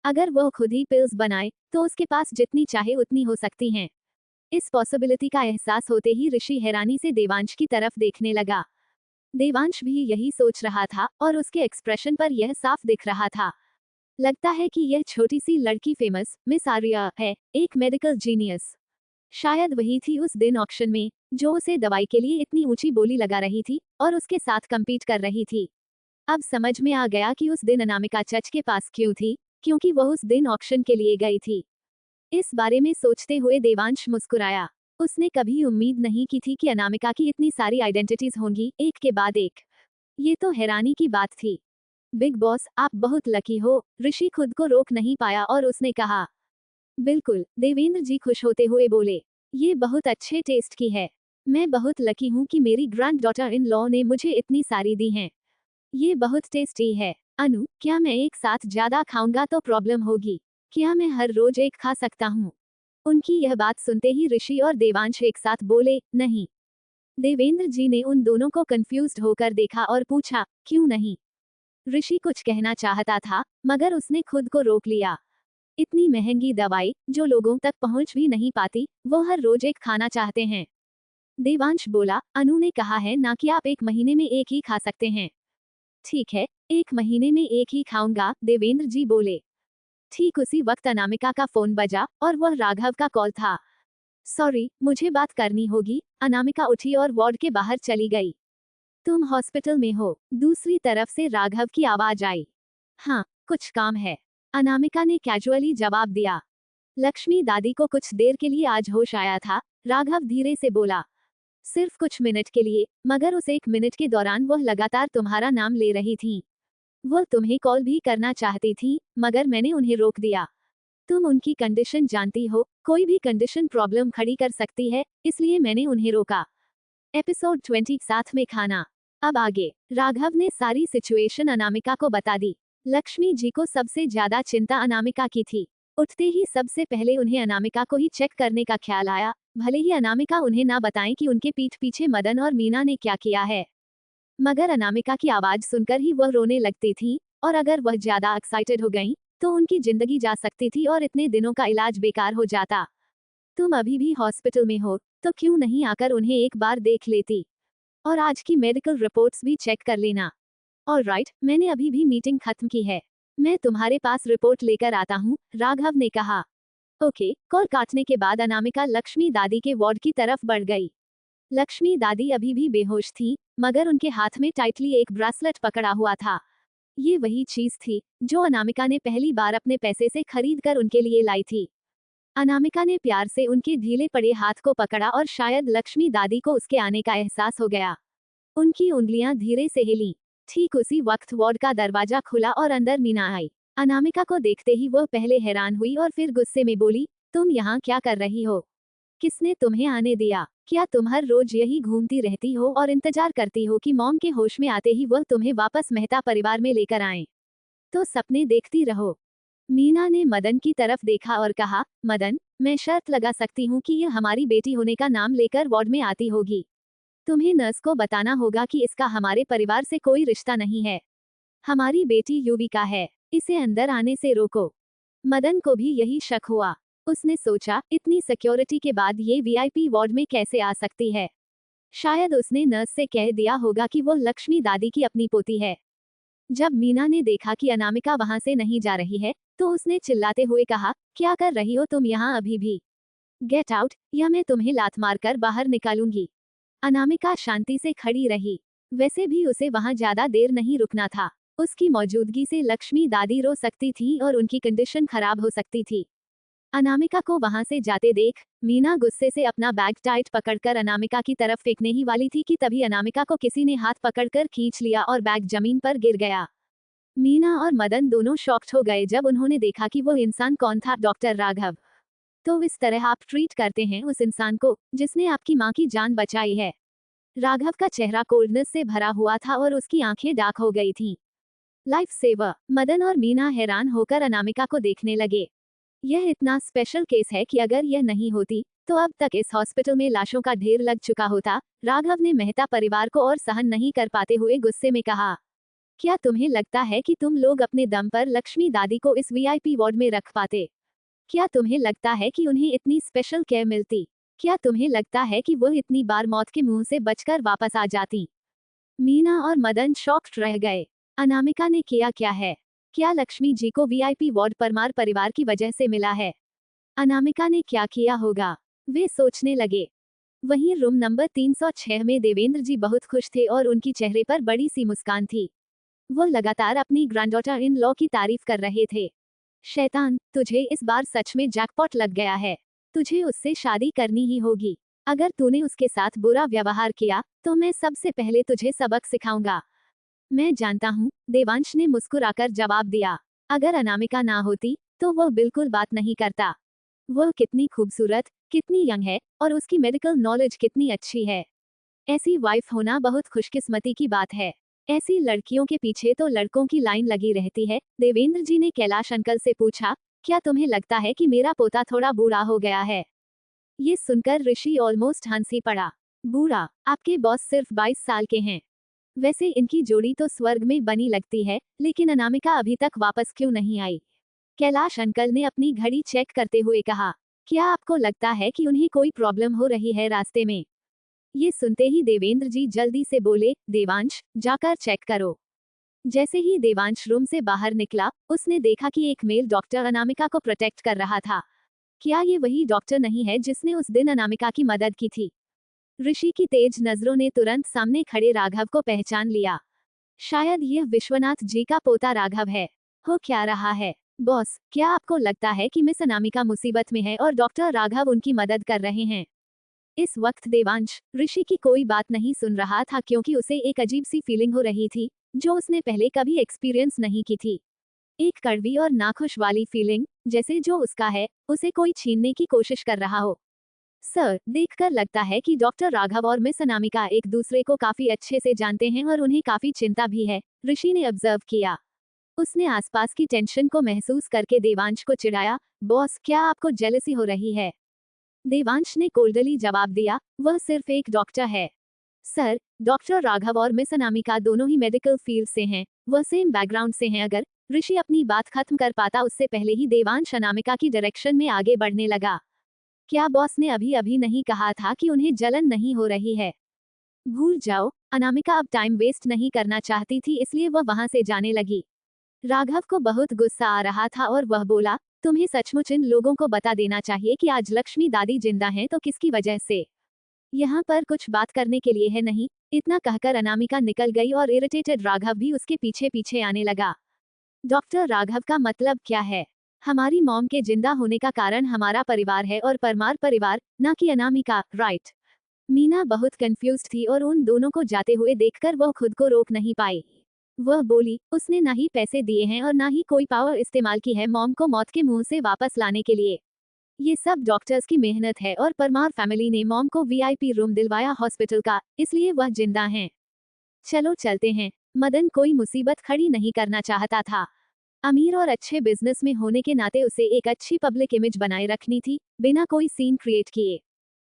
अगर वह खुद ही पिल्स बनाए, तो उसके पास जितनी चाहे उतनी हो सकती हैं। इस पॉसिबिलिटी का एहसास होते ही ऋषि हैरानी से देवांश की तरफ देखने लगा। देवांश भी यही सोच रहा था और उसके एक्सप्रेशन पर यह साफ दिख रहा था। लगता है कि यह छोटी सी लड़की फेमस मिस आर्या है, एक मेडिकल जीनियस। शायद वही थी उस दिन ऑक्शन में, जो उसे दवाई के लिए इतनी ऊंची बोली लगा रही थी और उसके साथ कम्पीट कर रही थी। अब समझ में आ गया कि उस दिन अनामिका चर्च के पास क्यों थी, क्योंकि वह उस दिन ऑक्शन के लिए गई थी। इस बारे में सोचते हुए देवांश मुस्कुराया। उसने कभी उम्मीद नहीं की थी कि अनामिका की इतनी सारी आइडेंटिटीज होंगी, एक के बाद एक। ये तो हैरानी की बात थी। बिग बॉस, आप बहुत लकी हो, ऋषि खुद को रोक नहीं पाया और उसने कहा। बिल्कुल, देवेंद्र जी खुश होते हुए बोले। ये बहुत अच्छे टेस्ट की है। मैं बहुत लकी हूँ कि मेरी ग्रैंड डॉटर इन लॉ ने मुझे इतनी सारी दी हैं। ये बहुत टेस्टी है। अनु, क्या मैं एक साथ ज्यादा खाऊंगा तो प्रॉब्लम होगी? क्या मैं हर रोज एक खा सकता हूँ? उनकी यह बात सुनते ही ऋषि और देवांश एक साथ बोले, नहीं। देवेंद्र जी ने उन दोनों को कंफ्यूज्ड होकर देखा और पूछा, क्यों नहीं? ऋषि कुछ कहना चाहता था, मगर उसने खुद को रोक लिया। इतनी महंगी दवाई, जो लोगों तक पहुंच भी नहीं पाती, वो हर रोज एक खाना चाहते हैं। देवांश बोला, अनु ने कहा है ना कि आप 1 महीने में एक ही खा सकते हैं। ठीक है, 1 महीने में एक ही खाऊंगा, देवेंद्र जी बोले। ठीक उसी वक्त अनामिका का फोन बजा और वह राघव का कॉल था। सॉरी, मुझे बात करनी होगी। अनामिका उठी और वार्ड के बाहर चली गई। तुम हॉस्पिटल में हो? दूसरी तरफ से राघव की आवाज आई। हाँ, कुछ काम है, अनामिका ने कैजुअली जवाब दिया। लक्ष्मी दादी को कुछ देर के लिए आज होश आया था, राघव धीरे से बोला। सिर्फ कुछ मिनट के लिए, मगर उस 1 मिनट के दौरान वह लगातार तुम्हारा नाम ले रही थी। वह तुम्हें कॉल भी करना चाहती थी, मगर मैंने उन्हें रोक दिया। तुम उनकी कंडीशन जानती हो, कोई भी कंडीशन प्रॉब्लम खड़ी कर सकती है, इसलिए मैंने उन्हें रोका। एपिसोड 20 साथ में खाना। अब आगे राघव ने सारी सिचुएशन अनामिका को बता दी। लक्ष्मी जी को सबसे ज्यादा चिंता अनामिका की थी। उठते ही सबसे पहले उन्हें अनामिका को ही चेक करने का ख्याल आया, भले ही अनामिका उन्हें ना बताएं कि उनके पीठ पीछे मदन और मीना ने क्या किया है। मगर अनामिका की आवाज सुनकर ही वह रोने लगती थी, और अगर वह ज्यादा एक्साइटेड हो गईं, तो उनकी जिंदगी जा सकती थी और इतने दिनों का इलाज बेकार हो जाता। तुम अभी भी हॉस्पिटल में हो, तो क्यों नहीं आकर उन्हें एक बार देख लेती? और आज की मेडिकल रिपोर्ट्स भी चेक कर लेना। ऑलराइट, मैंने अभी भी मीटिंग खत्म की है, मैं तुम्हारे पास रिपोर्ट लेकर आता हूँ, राघव ने कहा। ओके। कॉल काटने के बाद अनामिका लक्ष्मी दादी के वार्ड की तरफ बढ़ गई। लक्ष्मी दादी अभी भी बेहोश थी, मगर उनके हाथ में टाइटली एक ब्रेसलेट पकड़ा हुआ था। ये वही चीज थी जो अनामिका ने पहली बार अपने पैसे से खरीद कर उनके लिए लाई थी। अनामिका ने प्यार से उनके ढीले पड़े हाथ को पकड़ा और शायद लक्ष्मी दादी को उसके आने का एहसास हो गया। उनकी उंगलियां धीरे से हिली। ठीक उसी वक्त वार्ड का दरवाजा खुला और अंदर मीना आई। अनामिका को देखते ही वो पहले हैरान हुई और फिर गुस्से में बोली, तुम यहाँ क्या कर रही हो? किसने तुम्हें आने दिया? क्या तुम हर रोज यही घूमती रहती हो और इंतजार करती हो कि मॉम के होश में आते ही वह तुम्हें वापस मेहता परिवार में लेकर आए? तो सपने देखती रहो। मीना ने मदन की तरफ देखा और कहा, मदन, मैं शर्त लगा सकती हूँ कि यह हमारी बेटी होने का नाम लेकर वार्ड में आती होगी। तुम्हें नर्स को बताना होगा कि इसका हमारे परिवार से कोई रिश्ता नहीं है। हमारी बेटी युविका है, इसे अंदर आने से रोको। मदन को भी यही शक हुआ। उसने सोचा, इतनी सिक्योरिटी के बाद ये वीआईपी वार्ड में कैसे आ सकती है? शायद उसने नर्स से कह दिया होगा कि वो लक्ष्मी दादी की अपनी पोती है। जब मीना ने देखा कि अनामिका वहां से नहीं जा रही है, तो उसने चिल्लाते हुए कहा, क्या कर रही हो तुम यहाँ अभी भी? गेट आउट, या मैं तुम्हें लात मारकर बाहर निकालूंगी। अनामिका शांति से खड़ी रही। वैसे भी उसे वहां ज्यादा देर नहीं रुकना था। उसकी मौजूदगी से लक्ष्मी दादी रो सकती थी और उनकी कंडीशन खराब हो सकती थी। अनामिका को वहां से जाते देख मीना गुस्से से अपना बैग टाइट पकड़कर अनामिका की तरफ फेंकने ही वाली थी कि तभी अनामिका को किसी ने हाथ पकड़कर खींच लिया और बैग जमीन पर गिर गया। मीना और मदन दोनों शॉक्ड हो गए जब उन्होंने देखा कि वो इंसान कौन था, डॉक्टर राघव। तो इस तरह आप ट्रीट करते हैं उस इंसान को जिसने आपकी माँ की जान बचाई है? राघव का चेहरा कोल्डनेस से भरा हुआ था और उसकी आंखें डार्क हो गई थीं। Life saver. मदन और मीना हैरान होकर अनामिका को देखने लगे। यह इतना स्पेशल केस है कि अगर यह नहीं होती तो अब तक इस हॉस्पिटल में लाशों का ढेर लग चुका होता, राघव ने मेहता परिवार को और सहन नहीं कर पाते हुए गुस्से में कहा। क्या तुम्हें लगता है कि तुम लोग अपने दम पर लक्ष्मी दादी को इस वीआईपी वार्ड में रख पाते? क्या तुम्हें लगता है कि उन्हें इतनी स्पेशल केयर मिलती? क्या तुम्हें लगता है कि वह इतनी बार मौत के मुंह से बचकर वापस आ जाती? मीना और मदन शॉक्ड रह गए। अनामिका ने किया क्या है? क्या लक्ष्मी जी को वीआईपी वार्ड परमार परिवार की वजह से मिला है? अनामिका ने क्या किया होगा? वे सोचने लगे। वहीं रूम नंबर 306 में देवेंद्र जी बहुत खुश थे और उनकी चेहरे पर बड़ी सी मुस्कान थी। वो लगातार अपनी ग्रैंडडॉटर इन लॉ की तारीफ कर रहे थे। शैतान, तुझे इस बार सच में जैकपॉट लग गया है। तुझे उससे शादी करनी ही होगी। अगर तूने उसके साथ बुरा व्यवहार किया तो मैं सबसे पहले तुझे सबक सिखाऊंगा। मैं जानता हूँ, देवांश ने मुस्कुराकर जवाब दिया। अगर अनामिका ना होती तो वो बिल्कुल बात नहीं करता। वह कितनी खूबसूरत, कितनी यंग है और उसकी मेडिकल नॉलेज कितनी अच्छी है। ऐसी वाइफ होना बहुत खुशकिस्मती की बात है। ऐसी लड़कियों के पीछे तो लड़कों की लाइन लगी रहती है। देवेंद्र जी ने कैलाश अंकल से पूछा, क्या तुम्हें लगता है कि मेरा पोता थोड़ा बूढ़ा हो गया है? ये सुनकर ऋषि ऑलमोस्ट हंस ही पड़ा। बूढ़ा? आपके बॉस सिर्फ 22 साल के हैं। वैसे इनकी जोड़ी तो स्वर्ग में बनी लगती है, लेकिन अनामिका अभी तक वापस क्यों नहीं आई? कैलाश अंकल ने अपनी घड़ी चेक करते हुए कहा, क्या आपको लगता है कि उन्हें कोई प्रॉब्लम हो रही है रास्ते में? ये सुनते ही देवेंद्र जी जल्दी से बोले, देवांश, जाकर चेक करो। जैसे ही देवांश रूम से बाहर निकला, उसने देखा कि एक मेल डॉक्टर अनामिका को प्रोटेक्ट कर रहा था। क्या ये वही डॉक्टर नहीं है जिसने उस दिन अनामिका की मदद की थी? ऋषि की तेज नजरों ने तुरंत सामने खड़े राघव को पहचान लिया। शायद यह विश्वनाथ जी का पोता राघव है। हो क्या रहा है? बॉस, क्या आपको लगता है कि मिस अनामिका मुसीबत में है और डॉक्टर राघव उनकी मदद कर रहे हैं? इस वक्त देवांश ऋषि की कोई बात नहीं सुन रहा था क्योंकि उसे एक अजीब सी फीलिंग हो रही थी जो उसने पहले कभी एक्सपीरियंस नहीं की थी। एक कड़वी और नाखुश वाली फीलिंग, जैसे जो उसका है उसे कोई छीनने की कोशिश कर रहा हो। सर, देखकर लगता है कि डॉक्टर राघव और मिस अनामिका एक दूसरे को काफी अच्छे से जानते हैं और उन्हें काफी चिंता भी है, ऋषि ने ऑब्जर्व किया। उसने आसपास की टेंशन को महसूस करके देवांश को चिढ़ाया, बॉस, क्या आपको जेलसी हो रही है? देवांश ने कोल्डली जवाब दिया, वह सिर्फ एक डॉक्टर है। सर, डॉक्टर राघव और मिस अनामिका दोनों ही मेडिकल फील्ड से हैं, वह सेम बैकग्राउंड से हैं। अगर ऋषि अपनी बात खत्म कर पाता उससे पहले ही देवांश अनामिका की डायरेक्शन में आगे बढ़ने लगा। क्या बॉस ने अभी अभी नहीं कहा था कि उन्हें जलन नहीं हो रही है? भूल जाओ। अनामिका अब टाइम वेस्ट नहीं करना चाहती थी, इसलिए वह वहां से जाने लगी। राघव को बहुत गुस्सा आ रहा था और वह बोला, तुम्हें सचमुच इन लोगों को बता देना चाहिए कि आज लक्ष्मी दादी जिंदा हैं तो किसकी वजह से। यहाँ पर कुछ बात करने के लिए है नहीं। इतना कहकर अनामिका निकल गई और इरिटेटेड राघव भी उसके पीछे पीछे आने लगा। डॉक्टर राघव का मतलब क्या है? हमारी मॉम के जिंदा होने का कारण हमारा परिवार है और परमार परिवार, ना कि अनामिका, राइट? मीना बहुत कंफ्यूज्ड थी और उन दोनों को जाते हुए देखकर वह खुद को रोक नहीं पाई। वह बोली, उसने ना ही पैसे दिए हैं और ना ही कोई पावर इस्तेमाल की है मॉम को मौत के मुंह से वापस लाने के लिए। ये सब डॉक्टर्स की मेहनत है और परमार फैमिली ने मॉम को वीआईपी रूम दिलवाया हॉस्पिटल का, इसलिए वह जिंदा हैं। चलो चलते हैं। मदन कोई मुसीबत खड़ी नहीं करना चाहता था। अमीर और अच्छे बिजनेस में होने के नाते उसे एक अच्छी पब्लिक इमेज बनाए रखनी थी, बिना कोई सीन क्रिएट किए।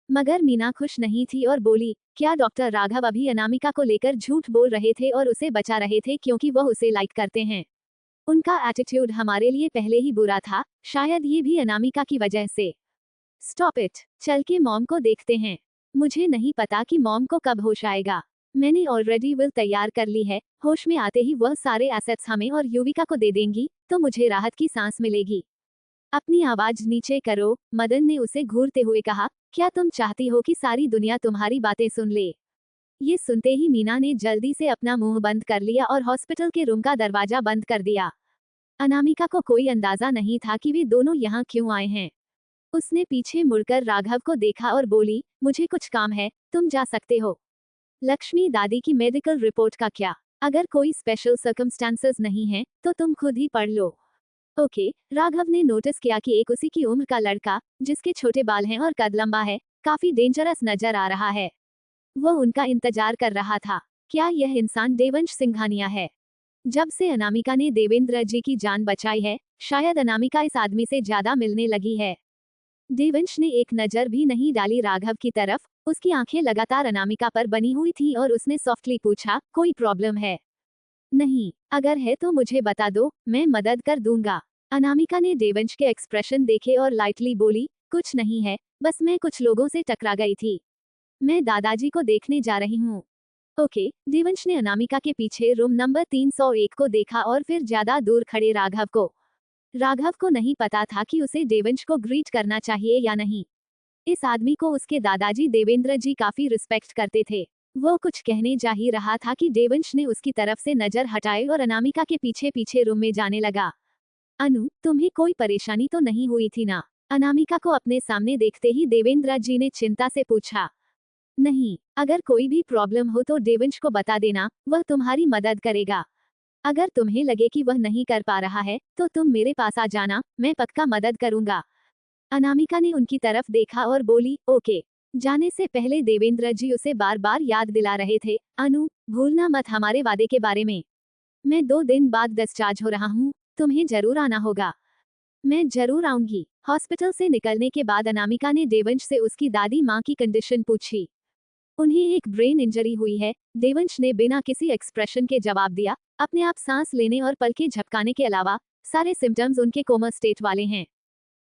मगर मीना खुश नहीं थी और बोली, क्या डॉक्टर राघव अभी अनामिका को लेकर झूठ बोल रहे थे और उसे बचा रहे थे क्योंकि वह उसे लाइक करते हैं? उनका एटीट्यूड हमारे लिए पहले ही बुरा था, शायद ये भी अनामिका की वजह से। स्टॉप इट, चल के मॉम को देखते हैं। मुझे नहीं पता कि मॉम को कब होश आएगा। मैंने ऑलरेडी विल तैयार कर ली है, होश में आते ही वह सारे एसेट्स हमें और युविका को दे देंगी, तो मुझे राहत की सांस मिलेगी। अपनी आवाज नीचे करो, मदन ने उसे घूरते हुए कहा। क्या तुम चाहती हो कि सारी दुनिया तुम्हारी बातें सुन ले? ये सुनते ही मीना ने जल्दी से अपना मुंह बंद कर लिया और हॉस्पिटल के रूम का दरवाजा बंद कर दिया। अनामिका को कोई अंदाजा नहीं था कि वे दोनों यहाँ क्यों आए हैं। उसने पीछे मुड़कर राघव को देखा और बोली, मुझे कुछ काम है, तुम जा सकते हो। लक्ष्मी दादी की मेडिकल रिपोर्ट का क्या? अगर कोई स्पेशल सर्कमस्टांसेस नहीं है तो तुम खुद ही पढ़ लो। ओके। राघव ने नोटिस किया कि एक उसी की उम्र का लड़का, जिसके छोटे बाल हैं और कद लंबा है, काफी डेंजरस नजर आ रहा है। वह उनका इंतजार कर रहा था। क्या यह इंसान देवंश सिंघानिया है? जब से अनामिका ने देवेंद्र जी की जान बचाई है, शायद अनामिका इस आदमी से ज्यादा मिलने लगी है। देवंश ने एक नजर भी नहीं डाली राघव की तरफ। उसकी आंखें लगातार अनामिका पर बनी हुई थी और उसने सॉफ्टली पूछा, कोई प्रॉब्लम है? नहीं, अगर है तो मुझे बता दो, मैं मदद कर दूंगा। अनामिका ने देवंश के एक्सप्रेशन देखे और लाइटली बोली, कुछ नहीं है, बस मैं कुछ लोगों से टकरा गई थी। मैं दादाजी को देखने जा रही हूँ। ओके। देवंश ने अनामिका के पीछे रूम नंबर 301 को देखा और फिर ज्यादा दूर खड़े राघव को। राघव को नहीं पता था कि उसे देवंश को ग्रीट करना चाहिए या नहीं। इस आदमी को उसके दादाजी देवेंद्र जी काफी रिस्पेक्ट करते थे। वो कुछ कहने जा ही रहा था कि देवंश ने उसकी तरफ से नजर हटाई और अनामिका के पीछे पीछे रूम में जाने लगा। अनु, तुम्हें कोई परेशानी तो नहीं हुई थी ना? अनामिका को अपने सामने देखते ही देवेंद्र जी ने चिंता से पूछा। नहीं, अगर कोई भी प्रॉब्लम हो तो देवंश को बता देना, वह तुम्हारी मदद करेगा। अगर तुम्हें लगे कि वह नहीं कर पा रहा है तो तुम मेरे पास आ जाना, मैं पक्का मदद करूंगा। अनामिका ने उनकी तरफ देखा और बोली, ओके। जाने से पहले देवेंद्र जी उसे बार बार याद दिला रहे थे, अनु, भूलना मत हमारे वादे के बारे में। मैं 2 दिन बाद डिस्चार्ज हो रहा हूँ, तुम्हें जरूर आना होगा। मैं जरूर आऊंगी। हॉस्पिटल से निकलने के बाद अनामिका ने देवंश से उसकी दादी माँ की कंडीशन पूछी। उन्हें एक ब्रेन इंजरी हुई है, देवंश ने बिना किसी एक्सप्रेशन के जवाब दिया। अपने आप सांस लेने और पलकें झपकाने के अलावा सारे सिम्टम्स उनके कोमा स्टेट वाले हैं।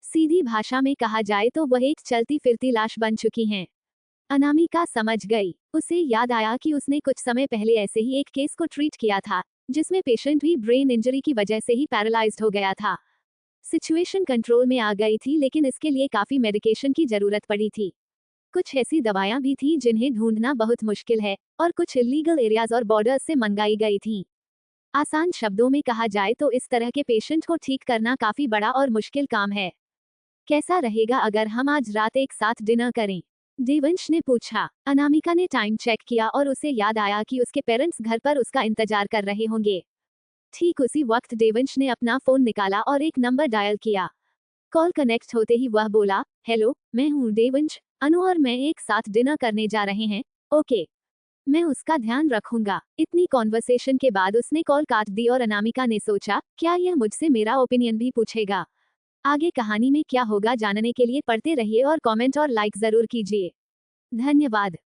सीधी भाषा में कहा जाए तो वह एक चलती फिरती लाश बन चुकी हैं। अनामिका समझ गई। उसे याद आया कि उसने कुछ समय पहले ऐसे ही एक केस को ट्रीट किया था, जिसमें पेशेंट भी ब्रेन इंजरी की वजह से ही पैरालाइज्ड हो गया था। सिचुएशन कंट्रोल में आ गई थी, लेकिन इसके लिए काफी मेडिकेशन की जरूरत पड़ी थी। कुछ ऐसी दवाएं भी थी जिन्हें ढूंढना बहुत मुश्किल है, और कुछ इलीगल एरियाज और बॉर्डर्स से मंगाई गई थी। आसान शब्दों में कहा जाए तो इस तरह के पेशेंट को ठीक करना काफी बड़ा और मुश्किल काम है। कैसा रहेगा अगर हम आज रात एक साथ डिनर करें? देवंश ने पूछा। अनामिका ने टाइम चेक किया और उसे याद आया कि उसके पेरेंट्स घर पर उसका इंतजार कर रहे होंगे। ठीक उसी वक्त देवंश ने अपना फोन निकाला और एक नंबर डायल किया। कॉल कनेक्ट होते ही वह बोला, हेलो, मैं हूँ देवंश, अनु और मैं एक साथ डिनर करने जा रहे हैं। ओके, मैं उसका ध्यान रखूंगा। इतनी कॉन्वर्सेशन के बाद उसने कॉल काट दी और अनामिका ने सोचा, क्या यह मुझसे मेरा ओपिनियन भी पूछेगा? आगे कहानी में क्या होगा जानने के लिए पढ़ते रहिए और कमेंट और लाइक जरूर कीजिए। धन्यवाद।